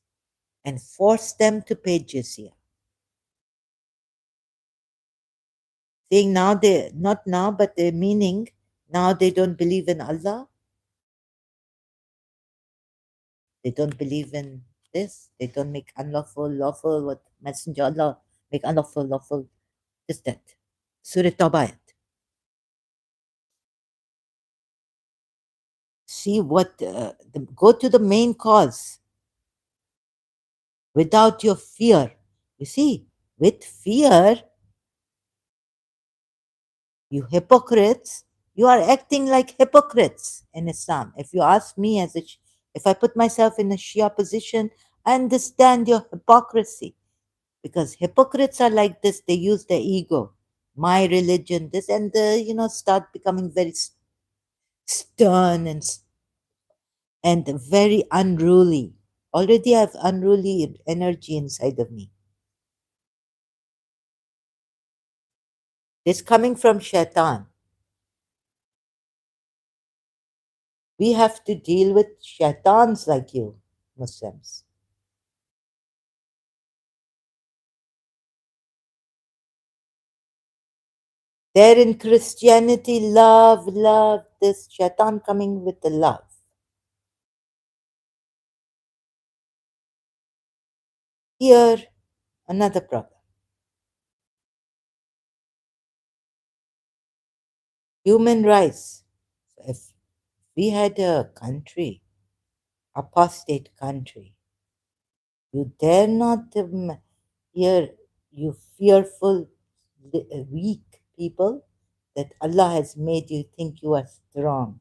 S1: and force them to pay jizya. Saying now they, not now, but they're meaning now they don't believe in Allah. They don't believe in this. They don't make unlawful, lawful, what Messenger Allah make unlawful, lawful, just that. Surah Tawbah. See what, go to the main cause without your fear. You see, with fear, you hypocrites, you are acting like hypocrites in Islam. If you ask me, if I put myself in a Shia position, I understand your hypocrisy, because hypocrites are like this. They use their ego, my religion, this, and start becoming very stern and very unruly. Already I have unruly energy inside of me. This coming from Shaitan. We have to deal with shaitans like you, Muslims. There in Christianity, love, love, this shaitan coming with the love. Here, another problem. Human rights. If we had a country, apostate country, you dare not hear, you fearful, weak people, that Allah has made you think you are strong.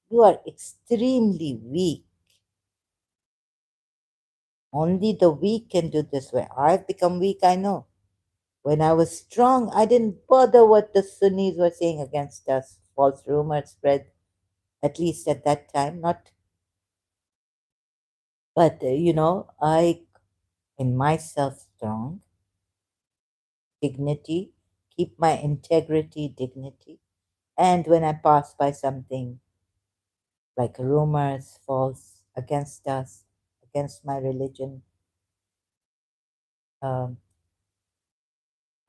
S1: You are extremely weak. Only the weak can do this way. I've become weak, I know. When I was strong, I didn't bother what the Sunnis were saying against us. False rumors spread, at least at that time. Not, but I, in myself, strong, dignity, keep my integrity, dignity. And when I pass by something like rumors, false against us, against my religion, um,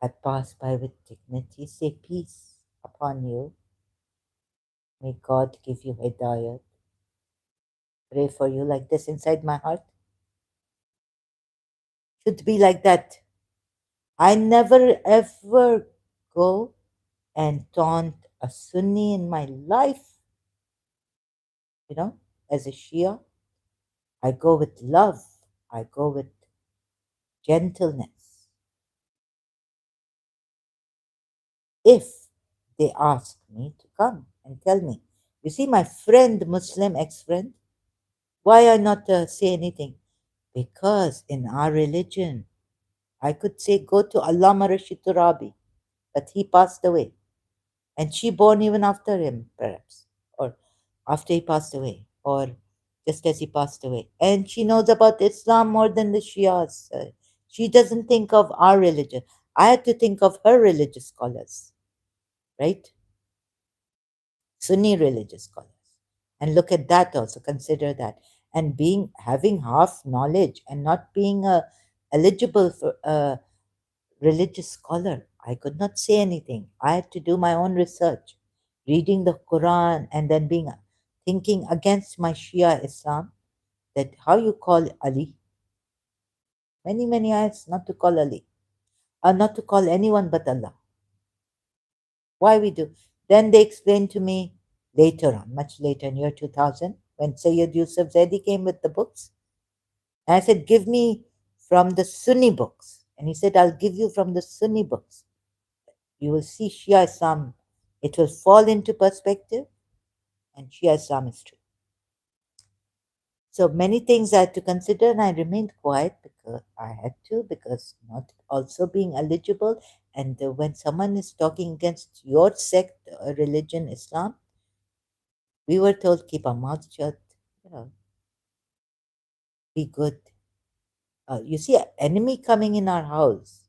S1: I pass by with dignity, say peace. upon you. May God give you hidayat. Pray for you like this inside my heart. Should be like that. I never ever go and taunt a Sunni in my life, you know, as a Shia. I go with love, I go with gentleness. If they ask me to come and tell me, you see, my friend, Muslim ex friend, why I not say anything? Because in our religion, I could say, go to Allama Rashid Turabi, but he passed away. And she born even after him, perhaps, or after he passed away, or just as he passed away. And she knows about Islam more than the Shias. She doesn't think of our religion. I had to think of her religious scholars, right? Sunni religious scholars. And look at that also, consider that. And being having half knowledge and not being eligible for religious scholar. I could not say anything. I had to do my own research, reading the Quran and then being thinking against my Shia Islam that how you call Ali. Many, many ayats not to call Ali, not to call anyone but Allah. Why we do? Then they explained to me later on, much later in year 2000, when Sayyid Yusuf Zaidi came with the books. And I said, give me from the Sunni books. And he said, I'll give you from the Sunni books. You will see Shia Islam, it will fall into perspective, and Shia Islam is true. So many things I had to consider, and I remained quiet because I had to, because not also being eligible. And when someone is talking against your sect, religion, Islam, we were told keep our mouth shut, you know, be good. You see, an enemy coming in our house.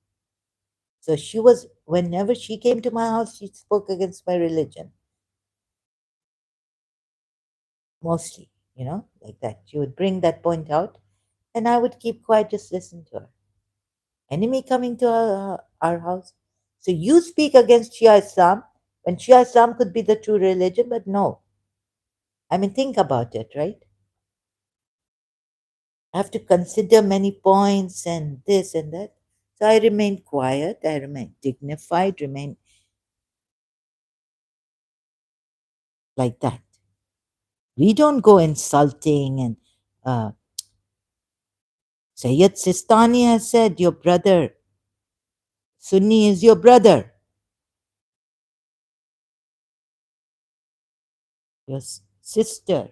S1: So she was, whenever she came to my house, she spoke against my religion. Mostly, like that. She would bring that point out, and I would keep quiet, just listen to her. Enemy coming to our house. So you speak against Shia Islam when Shia Islam could be the true religion, but no. I mean, think about it, right? I have to consider many points and this and that. So I remained quiet, I remained dignified, remained like that. We don't go insulting and Sayyid Sistani has said, your brother, Sunni is your brother, your sister.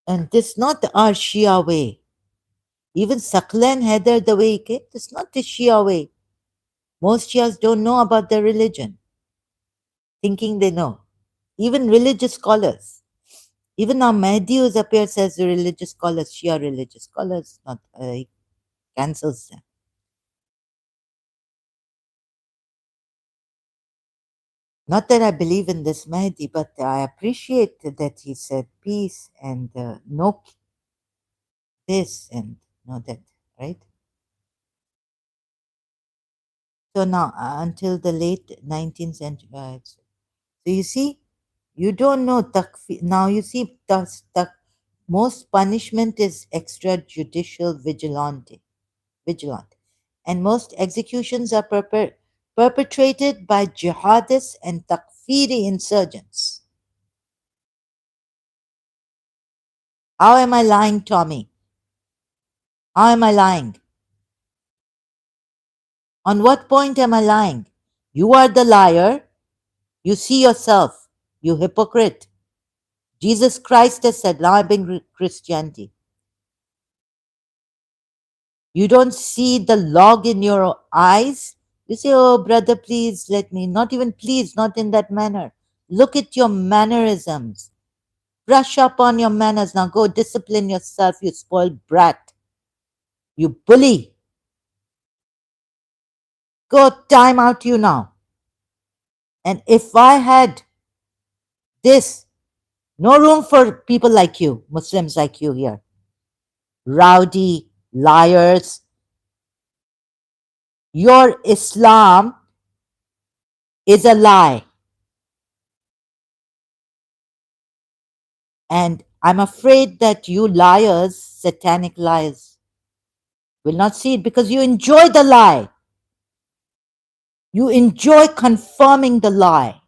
S1: And this not our Shia way. Even Saklan Haider, the way he came, this is not the Shia way. Most Shias don't know about their religion, thinking they know. Even religious scholars. Even now Mahdi appears as a religious scholars, Shia religious scholars, not he cancels them. Not that I believe in this Mahdi, but I appreciate that he said peace and no this and no that, right? So now, until the late 19th century, so you see, you don't know takfir. Now you see, most punishment is extrajudicial vigilant, and most executions are perpetrated by jihadists and takfiri insurgents. How am I lying, Tommy? How am I lying? On what point am I lying? You are the liar. You see yourself, you hypocrite. Jesus Christ has said, now I bring Christianity. You don't see the log in your eyes. You say, oh, brother, please let me. Not even please, not in that manner. Look at your mannerisms. Brush up on your manners. Now go discipline yourself, you spoiled brat. You bully. Go time out you now. And if I had this, no room for people like you, Muslims like you here. Rowdy, liars, Your Islam is a lie. And I'm afraid that you liars, satanic liars, will not see it because you enjoy the lie. You enjoy confirming the lie,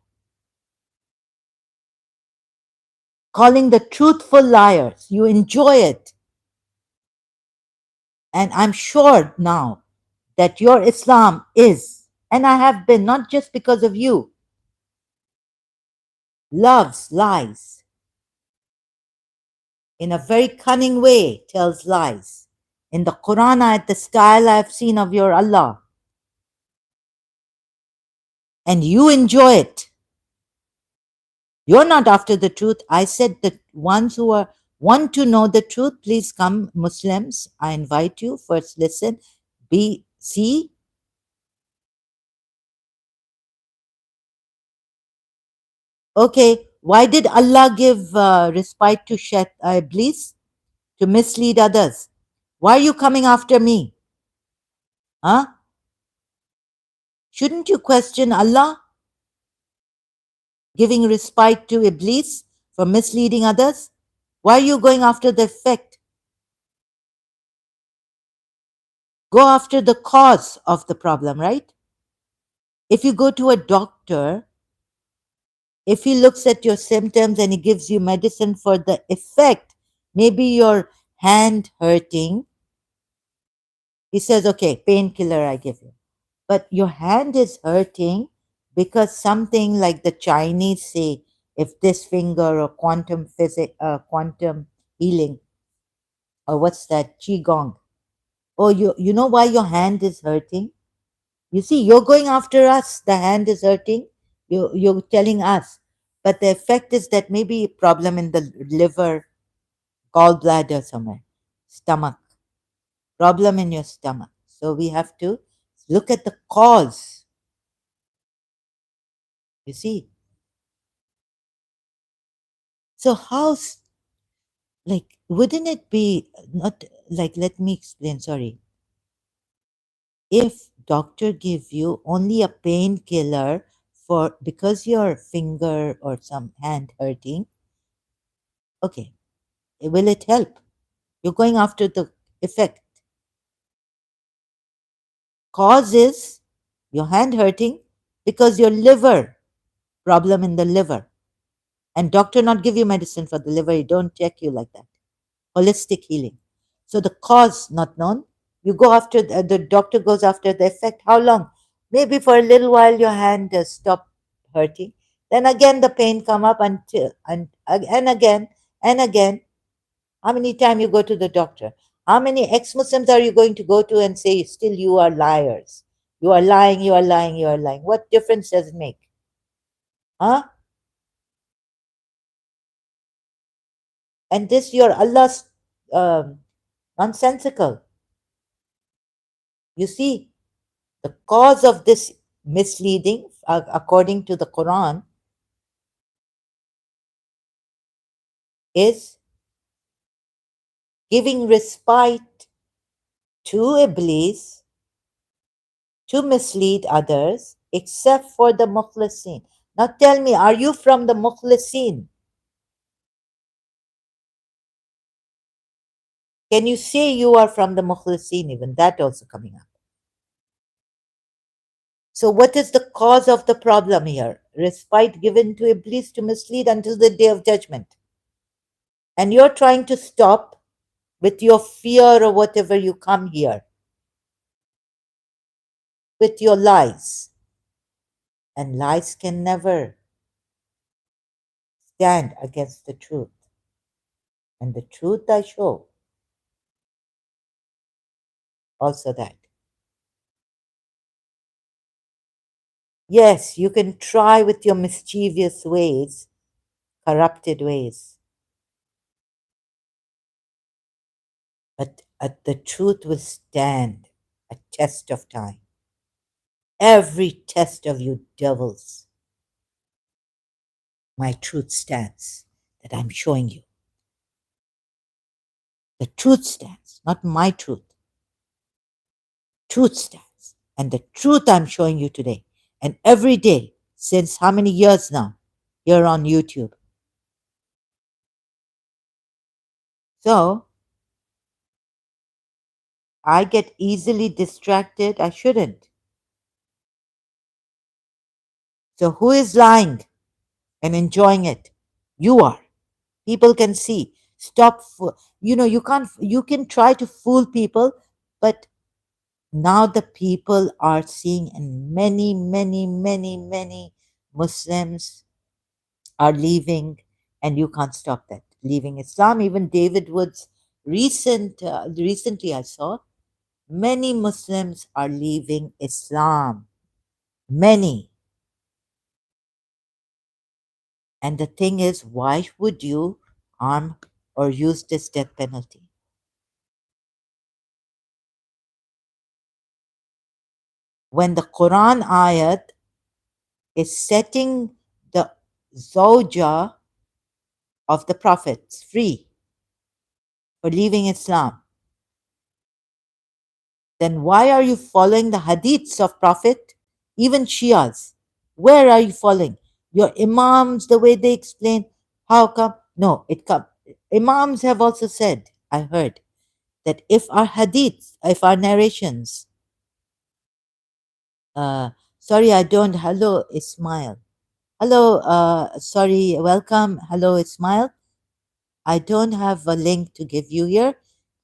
S1: calling the truthful liars. You enjoy it. And I'm sure now that your Islam is, and I have been, not just because of you, loves lies in a very cunning way, tells lies. In the Quran, at the style I've seen of your Allah, and you enjoy it. You're not after the truth. I said the ones who are want to know the truth, please come, Muslims. I invite you. First listen. See. Okay, why did Allah give respite to Iblis? To mislead others. Why are you coming after me? Huh? Shouldn't you question Allah giving respite to Iblis for misleading others? Why are you going after the effect? Go after the cause of the problem, right? If you go to a doctor, if he looks at your symptoms and he gives you medicine for the effect, maybe your hand hurting, he says, okay, painkiller I give you. But your hand is hurting because something like the Chinese say, if this finger or quantum physics, quantum healing, or what's that, qigong. Oh, you know why your hand is hurting? You see, you're going after us. The hand is hurting. You're telling us, but the effect is that maybe a problem in the liver, gallbladder somewhere, stomach, problem in your stomach. So we have to look at the cause. You see, so like, wouldn't it be not like, let me explain, sorry. If doctor give you only a painkiller for because your finger or some hand hurting, okay, will it help? You're going after the effect. Cause is your hand hurting because your liver, problem in the liver. And doctor not give you medicine for the liver, he don't check you like that. Holistic healing. So the cause not known. You go after the doctor goes after the effect. How long? Maybe for a little while your hand stop hurting. Then again the pain come up until and again and again. How many times you go to the doctor? How many ex-Muslims are you going to go to and say still you are liars? You are lying, you are lying, you are lying. What difference does it make? Huh? And this your Allah's nonsensical. You see, the cause of this misleading, according to the Quran, is giving respite to Iblis to mislead others, except for the mukhlisin. Now tell me, are you from the mukhlisin? Can you say you are from the mukhlisin? Even that also coming up. So what is the cause of the problem here? Respite given to Iblis to mislead until the day of judgment. And you're trying to stop with your fear or whatever you come here, with your lies. And lies can never stand against the truth. And the truth I show also that. Yes, you can try with your mischievous ways, corrupted ways, but the truth will stand a test of time. Every test of you devils, my truth stands that I'm showing you. The truth stands, not my truth. Truth stands. And the truth I'm showing you today, and every day since how many years now, here on YouTube. So I get easily distracted. I shouldn't. So who is lying and enjoying it? You are. People can see. Stop. You can't. You can try to fool people, but now the people are seeing, and many, many, many, many Muslims are leaving, and you can't stop that. Leaving Islam. Even David Wood's recently I saw many Muslims are leaving Islam. Many. And the thing is, why would you harm or use this death penalty? When the Quran ayat is setting the Zawja of the prophets free for leaving Islam, then why are you following the hadiths of Prophet? Even Shias. Where are you following? Your Imams, the way they explain, how come? No, it come. Imams have also said, I heard, that if our hadiths, if our narrations, uh, sorry, I don't, hello, Ismail. Hello, sorry, welcome. Hello, Ismail. I don't have a link to give you here.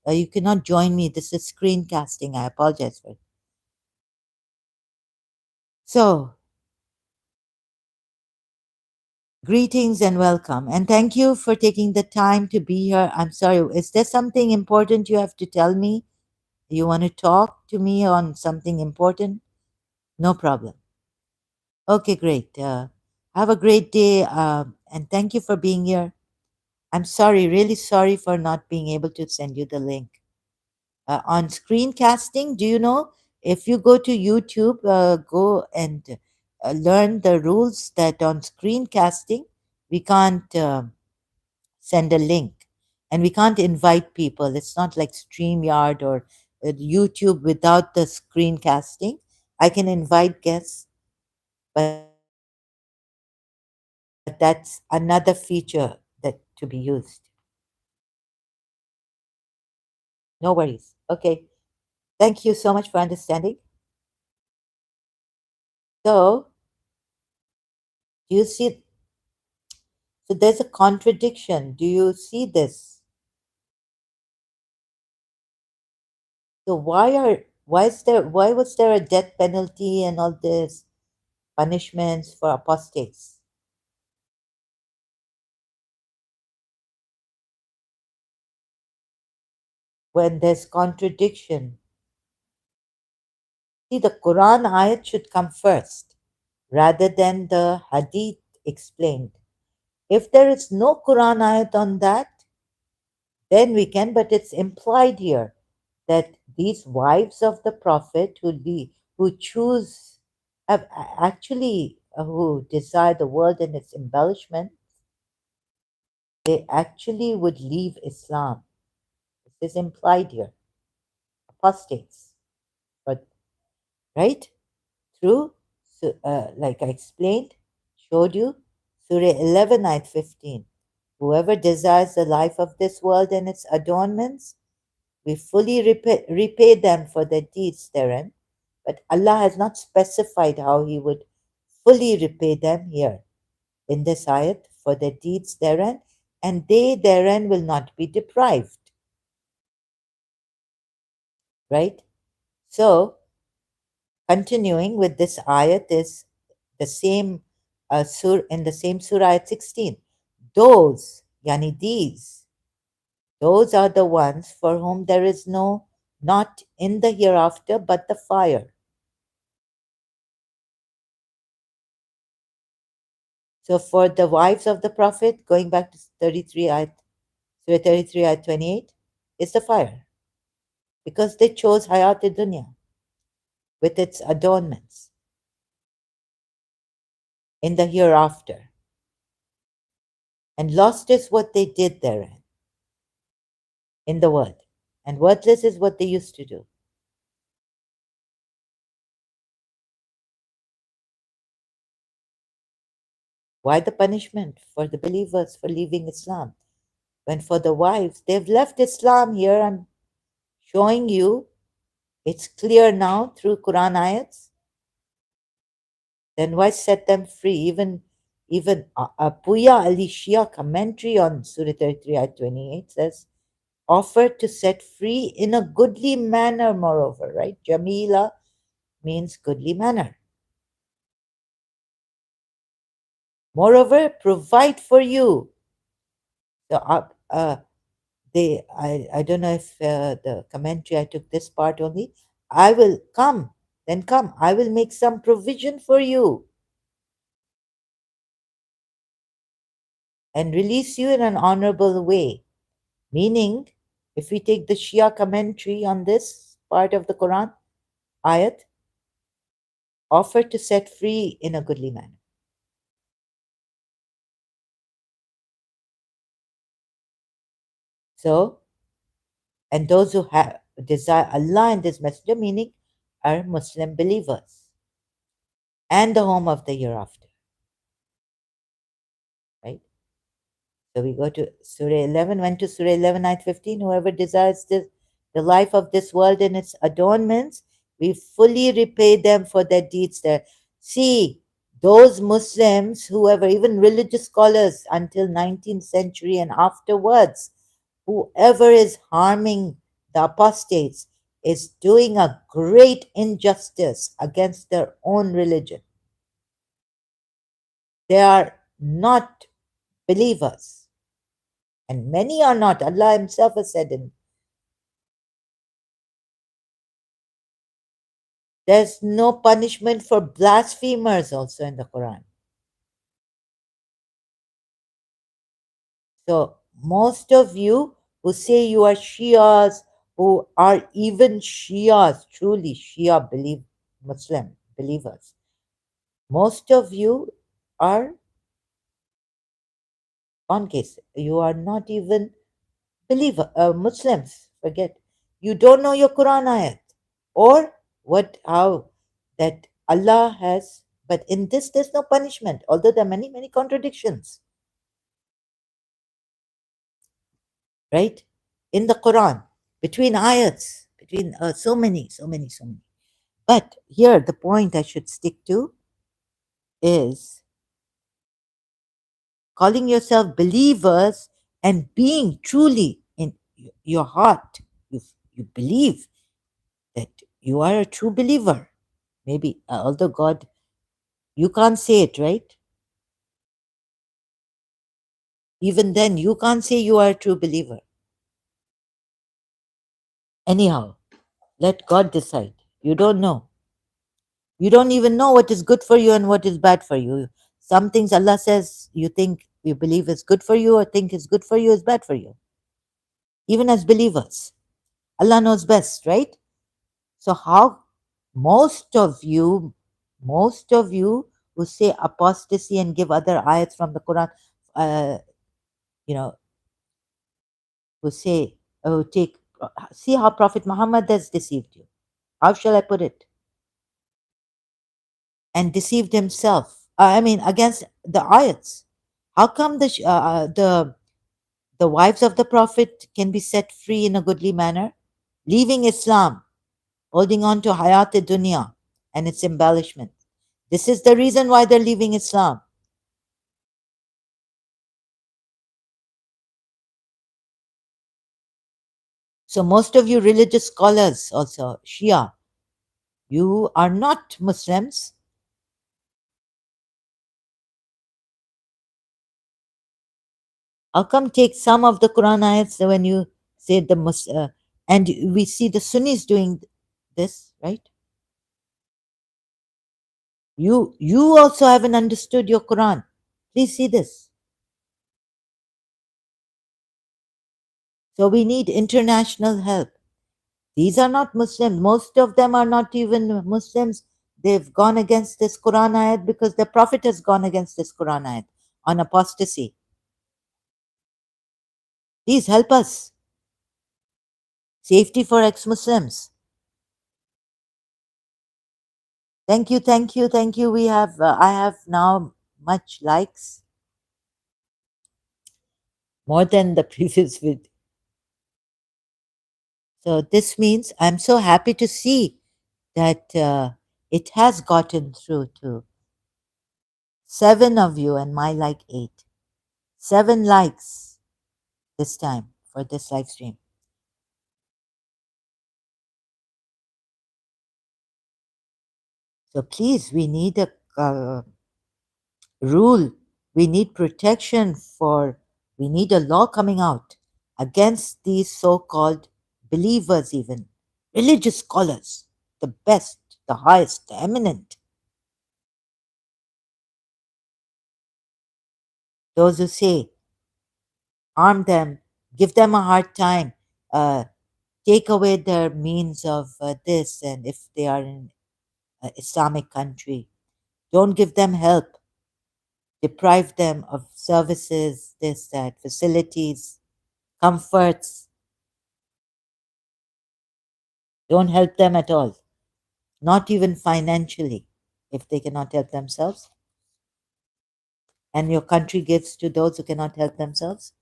S1: You cannot join me. This is screencasting. I apologize for it. So, greetings and welcome. And thank you for taking the time to be here. I'm sorry, is there something important you have to tell me? You want to talk to me on something important? No problem. Okay, great. Have a great day. And thank you for being here. I'm sorry, really sorry for not being able to send you the link. On screencasting, do you know if you go to YouTube, go and learn the rules that on screencasting, we can't send a link and we can't invite people. It's not like StreamYard or YouTube without the screencasting. I can invite guests, but that's another feature that to be used. No worries. Okay. Thank you so much for understanding. So, do you see? So there's a contradiction. Do you see this? So why was there a death penalty and all this punishments for apostates? When there's contradiction. See, the Quran ayat should come first rather than the hadith explained. If there is no Quran ayat on that, then we can, but it's implied here that these wives of the Prophet who choose, actually, who desire the world and its embellishment, they actually would leave Islam. This is implied here. Apostates. But, right? Through, so, like I explained, showed you, Surah 11, ayat 15. Whoever desires the life of this world and its adornments, we fully repay them for their deeds therein. But Allah has not specified how He would fully repay them here in this ayat for their deeds therein, and they therein will not be deprived. Right? So, continuing with this ayat is the same in the same surah ayat 16. Those, yani these, those are the ones for whom there is no, not in the hereafter, but the fire. So for the wives of the Prophet, going back to 33 ayat, Surah 33 ayat 28, is the fire. Because they chose Hayat dunya with its adornments in the hereafter. And lost is what they did therein in the world. And worthless is what they used to do. Why the punishment for the believers for leaving Islam? When for the wives, they've left Islam here. I'm showing you, it's clear now through Quran ayats. Then why set them free? Even Puya Ali Shia commentary on Surah 33 ayat 28 says, offered to set free in a goodly manner, moreover, right? Jamila means goodly manner. Moreover, provide for you. So, I don't know if the commentary, I took this part only. I will come, then come. I will make some provision for you and release you in an honorable way. Meaning, if we take the Shia commentary on this part of the Quran, ayat, offer to set free in a goodly manner. So, and those who have desire Allah and His Messenger, meaning are Muslim believers and the home of the hereafter, right? So we go to Surah 11, went to Surah 11, ayat 15. Whoever desires the life of this world and its adornments, we fully repay them for their deeds there. See, those Muslims, whoever, even religious scholars until 19th century and afterwards, whoever is harming the apostates is doing a great injustice against their own religion. They are not believers. And many are not. Allah Himself has said in there's no punishment for blasphemers also in the Quran. So most of you who say you are Shias, who are even Shias, truly Shia Muslim believers, most of you are on case. You are not even Muslims. Forget. You don't know your Quran ayat or how that Allah has. But in this, there's no punishment. Although there are many, many contradictions, right? In the Quran, between ayats, between so many, so many, so many. But here, the point I should stick to is calling yourself believers and being truly in your heart, you believe that you are a true believer. Maybe, although God, you can't say it, right? Even then, you can't say you are a true believer. Anyhow, let God decide. You don't know. You don't even know what is good for you and what is bad for you. Some things Allah says you think you believe is good for you or think is good for you is bad for you. Even as believers, Allah knows best, right? So how most of you who say apostasy and give other ayats from the Quran, uh, you know, who say, oh, see how Prophet Muhammad has deceived you. How shall I put it? And deceived himself. I mean, against the ayats. How come the wives of the Prophet can be set free in a goodly manner? Leaving Islam, holding on to Hayat Dunya and its embellishment. This is the reason why they're leaving Islam. So, most of you religious scholars, also Shia, you are not Muslims. How come take some of the Quran ayats when you say and we see the Sunnis doing this, right? You also haven't understood your Quran. Please see this. So we need international help. These are not Muslims. Most of them are not even Muslims. They've gone against this Quran ayat because the Prophet has gone against this Quran ayat on apostasy. Please help us. Safety for ex-Muslims. Thank you, thank you, thank you. We have, I have now much likes, more than the previous video. So this means I'm so happy to see that it has gotten through to seven of you and my like eight. 7 likes this time for this live stream. So please, we need a rule. We need protection for, we need a law coming out against these so called believers, even religious scholars, the best, the highest, the eminent, those who say, arm them, give them a hard time, take away their means of this, and if they are in an Islamic country, don't give them help, deprive them of services, this, that, facilities, comforts. Don't help them at all, not even financially, if they cannot help themselves. And your country gives to those who cannot help themselves,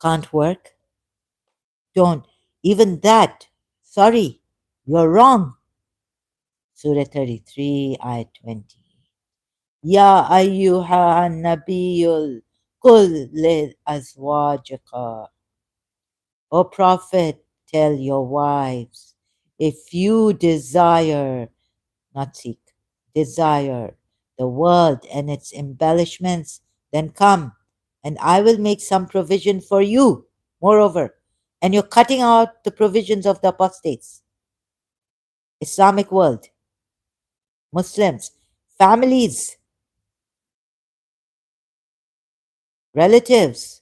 S1: can't work. Don't. Even that, sorry, you're wrong. Surah 33, Ayat 20. Ya ayyuha nabiyul kul li azwajika. O Prophet, tell your wives, if you desire, not seek, desire the world and its embellishments, then come, and I will make some provision for you. Moreover, and you're cutting out the provisions of the apostates, Islamic world, Muslims, families, relatives.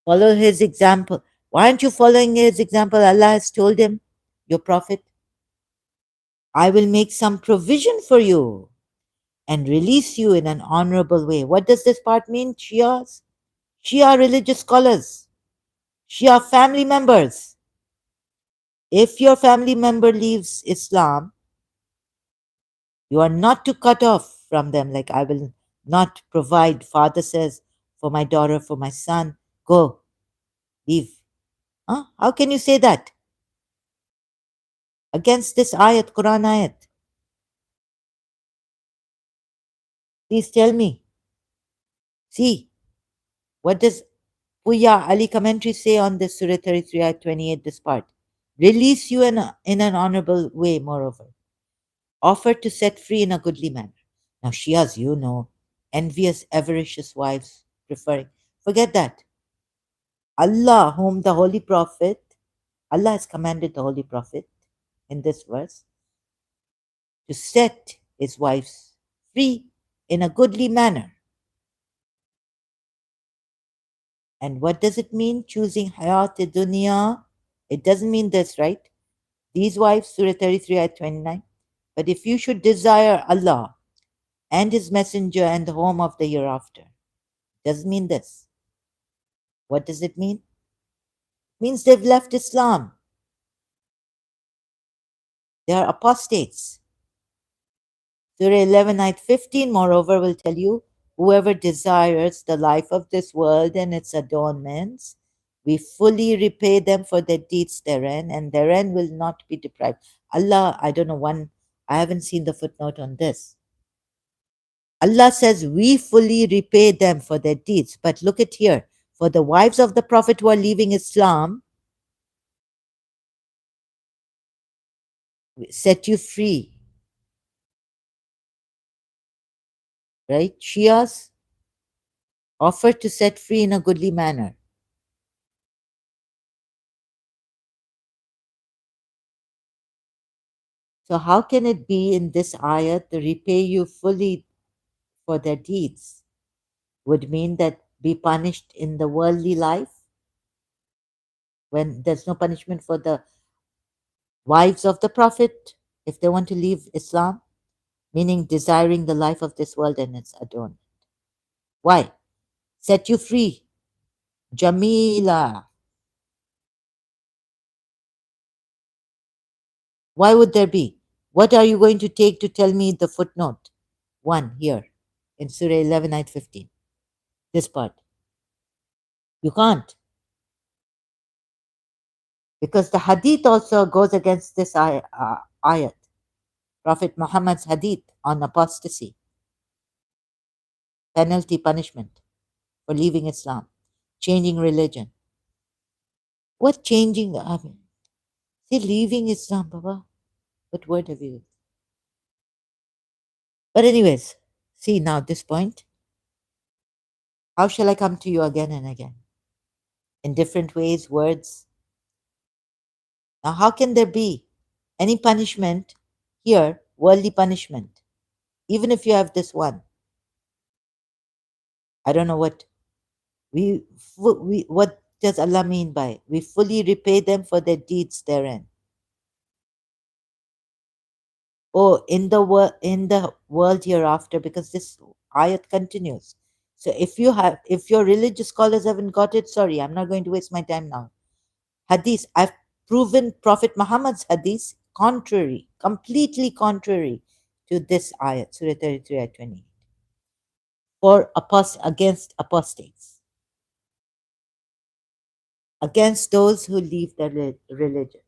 S1: Follow his example. Why aren't you following his example? Allah has told him, your prophet, I will make some provision for you and release you in an honorable way. What does this part mean, Shias? Shia religious scholars, Shia family members. If your family member leaves Islam, you are not to cut off from them, like I will not provide. Father says, for my daughter, for my son, go, leave. Huh? How can you say that? Against this ayat, Quran ayat. Please tell me. See, what does Puya Ali commentary say on this Surah 33, ayat 28, this part? Release you in an honorable way, moreover. Offer to set free in a goodly manner. Now, Shias, you know, envious, avaricious wives preferring. Forget that. Allah, whom the Holy Prophet, Allah has commanded the Holy Prophet in this verse to set his wives free in a goodly manner. And what does it mean, choosing hayat dunya? It doesn't mean this, right? These wives, Surah 33, ayat 29. But if you should desire Allah and His Messenger and the home of the hereafter, doesn't mean this. What does it mean? It means they've left Islam. They are apostates. Surah 11, ayat 15, moreover, will tell you, whoever desires the life of this world and its adornments, we fully repay them for their deeds therein, and therein will not be deprived. Allah, I don't know, I haven't seen the footnote on this. Allah says we fully repay them for their deeds. But look at here. For the wives of the Prophet who are leaving Islam, set you free. Right? Shias offer to set free in a goodly manner. So how can it be in this ayat to repay you fully for their deeds? Would mean that be punished in the worldly life when there's no punishment for the wives of the Prophet if they want to leave Islam, meaning desiring the life of this world and its adornment. Why? Set you free. Jamila. Why would there be? What are you going to take to tell me the footnote? One here in Surah 11, ayat 15. This part. You can't. Because the hadith also goes against this ayat. Prophet Muhammad's hadith on apostasy, penalty, punishment for leaving Islam, changing religion. What changing? I mean, say leaving Islam, Baba. What word have you used? But, anyways, see now this point. How shall I come to you again and again? In different ways, words. Now, how can there be any punishment here, worldly punishment, even if you have this one? I don't know what does Allah mean by we fully repay them for their deeds therein. Oh, in the world hereafter, because this ayat continues. So if your religious scholars haven't got it, sorry, I'm not going to waste my time now. Hadith, I've proven Prophet Muhammad's hadith contrary, completely contrary to this ayat, Surah 33 ayat 28, for against apostates, against those who leave their religion,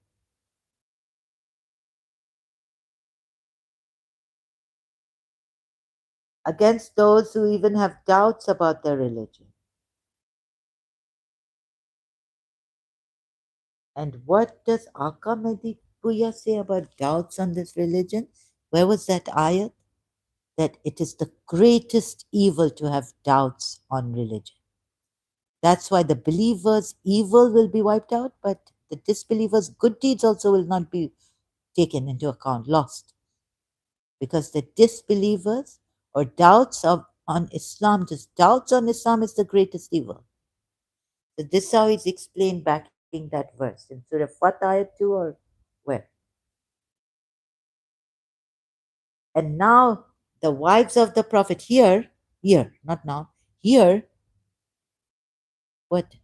S1: against those who even have doubts about their religion. And what does Aka Mehdi Puya say about doubts on this religion? Where was that ayat? That it is the greatest evil to have doubts on religion. That's why the believers' evil will be wiped out, but the disbelievers' good deeds also will not be taken into account, lost. Because the disbelievers or on Islam, just doubts on Islam is the greatest evil. So this is how it's explained backing that verse in Surah Fat ayat 2 or where. And now the wives of the Prophet here, not now, here, what?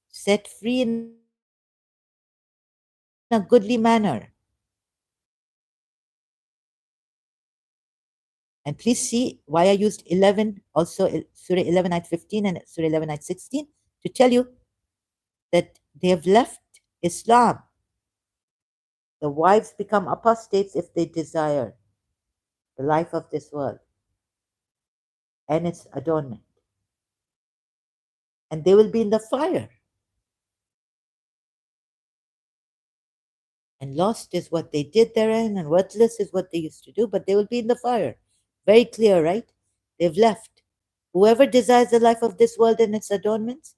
S1: Set free in a goodly manner. And please see why I used 11, also Surah 11 ayat 15 and Surah 11 ayat 16 to tell you that they have left Islam. The wives become apostates if they desire the life of this world and its adornment. And they will be in the fire. And lost is what they did therein, and worthless is what they used to do, but they will be in the fire. Very clear, right? They've left. Whoever desires the life of this world and its adornments,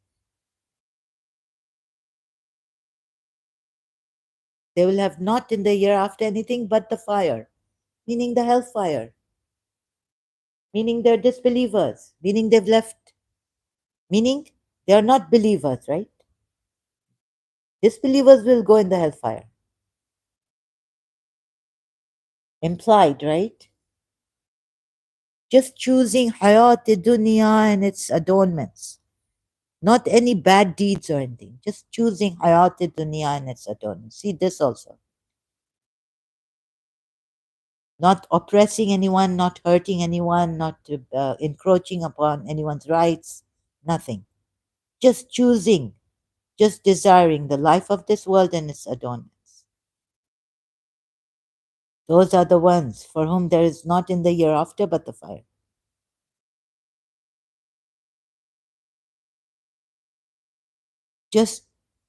S1: they will have not in the year after anything but the fire, meaning the hellfire, meaning they're disbelievers, meaning they've left, meaning they are not believers, right? Disbelievers will go in the hellfire. Implied, right? Just choosing hayat dunya and its adornments. Not any bad deeds or anything. Just choosing hayat dunya and its adornments. See this also. Not oppressing anyone, not hurting anyone, not encroaching upon anyone's rights. Nothing. Just choosing, just desiring the life of this world and its adornments. Those are the ones for whom there is not in the year after but the fire. Just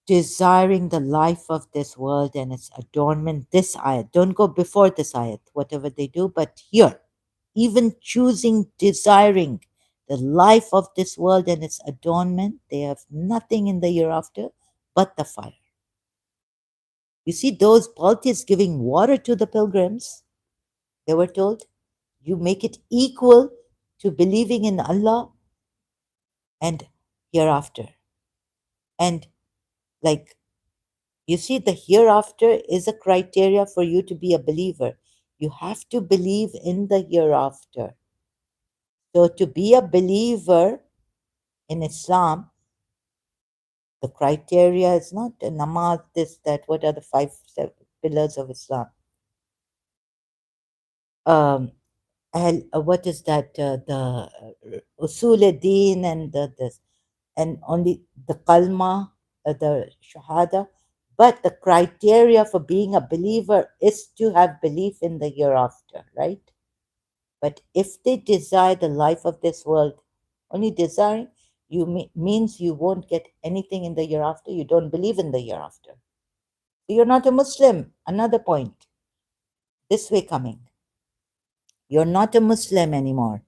S1: desiring the life of this world and its adornment. This ayat, don't go before this ayat, whatever they do, but here, even choosing, desiring the life of this world and its adornment, they have nothing in the hereafter but the fire. You see, those polytheists giving water to the pilgrims, they were told, you make it equal to believing in Allah and hereafter. And like, you see, the hereafter is a criteria for you to be a believer. You have to believe in the hereafter. So, to be a believer in Islam, the criteria is not a namaz, this, that. What are the pillars of Islam? um, what is that? The usul din and the this, and only the kalma, the shahada. But the criteria for being a believer is to have belief in the hereafter, right? But if they desire the life of this world, only desiring, means you won't get anything in the hereafter. You don't believe in the hereafter. So you're not a Muslim. Another point. This way coming. You're not a Muslim anymore.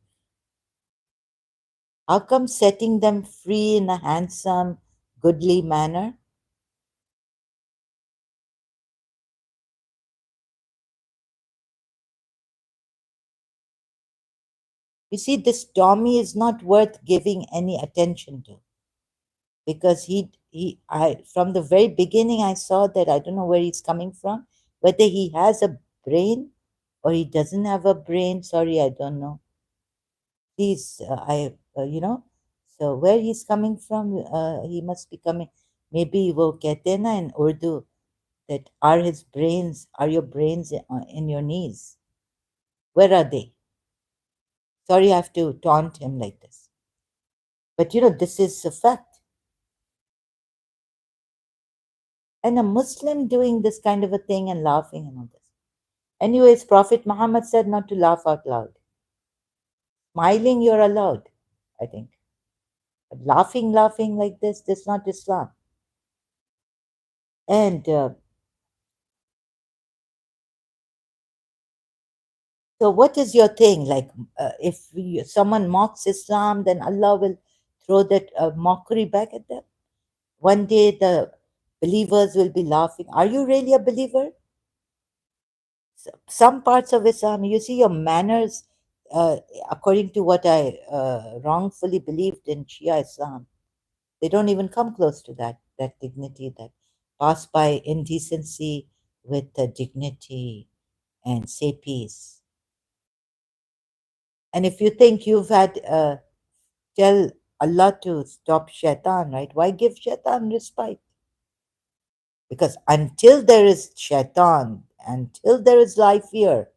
S1: How come setting them free in a handsome, goodly manner? You see, this Tommy is not worth giving any attention to because I from the very beginning I saw that I don't know where he's coming from, whether he has a brain or he doesn't have a brain. Sorry, I don't know. He's you know, so where he's coming from, he must be coming. Maybe वो कहते हैं ना in Urdu that are your brains in your knees? Where are they? Sorry, I have to taunt him like this. But you know, this is a fact. And a Muslim doing this kind of a thing and laughing and all this. Anyways, Prophet Muhammad said not to laugh out loud. Smiling, you're allowed, I think. But laughing like this is not Islam. And so, what is your thing? Like, if someone mocks Islam, then Allah will throw that mockery back at them. One day, the believers will be laughing. Are you really a believer? Some parts of Islam, you see your manners, uh, according to what I wrongfully believed in Shia Islam, they don't even come close to that dignity that pass by indecency with dignity and say peace. And if you think you've had tell Allah to stop shaitan, right? Why give shaitan respite? Because until there is shaitan, until there is life here,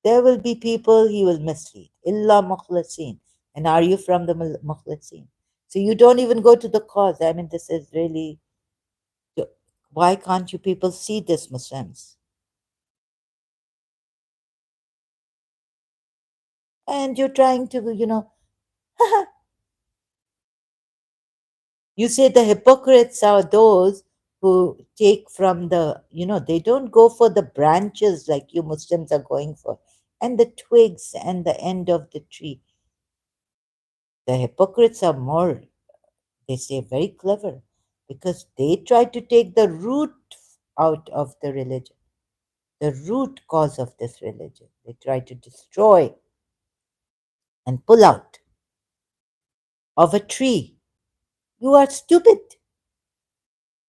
S1: there will be people he will mislead. Illa mukhlasin. And are you from the mukhlasin? So you don't even go to the cause. I mean, this is really, why can't you people see this, Muslims? And you're trying to, you know, you say the hypocrites are those who take from the, you know, they don't go for the branches like you Muslims are going for, and the twigs and the end of the tree. The hypocrites are more, they say, very clever because they try to take the root out of the religion, the root cause of this religion. They try to destroy and pull out of a tree. You are stupid.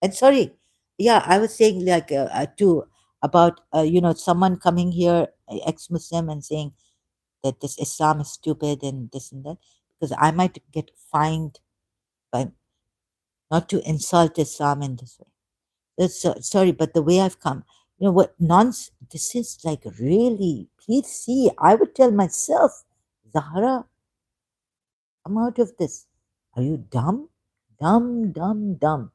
S1: And sorry, yeah, I was saying like too about you know, someone coming here, ex-Muslim, and saying that this Islam is stupid and this and that, because I might get fined by not to insult Islam in this way. Sorry, but the way I've come, you know what nonsense. This is like really. Please see, I would tell myself, Zahra, I'm out of this. Are you dumb? Dumb, dumb, dumb.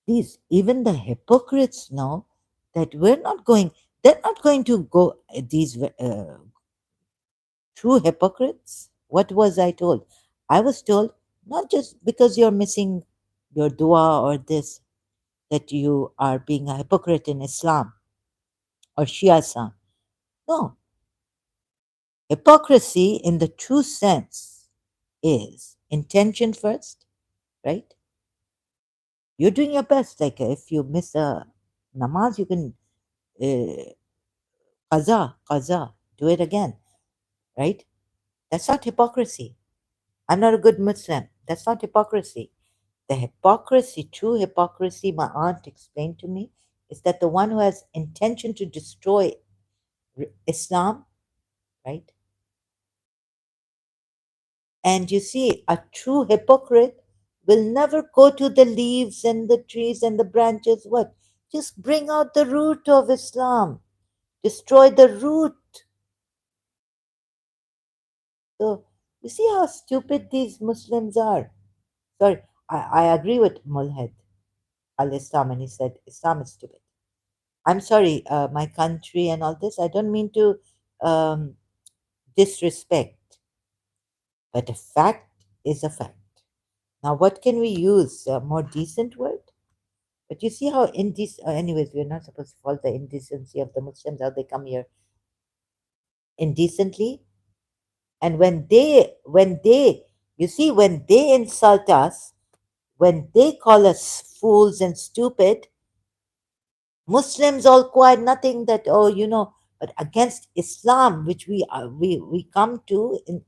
S1: Please, even the hypocrites know that they're not going to go, these true hypocrites. What was I told? I was told, not just because you're missing your dua or this, that you are being a hypocrite in Islam or Shia Islam. No, hypocrisy in the true sense is intention first, right? You're doing your best. Like if you miss a namaz, you can uh, qaza, do it again, right? That's not hypocrisy. I'm not a good Muslim. That's not hypocrisy. The hypocrisy, true hypocrisy, my aunt explained to me, is that the one who has intention to destroy Islam, right? And you see, a true hypocrite will never go to the leaves and the trees and the branches. What? Just bring out the root of Islam. Destroy the root. So you see how stupid these Muslims are. Sorry, I agree with Mulhed al-Islam, and he said Islam is stupid. I'm sorry, my country and all this. I don't mean to um, disrespect, but a fact is a fact. Now, what can we use? A more decent word? But you see how indecent. Anyways, we're not supposed to follow the indecency of the Muslims. How they come here indecently, and you see, when they insult us, when they call us fools and stupid, Muslims all quiet, nothing that, oh, but against Islam, which we come to in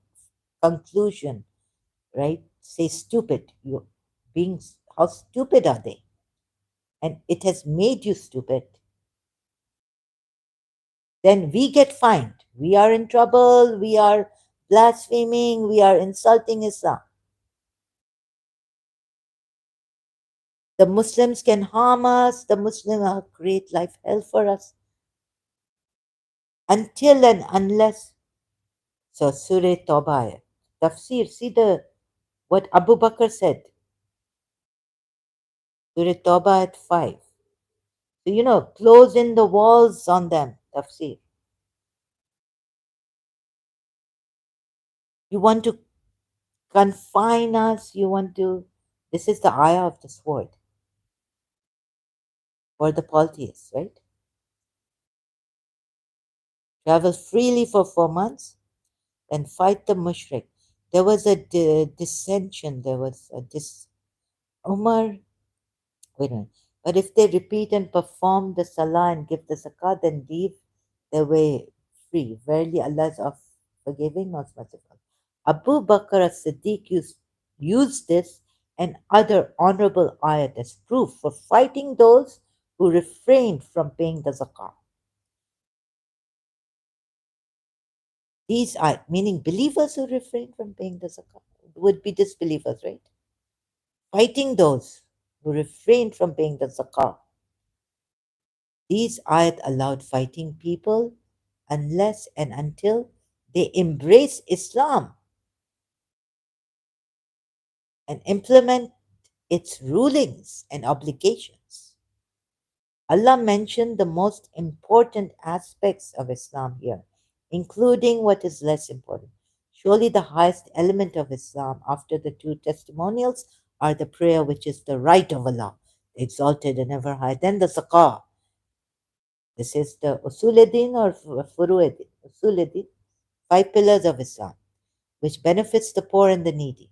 S1: conclusion, right? Say stupid. You being How stupid are they? And it has made you stupid. Then we get fined. We are in trouble. We are blaspheming. We are insulting Islam. The Muslims can harm us. The Muslims create life hell for us until and unless. So Surah Tawbah, tafsir, see what Abu Bakr said. Surah Tawbah at 5. So, close in the walls on them, tafsir. You want to confine us, this is the ayah of the sword for the polytheists, right? Travel freely for 4 months, then fight the mushrik. There was a dissension, there was a Umar. Wait a minute. But if they repeat and perform the salah and give the zakat, then leave their way free. Verily, Allah is of forgiving, most merciful. Abu Bakr as-Siddiq used this and other honorable ayat as proof for fighting those who refrained from paying the zakat. These are meaning believers who refrain from paying the zakat would be disbelievers, right? Fighting those who refrain from paying the zakat. These ayat allowed fighting people unless and until they embrace Islam and implement its rulings and obligations. Allah mentioned the most important aspects of Islam here, including what is less important. Surely the highest element of Islam after the two testimonials are the prayer, which is the right of Allah, exalted and ever high, then the zakah. This is the Usuluddin or Furu'id. Usuluddin, 5 pillars of Islam, which benefits the poor and the needy.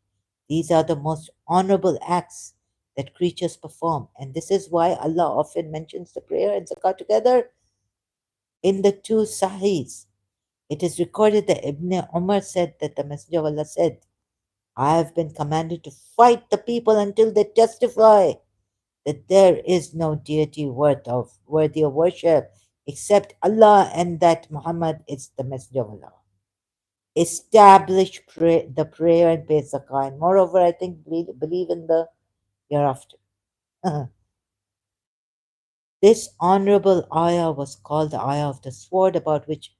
S1: These are the most honorable acts that creatures perform, and this is why Allah often mentions the prayer and zakah together in the two Sahihs. It is recorded that Ibn Umar said that the Messenger of Allah said, I have been commanded to fight the people until they testify that there is no deity worthy of worship except Allah and that Muhammad is the Messenger of Allah. Establish the prayer and pay zakah. And moreover, I think believe in the hereafter. This honorable ayah was called the ayah of the sword, about which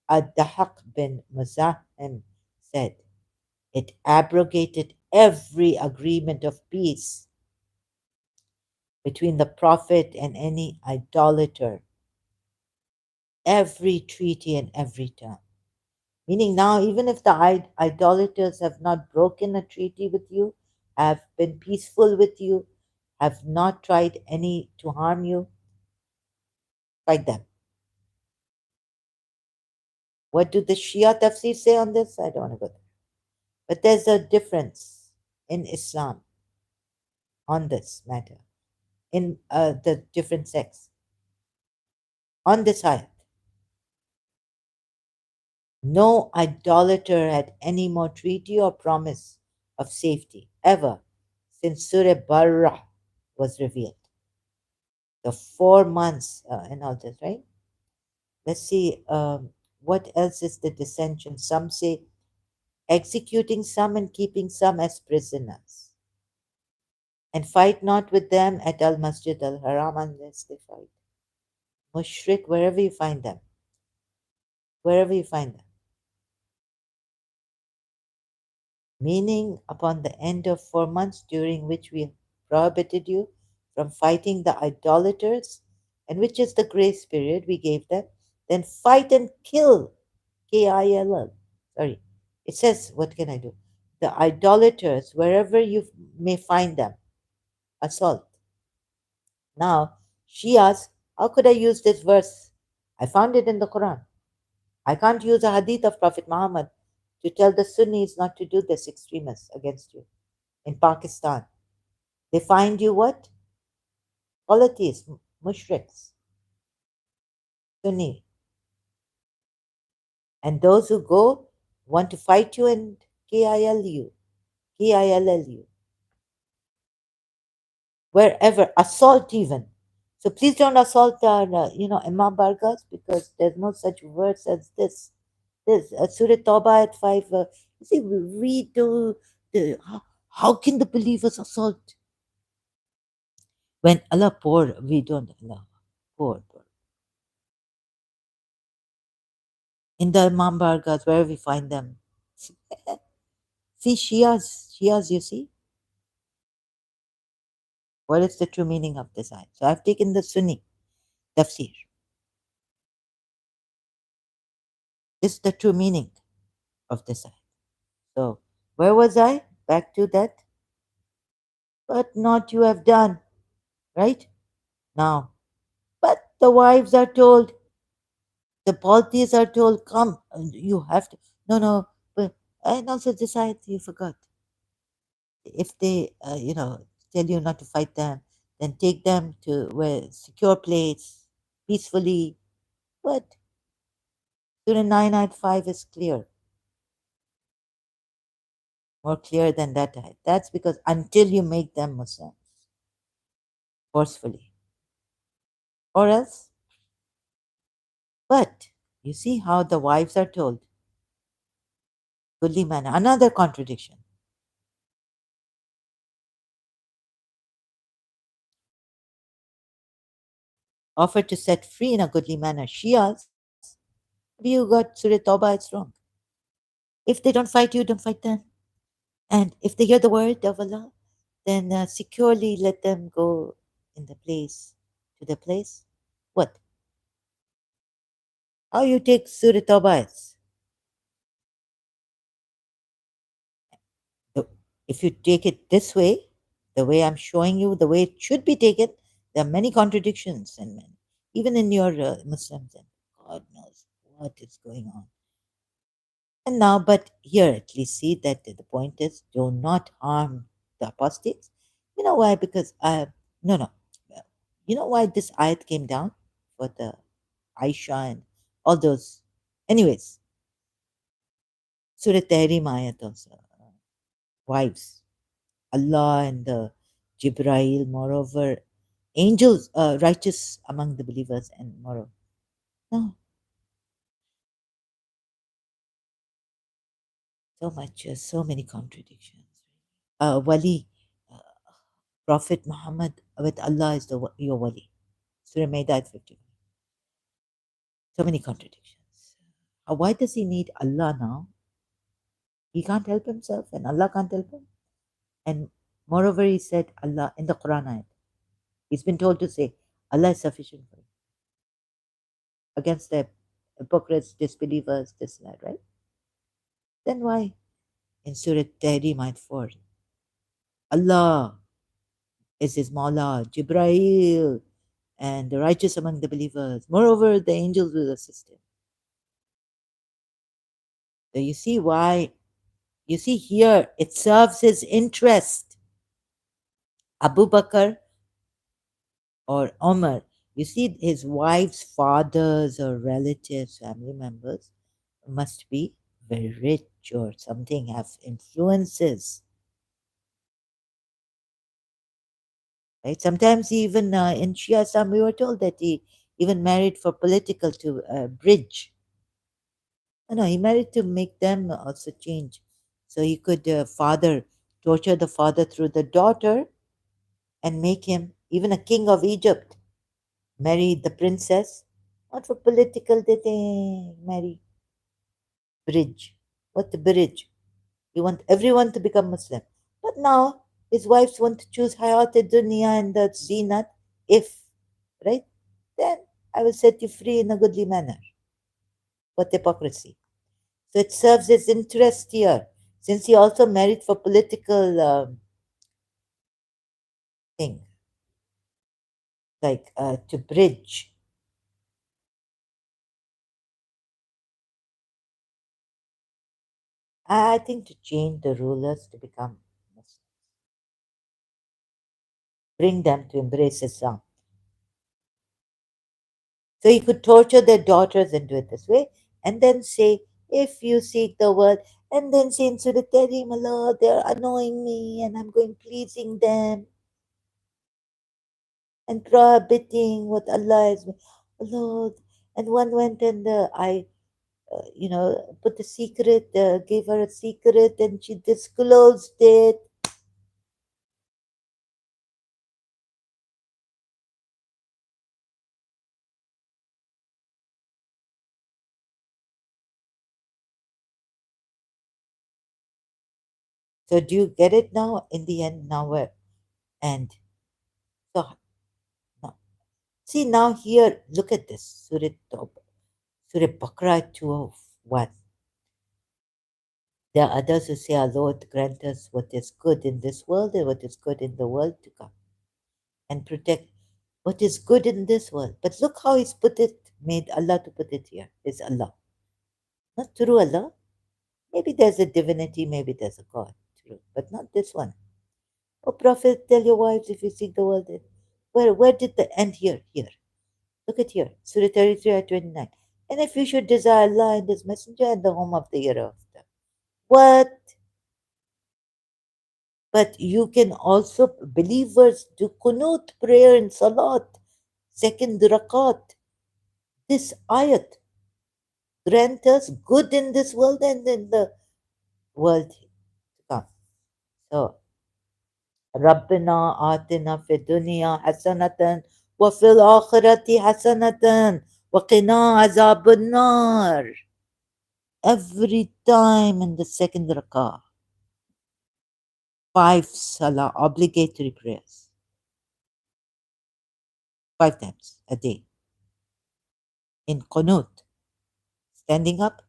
S1: Ad-Dahaq bin Muzahim said, it abrogated every agreement of peace between the Prophet and any idolater, every treaty and every term. Meaning now, even if the idolaters have not broken a treaty with you, have been peaceful with you, have not tried any to harm you, fight them. What do the Shia tafsir say on this? I don't want to go there. But there's a difference in Islam on this matter, in the different sects. On this ayat, no idolater had any more treaty or promise of safety ever since Surah Barra was revealed. The 4 months and all this, right? Let's see, what else is the dissension? Some say executing some and keeping some as prisoners. And fight not with them at Al Masjid Al Haram unless they fight. Mushrik, wherever you find them. Wherever you find them. meaning upon the end of 4 months during which we prohibited you from fighting the idolaters, and which is the grace period we gave them, then fight and kill. Kill. Sorry. It says, what can I do? The idolaters, wherever you may find them, assault. Now, she asks, how could I use this verse? I found it in the Quran. I can't use a hadith of Prophet Muhammad to tell the Sunnis not to do this extremists against you. In Pakistan, they find you what? Polytheists, mushriks, Sunni. And those who go want to fight you and kill you, wherever, assault even. So please don't assault our, Imam Bargas, because there's no such words as this. This Surah Tawbah at 5. You see, we read how can the believers assault when Allah poor? We don't Allah poor. In the Imam Bargas, wherever we find them. See, Shias, you see, what is the true meaning of this ayat? So I've taken the Sunni tafsir. This is the true meaning of this ayat. So where was I? Back to that. But not you have done, right? Now, but the wives are told, the polytheists are told, come, you have to. No, but, and also this ayat you forgot. If they, tell you not to fight them, then take them to where secure place, peacefully. But Surah 9 ayat 5 is clear, more clear than that ayat. That's because until you make them Muslims forcefully, or else. But you see how the wives are told, goodly manner, another contradiction. Offer to set free in a goodly manner. Shias, you got Surah Tawbah, it's wrong. If they don't fight you, don't fight them. And if they hear the word of Allah, then securely let them go in the place, to the place. What? How you take Surah Tawbah? The- If you take it this way, the way I'm showing you, the way it should be taken, there are many contradictions, and even in your Muslims, and God knows what is going on. And now, but here at least see that the point is, do not harm the apostates. You know why? Because no. You know why this ayat came down for the Aisha and all those. Anyways, Surah Tahrim ayat also. Wives, Allah and the Jibrail, moreover, angels, righteous among the believers, and moreover. No, so much, so many contradictions. Wali, uh, Prophet Muhammad with Allah is your wali. Surah Maida 50. So many contradictions. Why does he need Allah now? He can't help himself, and Allah can't help him. And moreover, he said Allah in the Quran ayat. He's been told to say, Allah is sufficient for you. Against the hypocrites, disbelievers, this and that, right? Then why in Surah Tahrim ayat 4, Allah is his Mawla, Jibrail, and the righteous among the believers. Moreover, the angels will assist him. So you see why, you see here, it serves his interest. Abu Bakr or Omar, you see his wife's fathers or relatives, family members must be very rich or something, have influences. Right? Sometimes even in Shia Islam, we were told that he even married for political to bridge. No, he married to make them also change. So he could torture the father through the daughter and make him even a king of Egypt. Marry the princess, not for political, did they marry bridge? What the bridge? He wants everyone to become Muslim. But now his wives want to choose Hayat Dunya and the Zinat. If, right? Then I will set you free in a goodly manner. What hypocrisy. So it serves his interest here, since he also married for political thing, like to bridge. I think to change the rulers to become Muslims, bring them to embrace Islam. So he could torture their daughters and do it this way, and then say, if you seek the world, and then say in Surah Tahrim, Allah, they're annoying me and I'm going pleasing them and prohibiting what Allah is. Allah, and one went and put a secret, gave her a secret, and she disclosed it. So do you get it now? In the end, now where? And so now, see now here, look at this. Surah Baqarah 201. There are others who say, Our Lord grant us what is good in this world and what is good in the world to come, and protect what is good in this world. But look how He's put it, made Allah to put it here. Is Allah. Not through Allah. Maybe there's a divinity, maybe there's a God. True. But not this one. Oh Prophet, tell your wives if you seek the world. Where did the end here? Here. Look at here. Surah 33 ayah 29. And if you should desire Allah and His Messenger and the home of the hereafter. What? But you can also, believers, do kunut prayer in salat, second rakat. This ayat grant us good in this world and in the world to come. So, ربنا آتنا في الدنيا حسنة وفي الآخرة حسنة وقنا عذاب النار. Every time in the second rakah, 5 salah obligatory prayers, 5 times a day in qunut, standing up,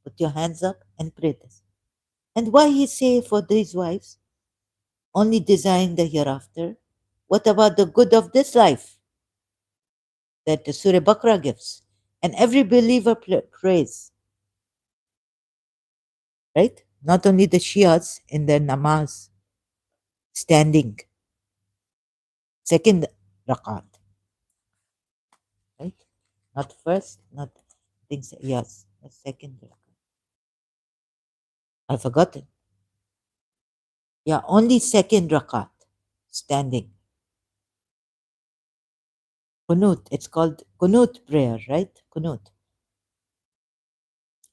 S1: put your hands up and pray this. And why he say for these wives, only desiring the hereafter? What about the good of this life that the Surah Baqarah gives? And every believer prays, right? Not only the Shias in their namaz, standing, second rakat, right? Not first, not things, yes, the second rakat. I forgot it. Yeah, only second rakat, standing. Kunut, it's called kunut prayer, right? Kunut.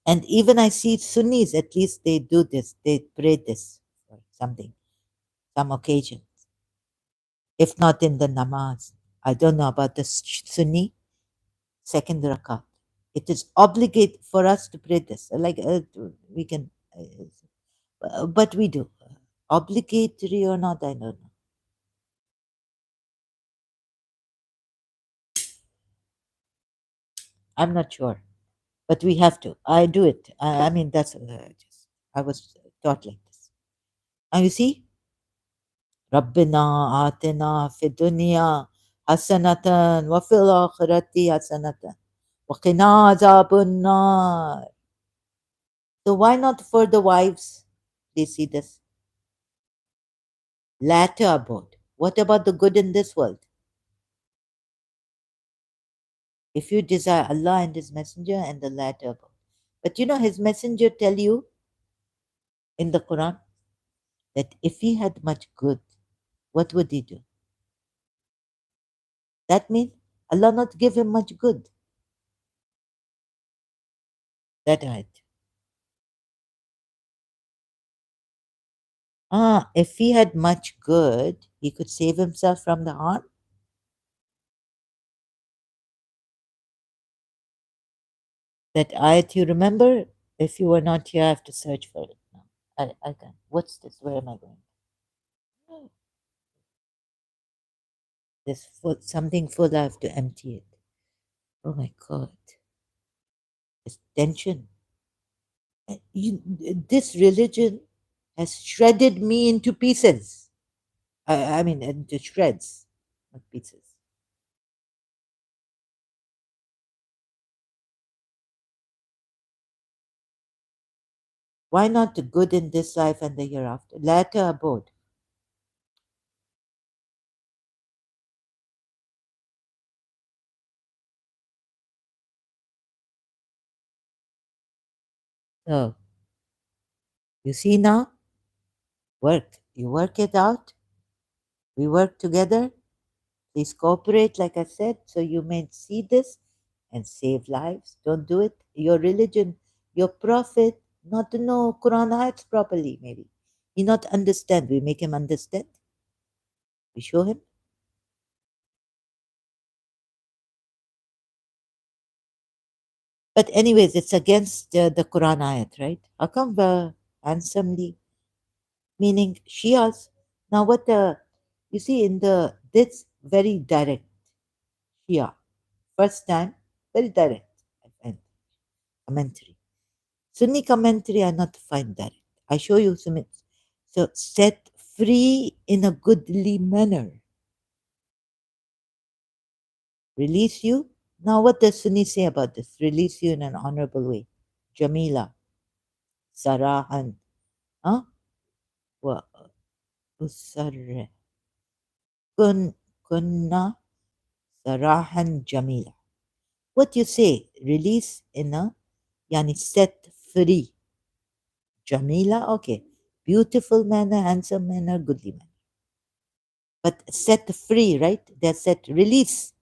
S1: And even I see Sunnis, at least they do this, they pray this for something, some occasion. If not in the namaz, I don't know about the Sunni, second rakat. It is obligate for us to pray this. Like we can, but we do. Obligatory or not, I don't know. I'm not sure, but we have to. I do it. I mean, that's just, I was taught like this. And you see, ربنا آتنا في الدنيا حسنة وفي الآخرة حسنة وقنا عذاب النار. So why not for the wives? They see this latter abode. What about the good in this world? If you desire Allah and His Messenger and the latter abode. But you know, His Messenger tell you in the Quran that if he had much good, what would he do? That means Allah not give him much good. That right. If he had much good, he could save himself from the harm. That ayat you remember? If you were not here, I have to search for it now. I can't. What's this? Where am I going? There's full, something full. I have to empty it. Oh my God. It's tension. This religion has shredded me into pieces. I mean, into shreds, not pieces. Why not the good in this life and the hereafter? Latter abode. So, you see now? Work. You work it out. We work together. Please cooperate, like I said, so you may see this and save lives. Don't do it. Your religion, your prophet, not to know Quran ayats properly, maybe. He not understand. We make him understand. We show him. But anyways, it's against the Quran ayat, right? How come handsomely, meaning Shias? Now what you see in the, this very direct Shia. First time, very direct. I find commentary. Sunni commentary are not find direct. I show you some. So set free in a goodly manner. Release you. Now what does Sunni say about this? Release you in an honorable way. Jamila. Sarahan. Huh? Wa usarre. Kun kunna sarahan jamila. What you say? Release in a yani set free. Jamila, okay. Beautiful manner, handsome manner, goodly manner. But set free, right? They're set release.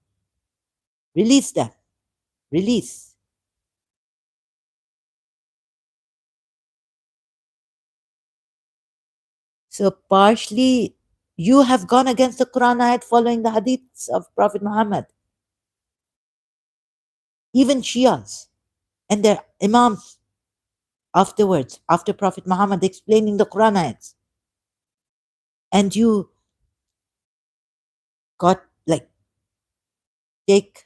S1: Release them. Release. So partially you have gone against the Quran ayat following the hadiths of Prophet Muhammad. Even Shias and their Imams afterwards, after Prophet Muhammad explaining the Quran ayats. And you got like take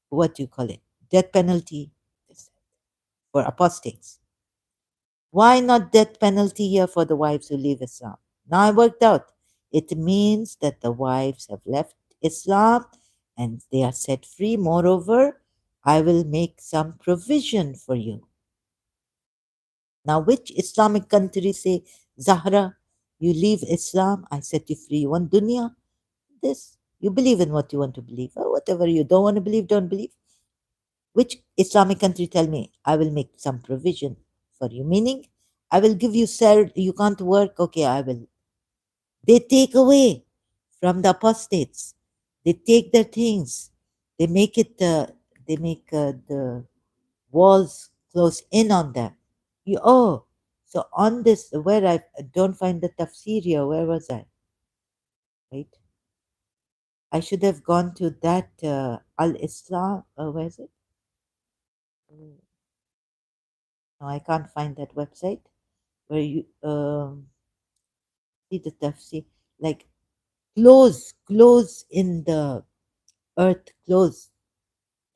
S1: what do you call it? Death penalty for apostates. Why not death penalty here for the wives who leave Islam? Now I worked out. It means that the wives have left Islam and they are set free. Moreover, I will make some provision for you. Now, which Islamic country say, Zahra, you leave Islam, I set you free. You want dunya? This. You believe in what you want to believe. Or whatever you don't want to believe, don't believe. Which Islamic country tell me, I will make some provision for you? Meaning, I will give you, sir, you can't work, okay, I will. They take away from the apostates. They take their things. They make it, they make the walls close in on them. You, oh, so on this, where I don't find the tafsir here, where was I? Right? I should have gone to that Al Islam, where is it? No, I can't find that website where you see the tafsir, like close in the earth, close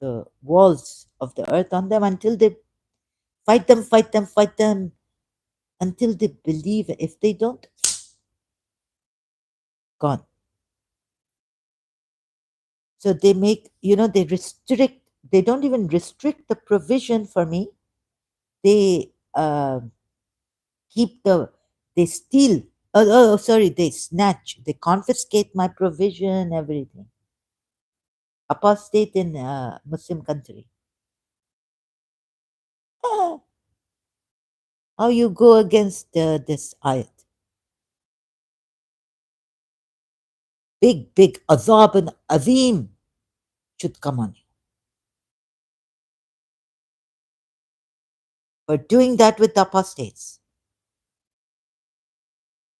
S1: the walls of the earth on them until they fight them until they believe. If they don't, gone. So they make, they restrict, they don't even restrict the provision for me. They keep the, they steal, sorry, they snatch, they confiscate my provision, everything. Apostate in Muslim country. Ah, how you go against this ayat? Big azab and azim should come on you for doing that with the apostates.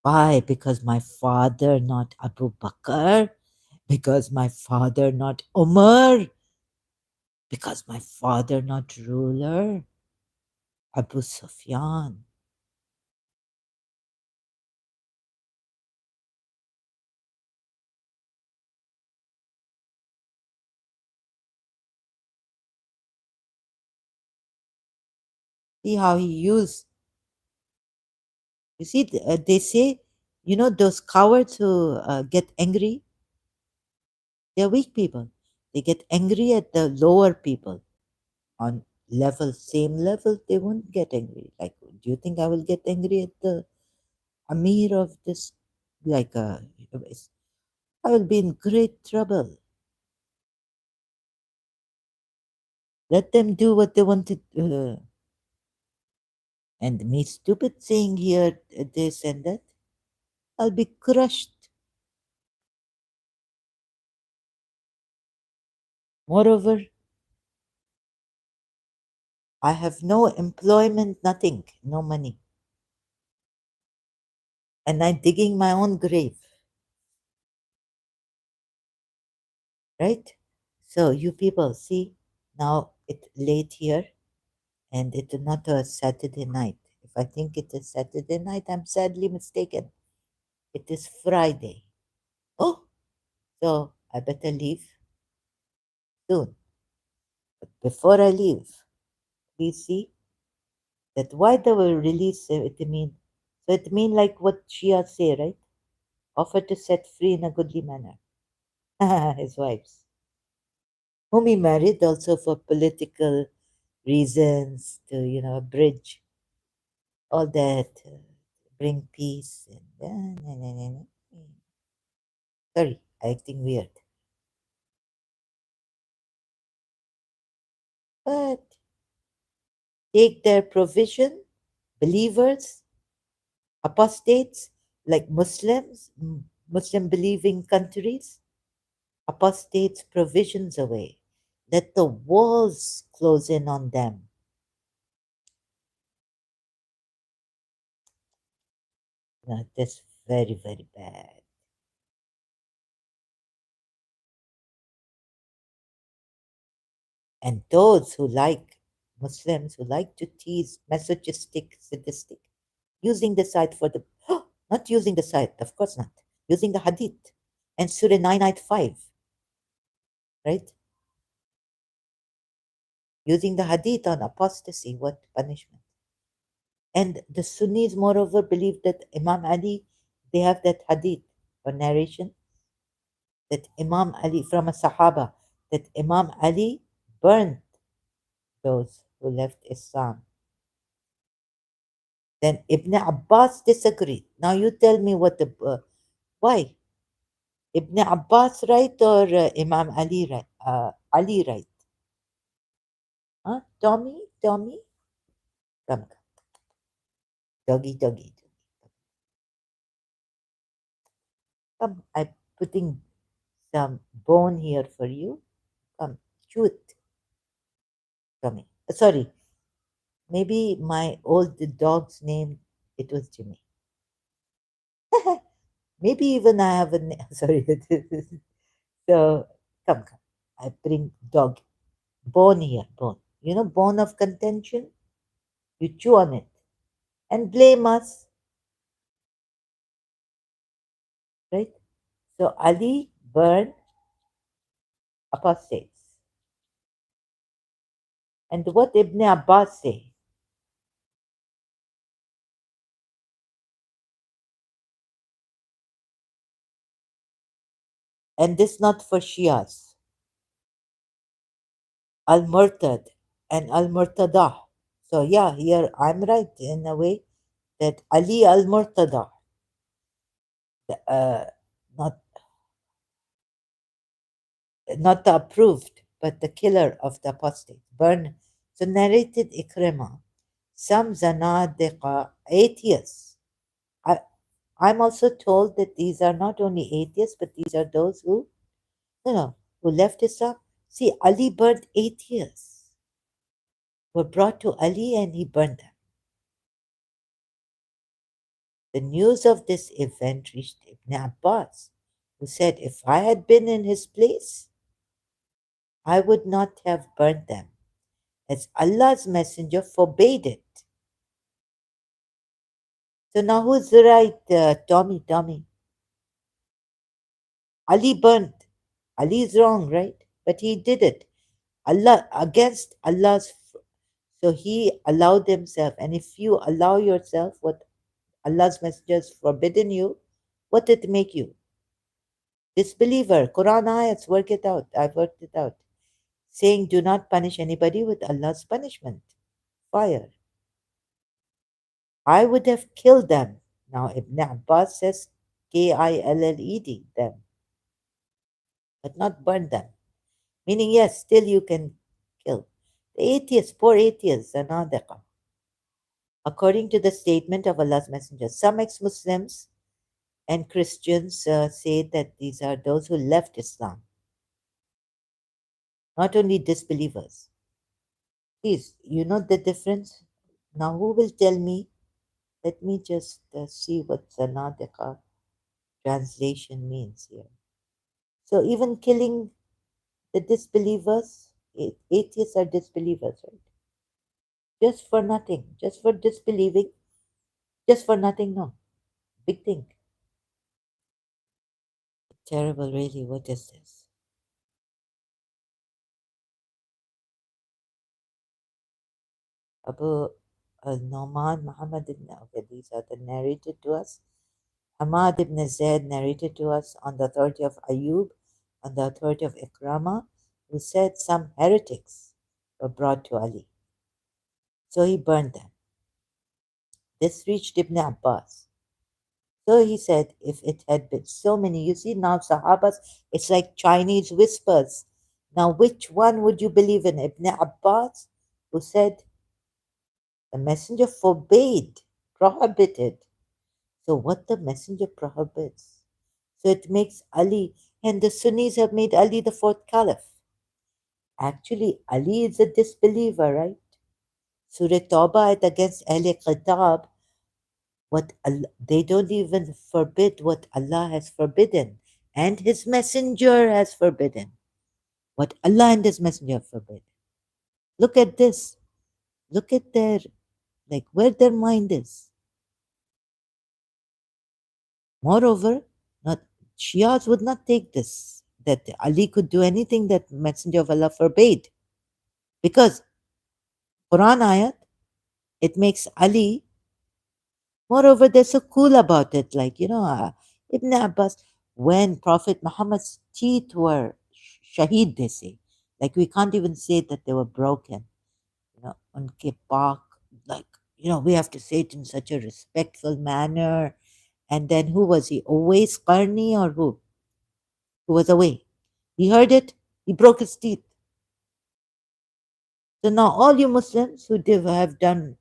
S1: Why? Because my father not Abu Bakr, because my father not Umar, because my father not ruler Abu Sufyan. See how he used. You see, they say, those cowards who get angry, they're weak people. They get angry at the lower people on same level. They won't get angry. Like, do you think I will get angry at the Amir of this? Like, I will be in great trouble. Let them do what they want to do. And me stupid saying here this and that, I'll be crushed. Moreover, I have no employment, nothing, no money. And I'm digging my own grave, right? So you people see, now it's late here and it's not a Saturday night. If I think it is Saturday night, I'm sadly mistaken. It is Friday. Oh, so I better leave soon. But before I leave, please see that why they will release it mean. So it mean like what Shia say, right? Offer to set free in a goodly manner. His wives, whom he married also for political reasons to, bridge all that, bring peace. And, sorry, acting weird. But take their provision, believers, apostates, like Muslims, Muslim believing countries, apostates' provisions away. Let the walls close in on them. Now, that's very, very bad. And those who like Muslims who like to tease, masochistic, sadistic, using the site for the, not using the site, of course not, using the hadith and Surah 995, right? Using the hadith on apostasy, what punishment? And the Sunnis, moreover, believe that Imam Ali, they have that hadith or narration that Imam Ali, from a Sahaba, that Imam Ali burned those who left Islam. Then Ibn Abbas disagreed. Now you tell me why? Ibn Abbas right or Imam Ali right? Ali right? Huh? Tommy, Tommy, come, doggy, doggy, come. I'm putting some bone here for you. Come, chew it, Tommy. Sorry, maybe my old dog's name. It was Jimmy. Maybe even I have a sorry. So come. I bring dog bone here, bone. Bone of contention. You chew on it and blame us, right? So Ali burned apostates. And what Ibn Abbas say? And this not for Shias. Al-Murtad and Al-Murtada. So yeah, here I'm right in a way that Ali Al-Murtada, uh, not not the approved, but the killer of the apostate, burned. So narrated Ikrimah. Some Zanadiqa, atheists. I, I'm also told that these are not only atheists, but these are those who left Islam. See, Ali burned atheists, were brought to Ali and he burned them. The news of this event reached Ibn Abbas, who said, if I had been in his place, I would not have burned them, as Allah's messenger forbade it. So now who's right, Tommy? Ali burned. Ali is wrong, right? But he did it. Allah against Allah's. So he allowed himself. And if you allow yourself what Allah's messenger has forbidden you, what did it make you? Disbeliever. Quran ayats, work it out. I've worked it out. Saying, do not punish anybody with Allah's punishment. Fire. I would have killed them. Now Ibn Abbas says Killed, them, but not burn them. Meaning, yes, still you can kill. The atheists, poor atheists, Zanadiqa. According to the statement of Allah's Messenger, some ex Muslims and Christians say that these are those who left Islam, not only disbelievers. Please, you know the difference? Now, who will tell me? Let me just see what Zanadiqa translation means here. So, even killing the disbelievers, atheists are disbelievers, right? Just for nothing, just for disbelieving, just for nothing, no. Big thing. Terrible, really. What is this? Abu al-Nu'man Muhammad ibn, okay, these are the narrated to us. Hamad ibn Zayd narrated to us on the authority of Ayub, on the authority of Ikrama, who said some heretics were brought to Ali. So he burned them. This reached Ibn Abbas. So he said, if it had been so many, you see now Sahabas, it's like Chinese whispers. Now, which one would you believe in? Ibn Abbas, who said the messenger forbade, prohibited. So, what the messenger prohibits? So, it makes Ali, and the Sunnis have made Ali the fourth caliph. Actually, Ali is a disbeliever, right? Surah Tawbah against Ahl Kitab, they don't even forbid what Allah has forbidden and His Messenger has forbidden. What Allah and His Messenger forbid. Look at this. Look at their, like, where their mind is. Moreover, not Shias would not take this, that Ali could do anything that Messenger of Allah forbade. Because Quran ayat, it makes Ali, moreover, they're so cool about it. Like, Ibn Abbas, when Prophet Muhammad's teeth were shaheed, they say. Like, we can't even say that they were broken. Unke pak, like, we have to say it in such a respectful manner. And then who was he? Always Qarni or who? Who was away? He heard it, he broke his teeth. So now all you Muslims who have done,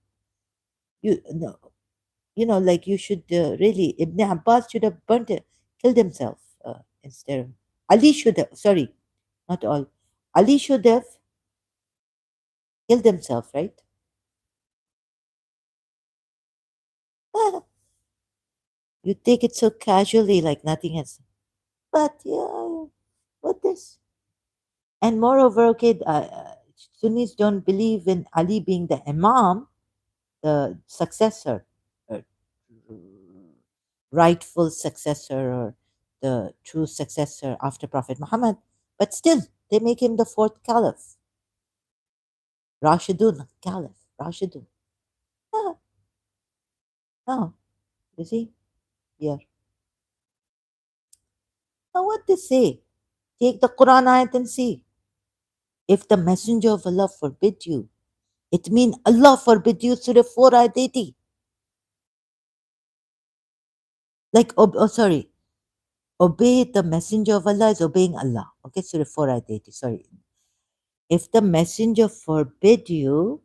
S1: you know, like you should really, Ibn Abbas should have burnt it, killed himself instead of, Ali should have, sorry, not all, Ali should have killed himself, right? You take it so casually like nothing else. But yeah, what this? And moreover, okay, Sunnis don't believe in Ali being the Imam, the successor, uh, rightful successor, or the true successor after Prophet Muhammad. But still, they make him the fourth caliph. Rashidun, caliph, Rashidun. Ah, now, you see, here. Now, what they say? Take the Quran ayat and see. If the Messenger of Allah forbid you, it means Allah forbid you, Surah 4 ayat 80. Like, sorry, obey the Messenger of Allah is obeying Allah. Okay, Surah 4 ayat 80, sorry. If the Messenger forbid you,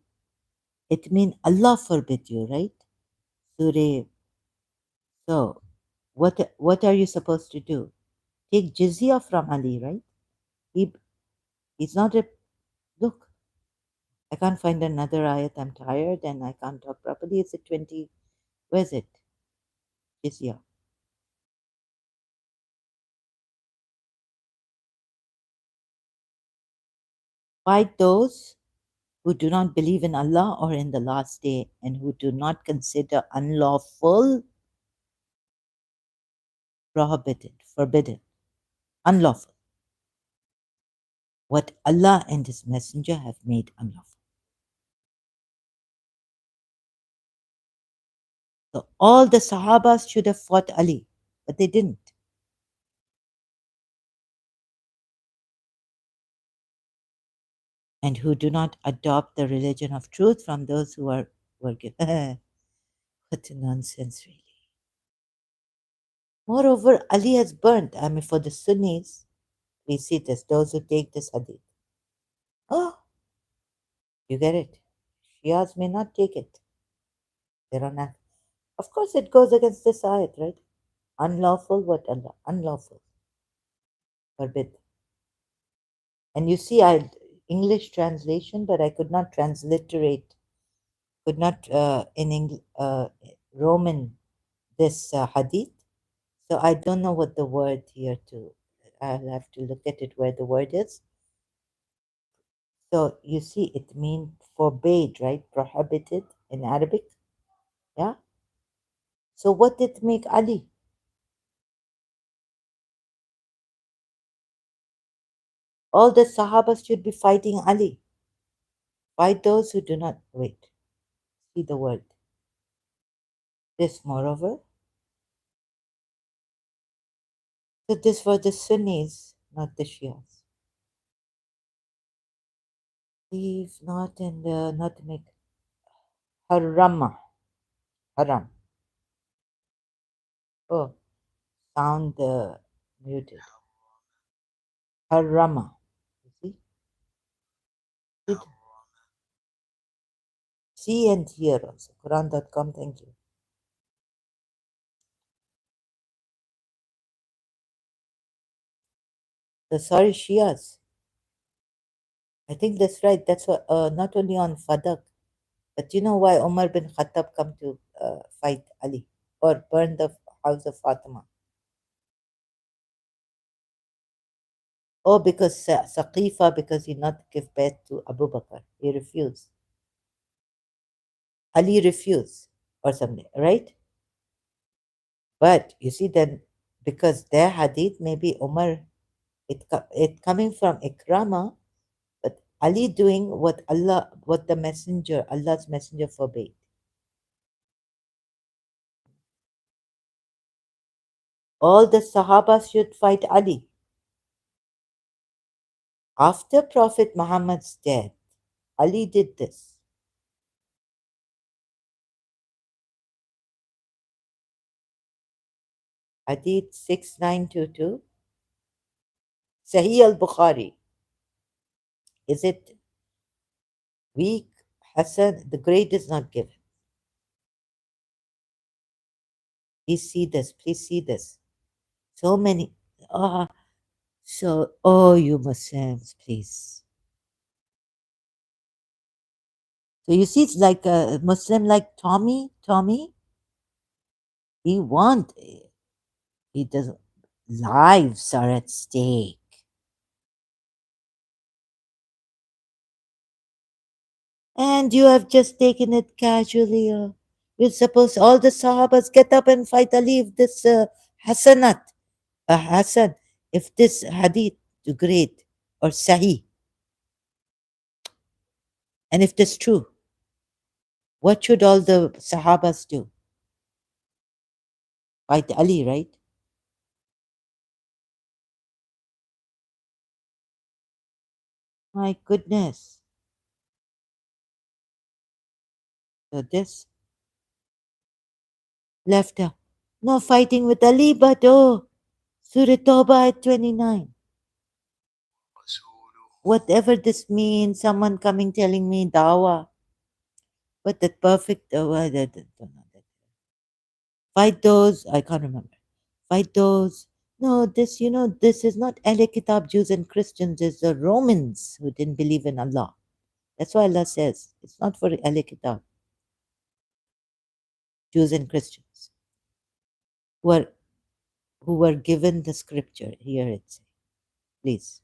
S1: it means Allah forbid you, right? Surah. So, what are you supposed to do? Take jizya from Ali, right? He, he's not a, look, I can't find another ayat. I'm tired and I can't talk properly. It's a 20, where's it? Jizya. Fight those who do not believe in Allah or in the last day and who do not consider unlawful, prohibited, forbidden, unlawful, what Allah and His Messenger have made unlawful. So all the Sahabas should have fought Ali, but they didn't. And who do not adopt the religion of truth from those were given. What a nonsense, really. Moreover, Ali has burnt. I mean, for the Sunnis, we see this, those who take this hadith. Oh, you get it. Shias may not take it. They don't have. Of course, it goes against this ayat, right? Unlawful, what Allah? Unlawful. Forbid. And you see, I English translation, but I could not transliterate, could not Roman this hadith. So I don't know what the word here to. I'll have to look at it where the word is. So you see, it means forbade, right? Prohibited in Arabic. Yeah. So what did it make Ali? All the Sahabas should be fighting Ali. Fight those who do not wait. See the word. This, moreover, so this for the Sunnis, not the Shias. Leave not in the not to make harama. Haram. Oh, sound muted. Harama. You see? It, see and hear also. Quran.com, thank you. The sorry Shias. I think that's right. That's what, not only on Fadak, but you know why Umar bin Khattab come to fight Ali or burn the house of Fatima? Oh, because Saqifa, because he not give birth to Abu Bakr. He refused. Ali refused or something, right? But you see, then because their hadith, maybe Umar, it coming from Ikrama, but Ali doing what the messenger, Allah's messenger forbade. All the Sahabas should fight Ali. After Prophet Muhammad's death, Ali did this. Hadith 6922, Sahih al-Bukhari. Is it weak? Hassan, the grade is not given. Please see this. Please see this. So many. Ah, oh, you Muslims, please. So you see, it's like a Muslim like Tommy, he want, he doesn't, lives are at stake. And you have just taken it casually. You're supposed, all the Sahabas get up and fight Ali if this Hasanat, Hasan, if this hadith to great or Sahih. And if this true, what should all the Sahabas do? Fight Ali, right? My goodness. So this left no fighting with Ali, but oh, Surah Tawbah at 29. Whatever this means, someone coming telling me dawah, but that perfect, fight those, I can't remember. Fight those. No, this, this is not Ahle Kitab Jews and Christians, it's the Romans who didn't believe in Allah. That's why Allah says it's not for Ahle Kitab, Jews and Christians, who are who were given the scripture. Here it's please.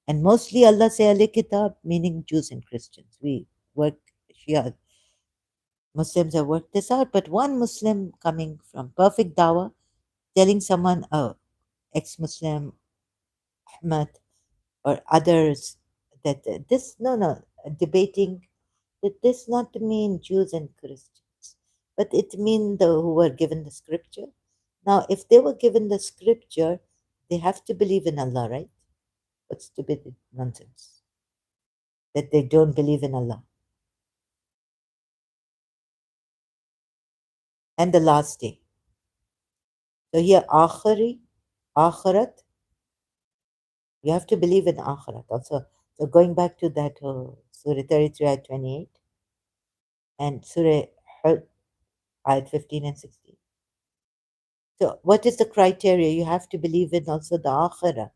S1: And mostly Allah say Ahle Kitab, meaning Jews and Christians. We work, Shia Muslims have worked this out, but one Muslim coming from perfect dawah telling someone, oh, ex-Muslim, Ahmad, or others, that this, no, debating that this not to mean Jews and Christians. but it means the who were given the scripture. Now, if they were given the scripture, they have to believe in Allah, right? What stupid nonsense that they don't believe in Allah and the last day. So here, akhirat, you have to believe in akhirat also. So going back to that Surah 33 ayat 28 and Surah Hud ayat 15 and 16. So what is the criteria? You have to believe in also the akhirah.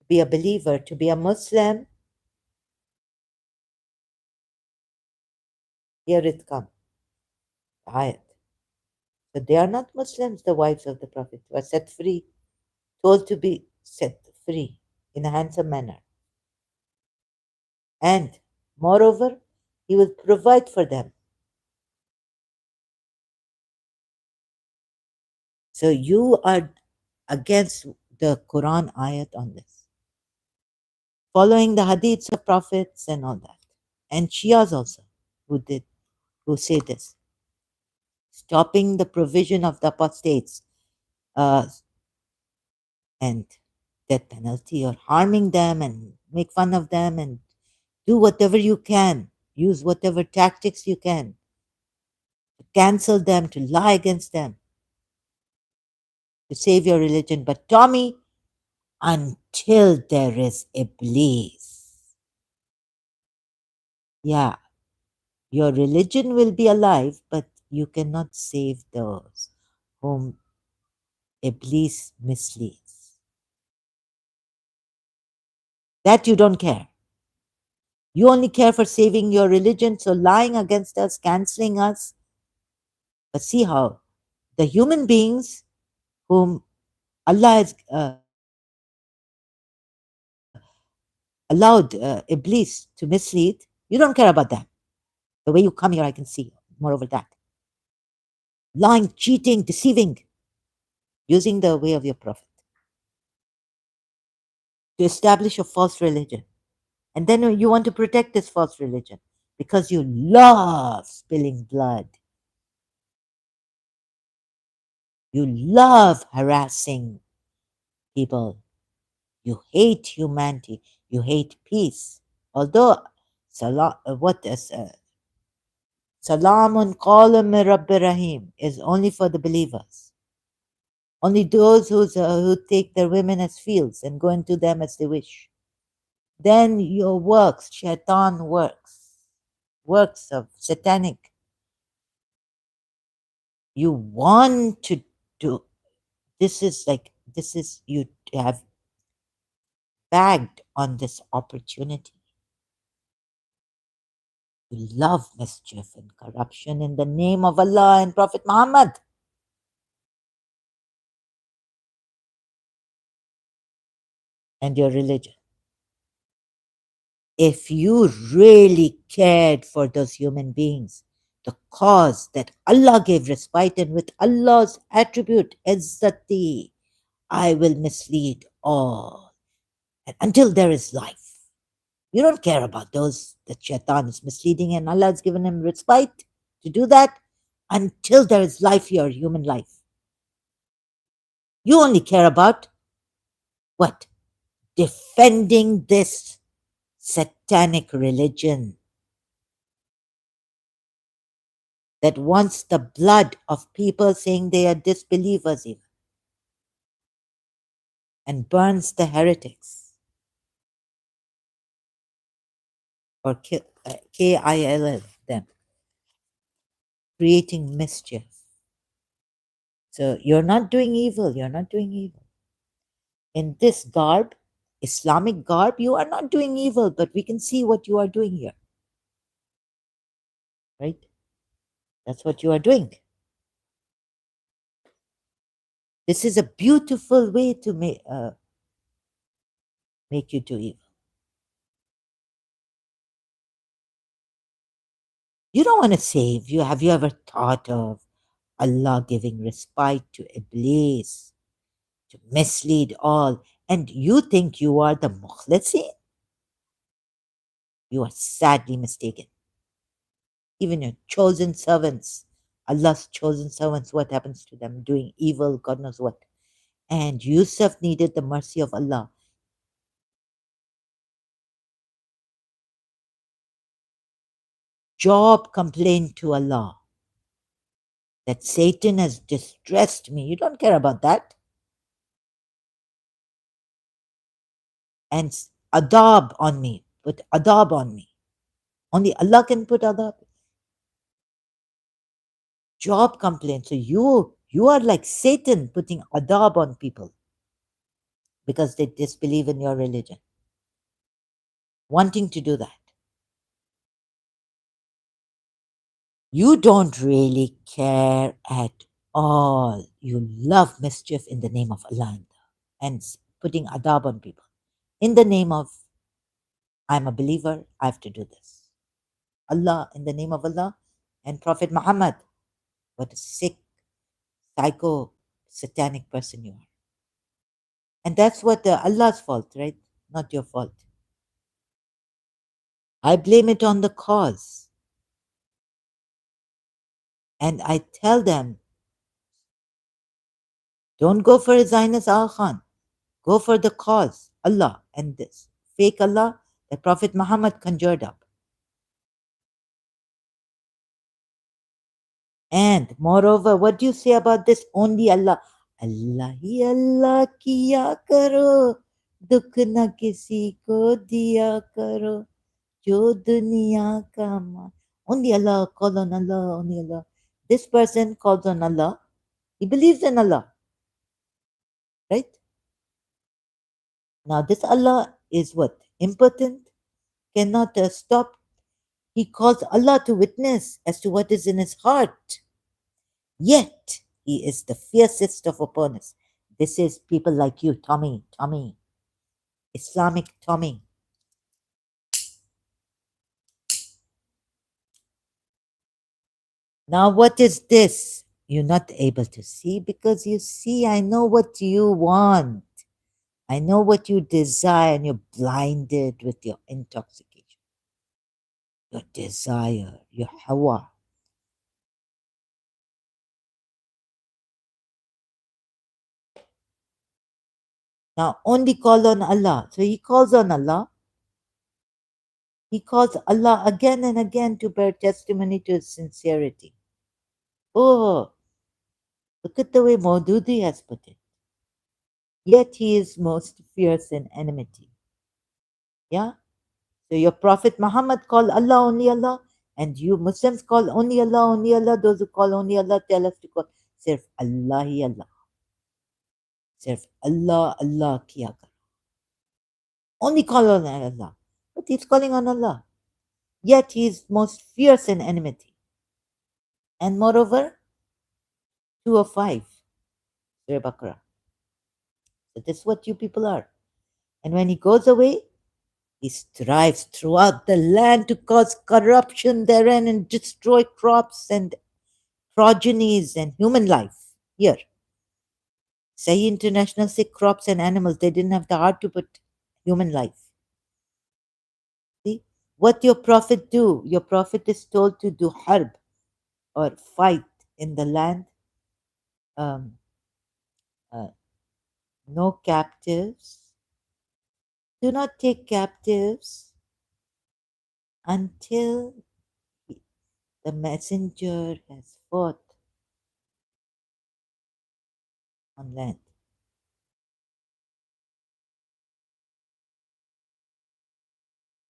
S1: Be a believer, to be a Muslim, here it comes, ayat. So they are not Muslims, the wives of the Prophet, were set free, told to be set free in a handsome manner. And moreover, he will provide for them. So you are against the Quran ayat on this, following the hadiths of prophets and all that. And Shias also, who say this, stopping the provision of the apostates uh, and death penalty, or harming them and make fun of them and do whatever you can, use whatever tactics you can to cancel them, to lie against them, to save your religion. But Tommy, until there is Iblis, yeah, your religion will be alive, but you cannot save those whom Iblis misleads. That you don't care. You only care for saving your religion, so lying against us, canceling us. But see how the human beings whom Allah has allowed Iblis to mislead, you don't care about that. The way you come here, I can see. Moreover, that lying, cheating, deceiving, using the way of your prophet to establish a false religion. And then you want to protect this false religion because you love spilling blood. You love harassing people. You hate humanity. You hate peace. Although what is Salamun qawlan min Rabbi Rahim is only for the believers. Only those who take their women as fields and go into them as they wish. Then your works, shaitan works of satanic. You want to do, this is, you have bagged on this opportunity. You love mischief and corruption in the name of Allah and Prophet Muhammad and your religion. If you really cared for those human beings, the cause that Allah gave respite, and with Allah's attribute, Izzati, I will mislead all. And until there is life. You don't care about those that Shaitan is misleading, and Allah has given him respite to do that until there is life here, human life. You only care about what? Defending this satanic religion that wants the blood of people saying they are disbelievers even, and burns the heretics, or KILL them, creating mischief. So you're not doing evil, you're not doing evil. In this garb, Islamic garb, you are not doing evil, but we can see what you are doing here, right? That's what you are doing. This is a beautiful way to make you do evil. You don't want to save. Have you ever thought of Allah giving respite to Iblis to mislead all? And you think you are the mukhlisin? You are sadly mistaken. Even your chosen servants, Allah's chosen servants, what happens to them? Doing evil, God knows what. And Yusuf needed the mercy of Allah. Job complained to Allah that Satan has distressed me. You don't care about that. And adab on me, put adab on me. Only Allah can put adab. Job complained. So you are like Satan putting adab on people because they disbelieve in your religion, wanting to do that. You don't really care at all. You love mischief in the name of Allah and putting adab on people. In the name of, I'm a believer, I have to do this. Allah, in the name of Allah and Prophet Muhammad. What a sick, psycho, satanic person you are. And that's what Allah's fault, right? Not your fault. I blame it on the cause. And I tell them, don't go for a Zionist Al Khan. Go for the cause, Allah, and this fake Allah that Prophet Muhammad conjured up. And moreover, what do you say about this? Only Allah. Allah hi Allah kiya karo, dukh na kisi ko diya karo, jo duniya ka maan. Only Allah, call on Allah, only Allah. This person calls on Allah. He believes in Allah, right? Now, this Allah is what? Impotent, cannot stop. He calls Allah to witness as to what is in his heart. Yet, he is the fiercest of opponents. This is people like you, Tommy, Islamic Tommy. Now, what is this? You're not able to see because you see, I know what you want. I know what you desire, and you're blinded with your intoxication, your desire, your hawa. Now, only call on Allah. So he calls on Allah. He calls Allah again and again to bear testimony to his sincerity. Oh, look at the way Maududi has put it. Yet he is most fierce in enmity. Yeah? So your Prophet Muhammad called Allah only Allah, and you Muslims call only Allah, only Allah. Those who call only Allah tell us to call Sirf Allah hi Allah. Sirf Allah, Allah kiya kar. Only call on Allah. But he's calling on Allah. Yet he is most fierce in enmity. And moreover, 205, Surah Baqarah. So this is what you people are. And when he goes away, he strives throughout the land to cause corruption therein and destroy crops and progenies and human life. Here, Sahi International say crops and animals, they didn't have the heart to put human life. See? What your prophet do? Your prophet is told to do harb or fight in the land. Um, uh, no captives. Do not take captives until the messenger has fought on land.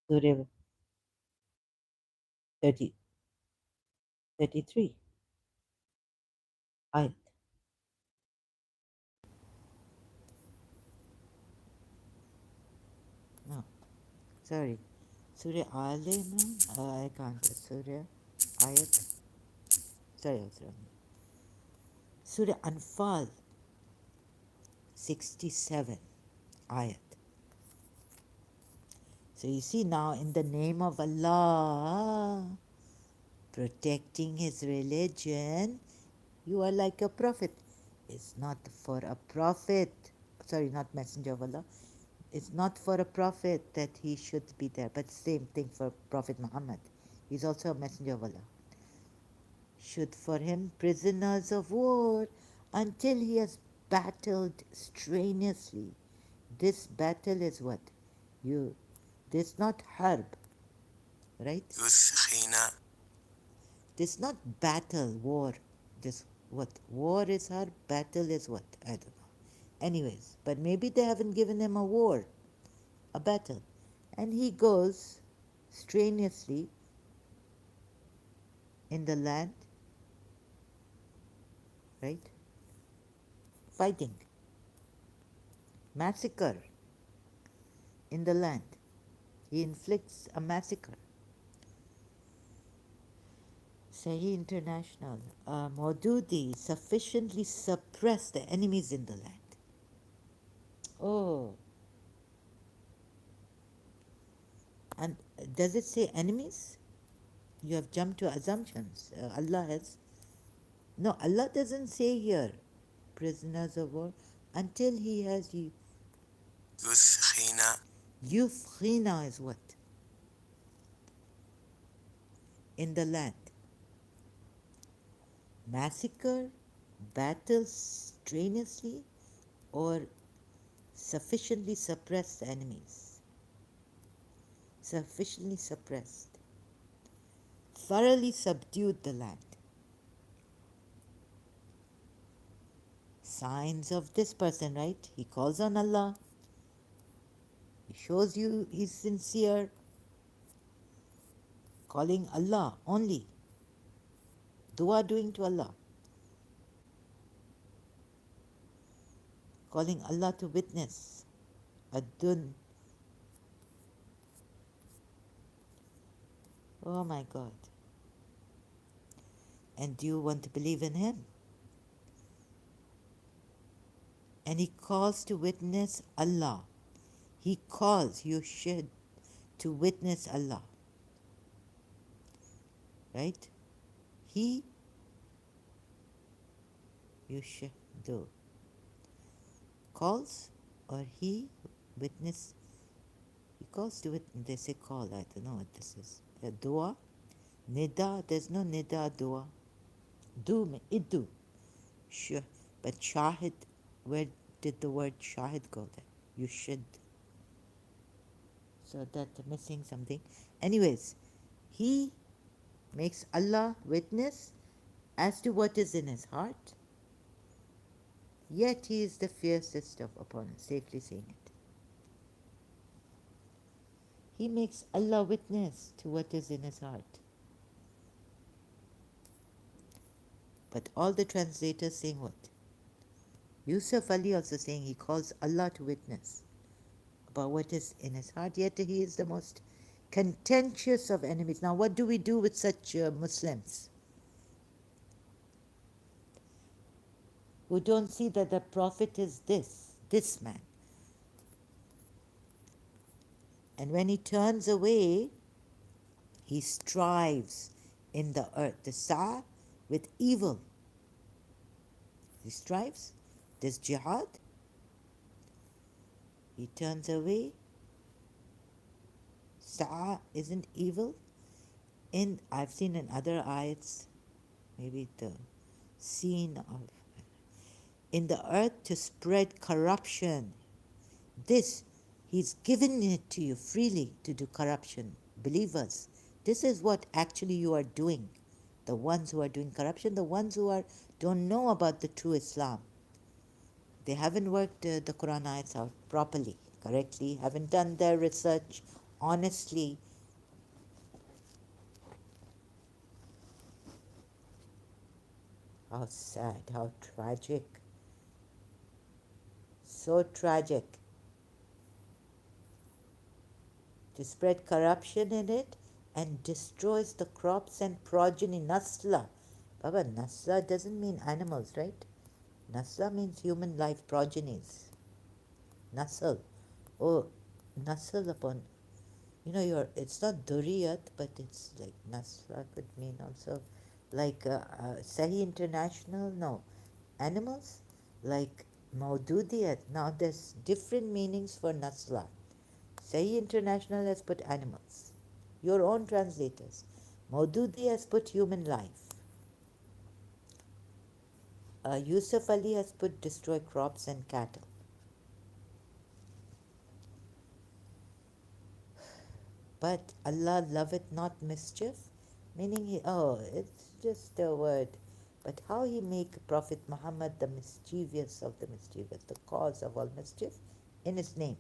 S1: Surah 30, 33. Ayat. No, sorry. Surah Al Imran. I can't. Surah Ayat. Sorry, I was wrong. Surah Anfal 67 ayat. So you see now, in the name of Allah, protecting his religion, you are like a prophet. It's not for a prophet, sorry, not messenger of Allah. It's not for a prophet that he should be there, but same thing for Prophet Muhammad. He's also a messenger of Allah. should for him prisoners of war until he has battled strenuously. This battle is what? You, this not harb, right? يثخن. This not battle, war. This what? War is harb, battle is what? I don't know. Anyways, but maybe they haven't given him a war, a battle. And he goes strenuously in the land, right? Fighting, massacre in the land. He inflicts a massacre. Sahih International, Maududi sufficiently suppressed the enemies in the land. Oh, and does it say enemies? You have jumped to assumptions. Allah has. No, Allah doesn't say here prisoners of war until He has you. Yufkhina. Yufkhina is what? In the land. Massacre, battle strenuously, or sufficiently suppress the enemies. Sufficiently suppressed. Thoroughly subdued the land. Signs of this person, right? He calls on Allah. He shows you he's sincere. Calling Allah only. Dua doing to Allah. Calling Allah to witness. Adun. Oh my God. And do you want to believe in Him? And He calls to witness Allah. He calls you should to witness Allah. Right? He, you should do. Calls or he witness. He calls to witness. They say call. I don't know what this is. A dua. Nida. There's no nida dua. Do. Iddu. Sure. But shahid. Where did the word shahid go there? You should. So that's missing something. Anyways, he makes Allah witness as to what is in his heart, yet he is the fiercest of opponents, safely saying it. He makes Allah witness to what is in his heart. But all the translators saying what? Yusuf Ali also saying he calls Allah to witness about what is in his heart, yet he is the most contentious of enemies. Now, what do we do with such Muslims who don't see that the Prophet is this man? And when he turns away, he strives in the earth, the sa with evil. He strives, this jihad. He turns away. Sa isn't evil. I've seen in other ayats, maybe the scene of in the earth to spread corruption. This, He's given it to you freely to do corruption. Believers, this is what actually you are doing. The ones who are doing corruption, the ones who don't know about the true Islam. They haven't worked the Quran ayats out properly, correctly, haven't done their research honestly. How sad, how tragic. So tragic. To spread corruption in it and destroys the crops and progeny. Nasla. Baba, Nasla doesn't mean animals, right? Nasla means human life progenies. Nasl. Oh, Nasl upon. It's not Duriyat, but it's like Nasla could mean also like Sahih International. No. Animals like Maududiyat. Now there's different meanings for Nasla. Sahih International has put animals. Your own translators. Maududi has put human life. Yusuf Ali has put destroy crops and cattle. But Allah loveth not mischief, meaning it's just a word. But how he make Prophet Muhammad the mischievous of the mischievous, the cause of all mischief, in his name.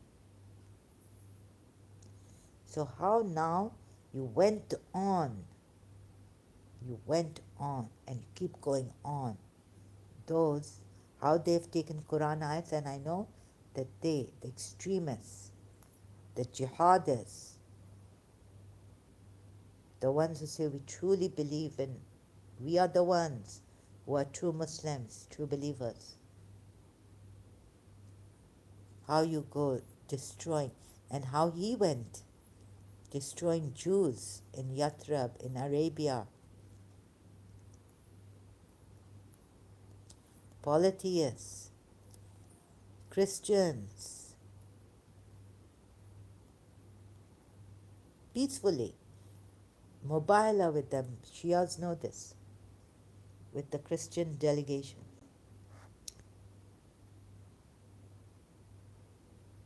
S1: So how now you went on and you keep going on. Those, how they've taken Quran ayats, and I know that they, the extremists, the jihadists, the ones who say we truly believe in, we are the ones who are true Muslims, true believers. How you go destroying, and how he went destroying Jews in Yathrib, in Arabia, polytheists, Christians, peacefully. Mubahala with them. Shias know this. With the Christian delegation.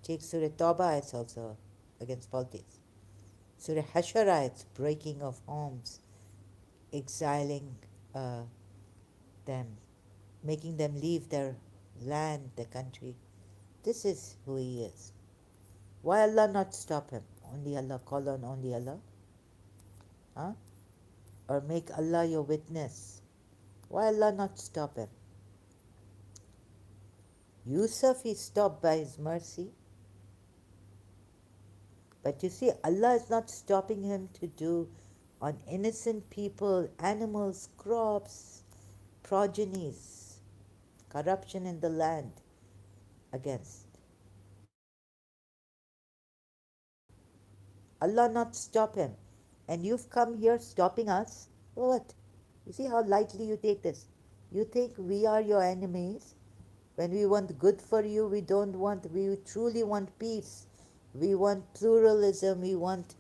S1: Take Surah Tawbah, it's also against polytheists. Surah Hashara, it's breaking of homes, exiling them, making them leave their land, their country. This is who he is. Why Allah not stop him? Only Allah, call on only Allah? Huh? Or make Allah your witness. Why Allah not stop him? Yusuf he stopped by his mercy. But you see, Allah is not stopping him to do on innocent people, animals, crops, progenies, corruption in the land against. Allah not stop him. And you've come here stopping us? What? You see how lightly you take this. You think we are your enemies. When we want good for you, we truly want peace. We want pluralism. We want,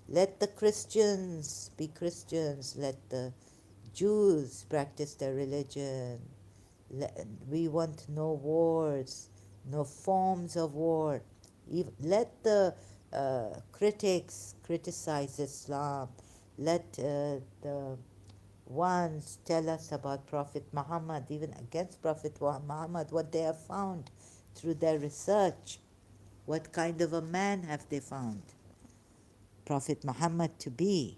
S1: let the Christians be Christians. Let the Jews practice their religion. We want no wars, no forms of war. Let the critics criticize Islam. Let the ones tell us about Prophet Muhammad, even against Prophet Muhammad, what they have found through their research. What kind of a man have they found Prophet Muhammad to be?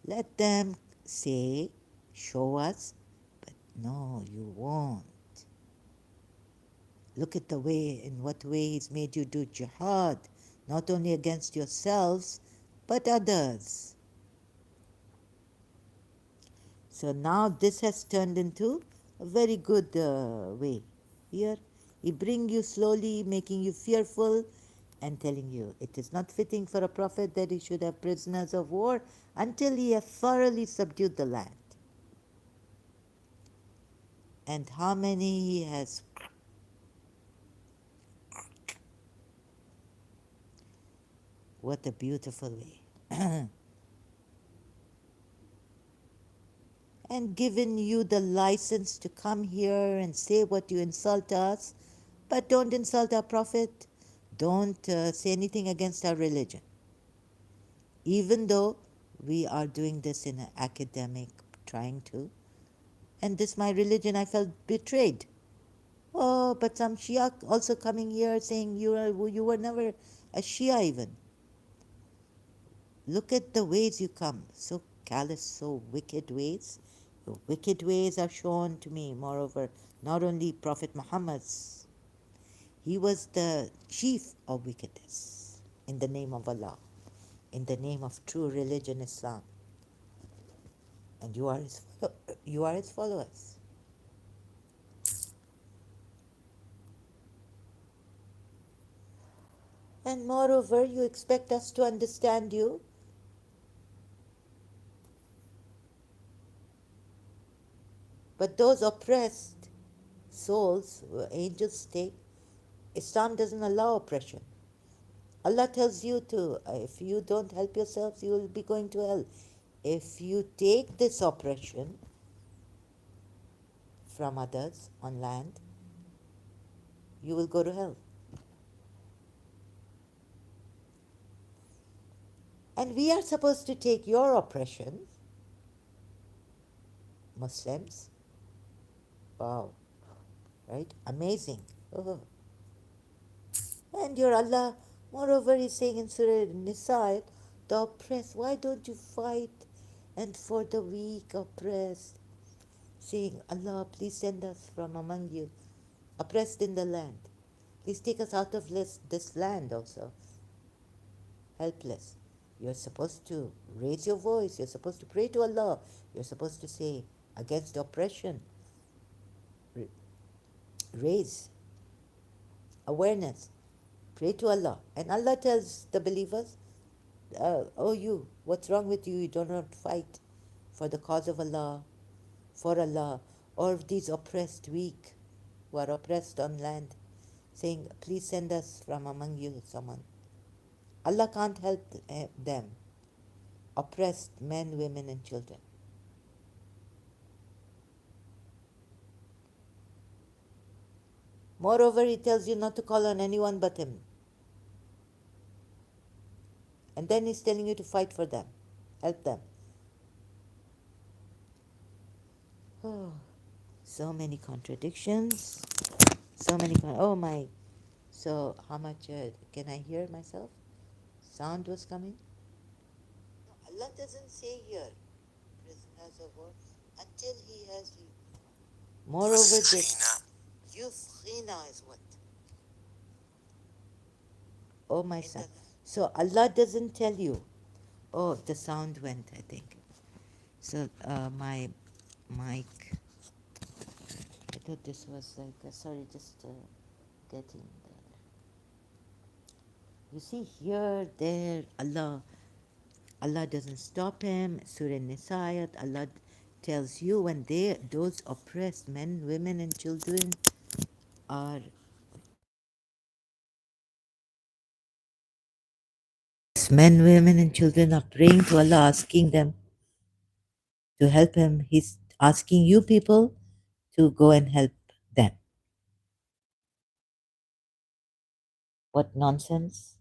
S1: Let them say, show us, but no, you won't. Look at the way, in what way he's made you do jihad, not only against yourselves, but others. So now this has turned into a very good way. Here, he bring you slowly, making you fearful, and telling you it is not fitting for a prophet that he should have prisoners of war until he have thoroughly subdued the land. And how many he has. What a beautiful way. And given you the license to come here and say what you insult us, but don't insult our prophet. Don't say anything against our religion. Even though we are doing this in an academic, trying to. And this my religion, I felt betrayed. Oh, but some Shia also coming here saying you were never a Shia even. Look at the ways you come, so callous, so wicked ways. The wicked ways are shown to me. Moreover, not only Prophet Muhammad's, he was the chief of wickedness in the name of Allah, in the name of true religion Islam. And you are his followers. And moreover, you expect us to understand you. But those oppressed souls, angels take, Islam doesn't allow oppression. Allah tells you to, if you don't help yourselves, you will be going to hell. If you take this oppression, from others on land, you will go to hell. And we are supposed to take your oppression, Muslims. Wow, right? Amazing. Oh. And your Allah, moreover, is saying in Surah Nisa, the oppressed, why don't you fight? And for the weak oppressed, saying, Allah, please send us from among you, oppressed in the land. Please take us out of this land also, helpless. You're supposed to raise your voice. You're supposed to pray to Allah. You're supposed to say, against oppression, raise awareness, pray to Allah. And Allah tells the believers, oh, you, what's wrong with you? You do not fight for the cause of Allah, for Allah, or these oppressed weak who are oppressed on land, saying, please send us from among you someone. Allah can't help them, oppressed men, women, and children. Moreover, He tells you not to call on anyone but Him. And then He's telling you to fight for them, help them. Oh, so many contradictions. So many. Oh my. So, how much can I hear myself? Sound was coming? Allah doesn't say here, prisoners of war, until He has you. Moreover, this Yufkhina is what? Oh, my son. So, Allah doesn't tell you. Oh, the sound went, I think. So, my mic. I thought this was like, sorry, just getting there. You see, here, there, Allah doesn't stop him. Surah Nisa, Allah tells you when those oppressed men, women, and children are men, women, and children are praying to Allah, asking them to help him. He's asking you people to go and help them. What nonsense,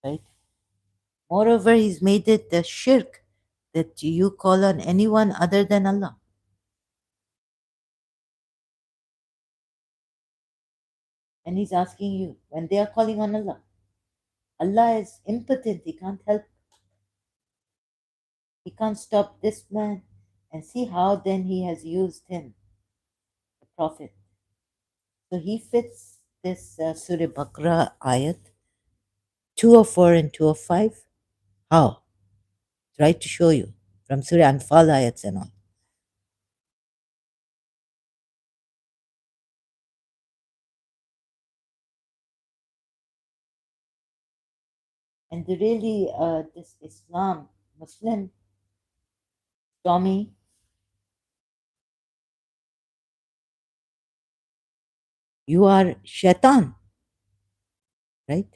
S1: right? Moreover, He's made it a shirk that you call on anyone other than Allah. And He's asking you when they are calling on Allah. Allah is impotent, He can't help. He can't stop this man. And see how then He has used him, the Prophet. So he fits this Surah Baqarah ayat 204 and 205. How? Try to show you from Surah Anfal ayats and all. And really, this Islam, Muslim, Tommy, you are shaitan, right?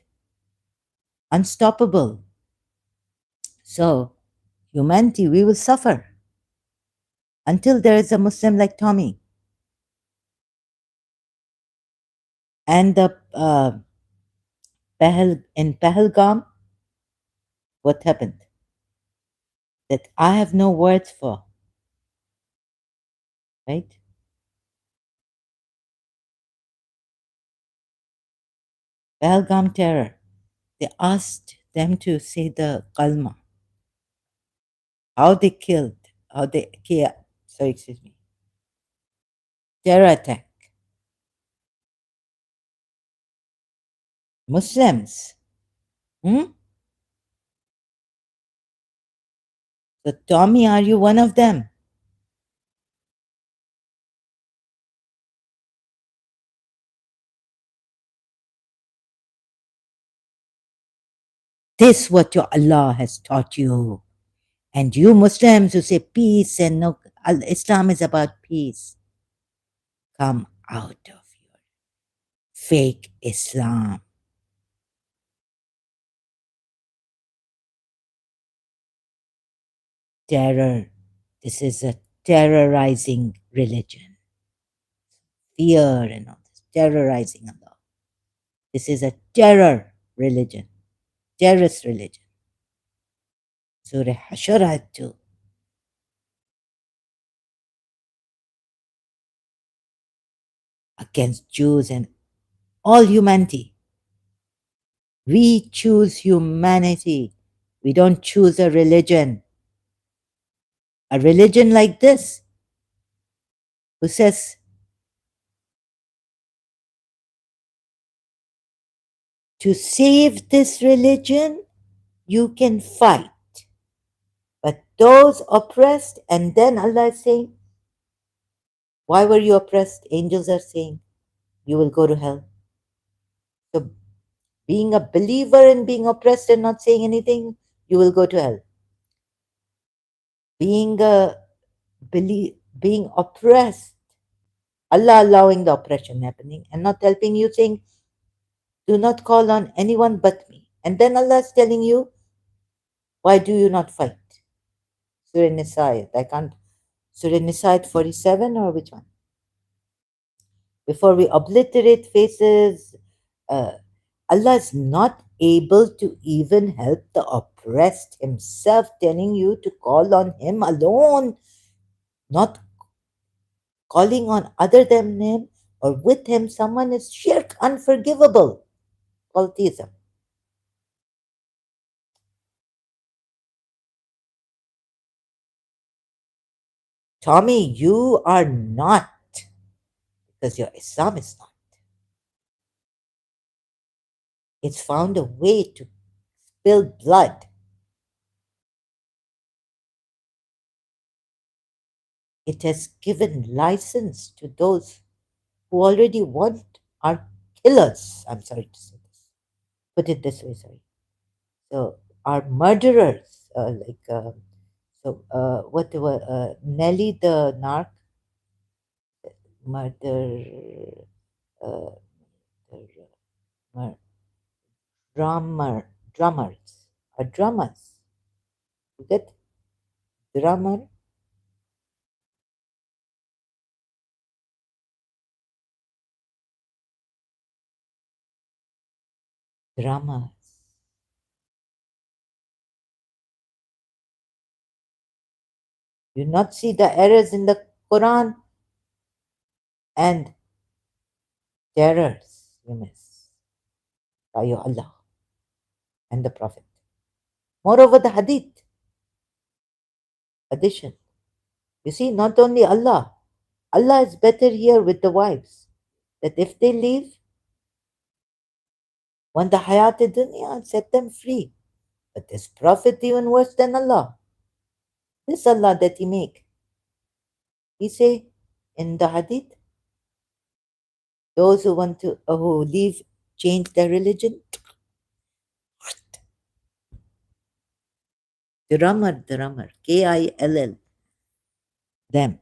S1: Unstoppable. So, humanity, we will suffer until there is a Muslim like Tommy. And the in Pahalgam, what happened? That I have no words for, right? Pahalgam terror. They asked them to say the kalma. How they killed, how they sorry, excuse me, terror attack. Muslims. Hmm? So Tommy, are you one of them? This what your Allah has taught you. And you Muslims who say peace and no, Islam is about peace. Come out of your fake Islam. Terror. This is a terrorizing religion, fear and all this, terrorizing Allah. This is a terror religion, terrorist religion. Surah Hashar Ayat 2. Against Jews and all humanity. We choose humanity. We don't choose a religion. A religion like this, who says, to save this religion, you can fight. But those oppressed, and then Allah is saying, why were you oppressed? Angels are saying, you will go to hell. So being a believer and being oppressed and not saying anything, you will go to hell. Being a being oppressed, Allah allowing the oppression happening and not helping you, saying, do not call on anyone but me. And then Allah is telling you, why do you not fight? Surah Nisa, I can't. Surah Nisa 47 or which one? Before we obliterate faces, uh, Allah is not able to even help the oppressed Himself, telling you to call on Him alone, not calling on other than Him or with Him. Someone is shirk, unforgivable, polytheism. Tommy, you are not, because your Islam is not. It's found a way to spill blood. It has given license to those who already want are killers. I'm sorry to say this. Put it this way, sorry. So are murderers, what were Nelly the narc, murder, uh, mur- drummers, are drummers. You get drummer, drummers. You not see the errors in the Quran and terrors you miss by your Allah and the Prophet. Moreover, the Hadith addition. You see, not only Allah, Allah is better here with the wives. That if they leave, want the hayat dunya, set them free. But this Prophet even worse than Allah. This Allah that He make. He say in the Hadith, those who want to who leave, change their religion. Drummer, Kill, them.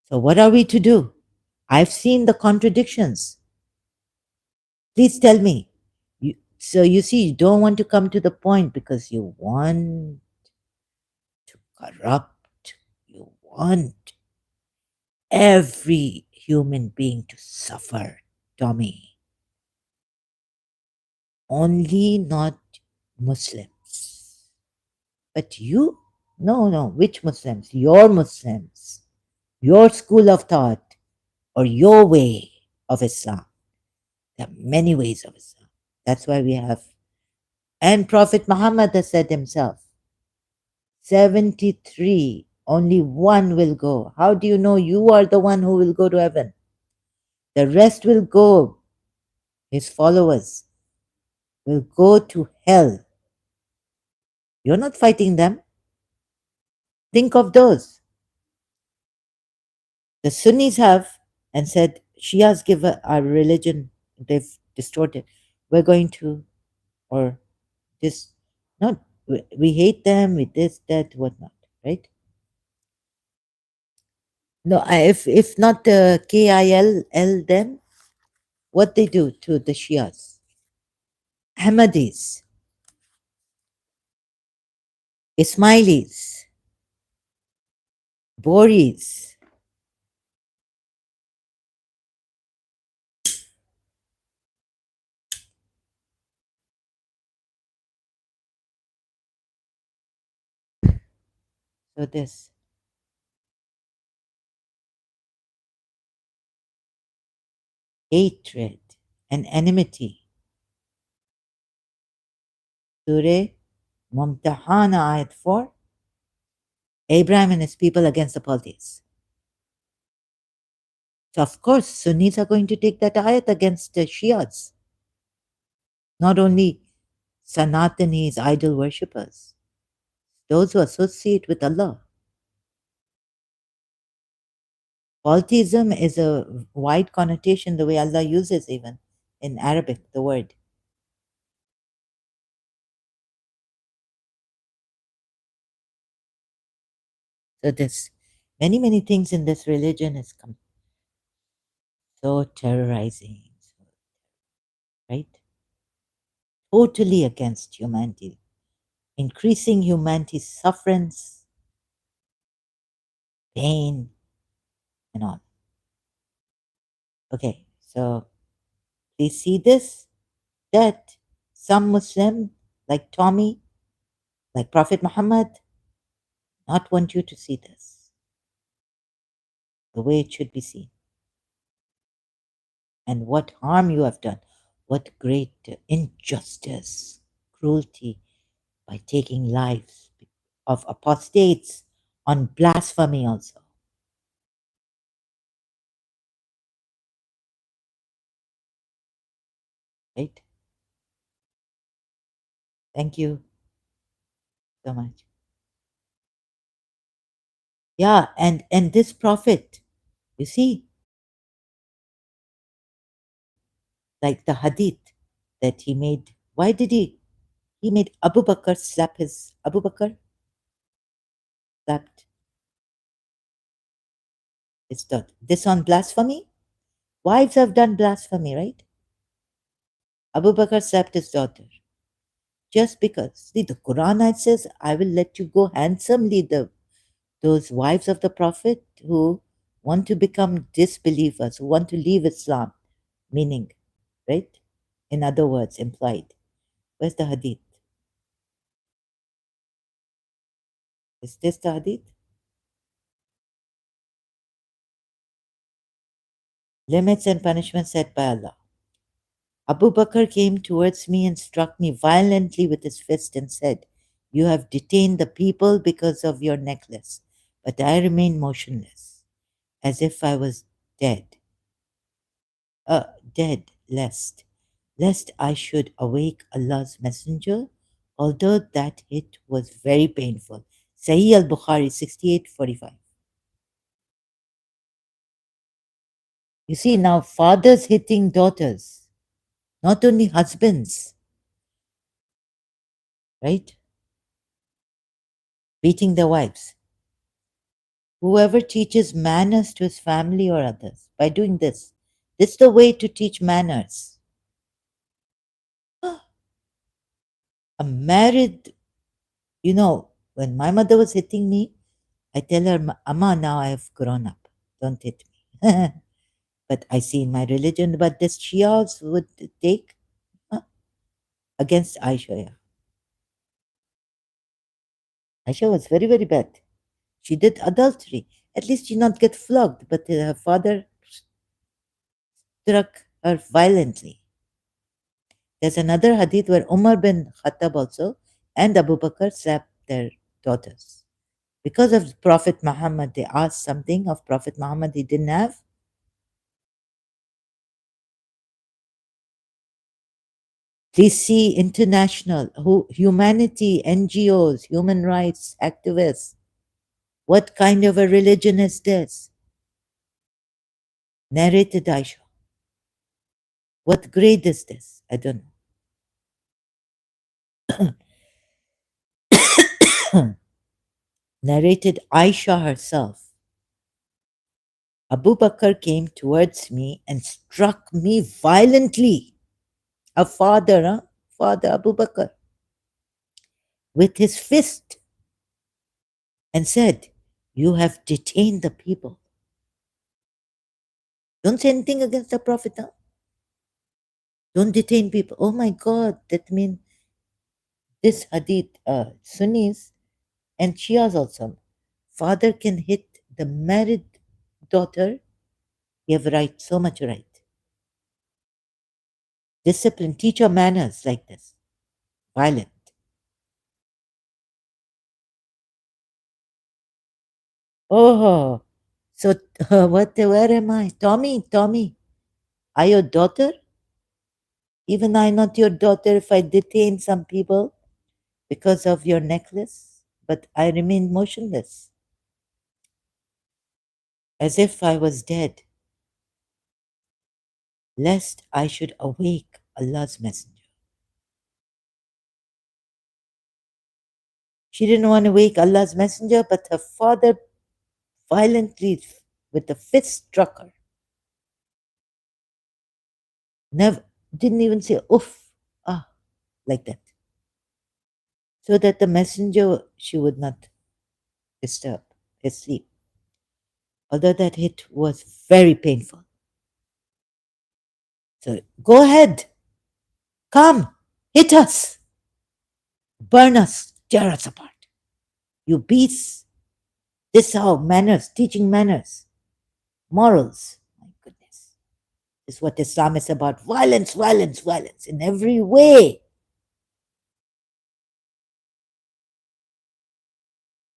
S1: So what are we to do? I've seen the contradictions. Please tell me. So you see, you don't want to come to the point because you want to corrupt. You want every human being to suffer, Tommy. Only not Muslims. But you? No. Which Muslims? Your Muslims. Your school of thought or your way of Islam. There are many ways of Islam. That's why we have. And Prophet Muhammad has said himself, 73, only one will go. How do you know you are the one who will go to heaven? The rest will go, his followers will go to hell. You're not fighting them. Think of those. The Sunnis have and said, Shias give our religion, they've distorted. We're going to, or this, not, we hate them, with this, that, whatnot, right? No, if not the KILL them, what they do to the Shias? Ahmadis. Ismailis, Boris. So this hatred and enmity. Surah Mumtahana ayat 4. Abraham and his people against the polytheists. So of course Sunnis are going to take that ayat against the Shias. Not only Sanatanis, idol worshippers, those who associate with Allah. Polytheism is a wide connotation the way Allah uses even in Arabic, the word. So there's many things in this religion is so terrorizing, right? Totally against humanity, increasing humanity's sufferance, pain, and all. Okay, so please see this that some Muslim, like Tommy, like Prophet Muhammad, not want you to see this the way it should be seen, and what harm you have done, what great injustice, cruelty by taking lives of apostates on blasphemy also, right? Thank you so much. Yeah, and this prophet, you see, like the hadith that he made. Why did he made Abu Bakr slap his Abu Bakr slapped his daughter. This on blasphemy? Wives have done blasphemy, right? Abu Bakr slapped his daughter. Just because. See, the Quran it says, I will let you go handsomely. Those wives of the Prophet who want to become disbelievers, who want to leave Islam, meaning, right? In other words, implied. Where's the hadith? Is this the hadith? Limits and punishments set by Allah. Abu Bakr came towards me and struck me violently with his fist and said, You have detained the people because of your necklace. But I remained motionless, as if I was dead. Dead, lest I should awake Allah's messenger, although that hit was very painful. Sahih al-Bukhari 68:45. You see, now fathers hitting daughters, not only husbands, right? Beating their wives. Whoever teaches manners to his family or others by doing this, this is the way to teach manners. A married, when my mother was hitting me, I tell her, Amma, now I have grown up. Don't hit me. But I see in my religion, but this Shias would take uh, against Aisha. Aisha was very bad. She did adultery. At least she not get flogged, but her father struck her violently. There's another hadith where Umar bin Khattab also and Abu Bakr slapped their daughters. Because of Prophet Muhammad, they asked something of Prophet Muhammad he didn't have. Please see international humanity, NGOs, human rights activists. What kind of a religion is this? Narrated Aisha. What grade is this? I don't know. Narrated Aisha herself. Abu Bakr came towards me and struck me violently. A father, Father Abu Bakr, with his fist. and said, "You have detained the people." Don't say anything against the Prophet now. Don't detain people. Oh my God, that means this hadith, Sunnis and Shias also. Father can hit the married daughter. You have right, so much right. Discipline, teach your manners like this. Violent. Oh, so where am I? Tommy, Tommy, are your daughter? Even I not your daughter if I detain some people because of your necklace, but I remain motionless, as if I was dead, lest I should awake Allah's messenger. She didn't want to wake Allah's messenger, but her father violently with a fist struck her. Never didn't even say oof, ah, like that. So that the messenger she would not disturb his sleep. Although that hit was very painful. So go ahead, come, hit us, burn us, tear us apart. You beasts, this how manners, teaching manners, morals. My goodness. This is what Islam is about. Violence, violence, violence in every way.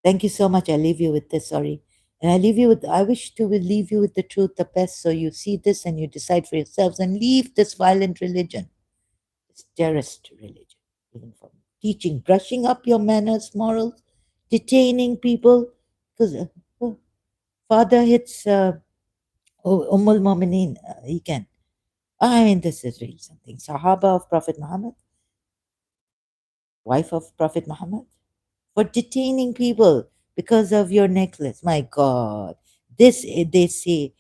S1: Thank you so much. I leave you with this, sorry. And I wish to leave you with the truth, the best, so you see this and you decide for yourselves and leave this violent religion, this terrorist religion, even from teaching, brushing up your manners, morals, detaining people. Because father hits Ummul Mu'mineen, he can. I mean, this is really something. Sahaba of Prophet Muhammad, wife of Prophet Muhammad, for detaining people because of your necklace. My God. This, they say,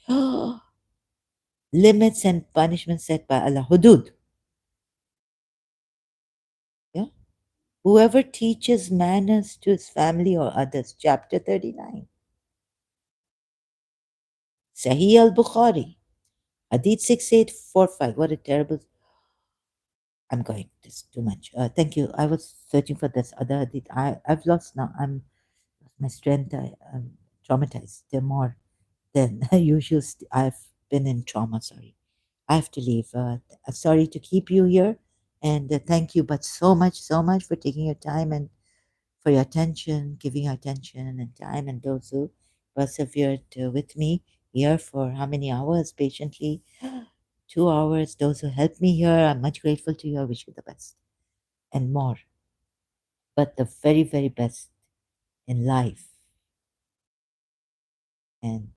S1: limits and punishments set by Allah. Hudud. Yeah. Whoever teaches manners to his family or others. Chapter 39. Sahih al-Bukhari. Hadith 6845. What a terrible. I'm going. This too much. Thank you. I was searching for this other hadith. I've lost now. My strength. I'm traumatized. They're more than usual. I've been in trauma. Sorry. I have to leave. Sorry to keep you here, and thank you, but so much for taking your time and for your attention, giving your attention and time, and those who persevered with me here for how many hours patiently? 2 hours. Those who helped me here, I'm much grateful to you. I wish you the best and more, but the very, very best in life. And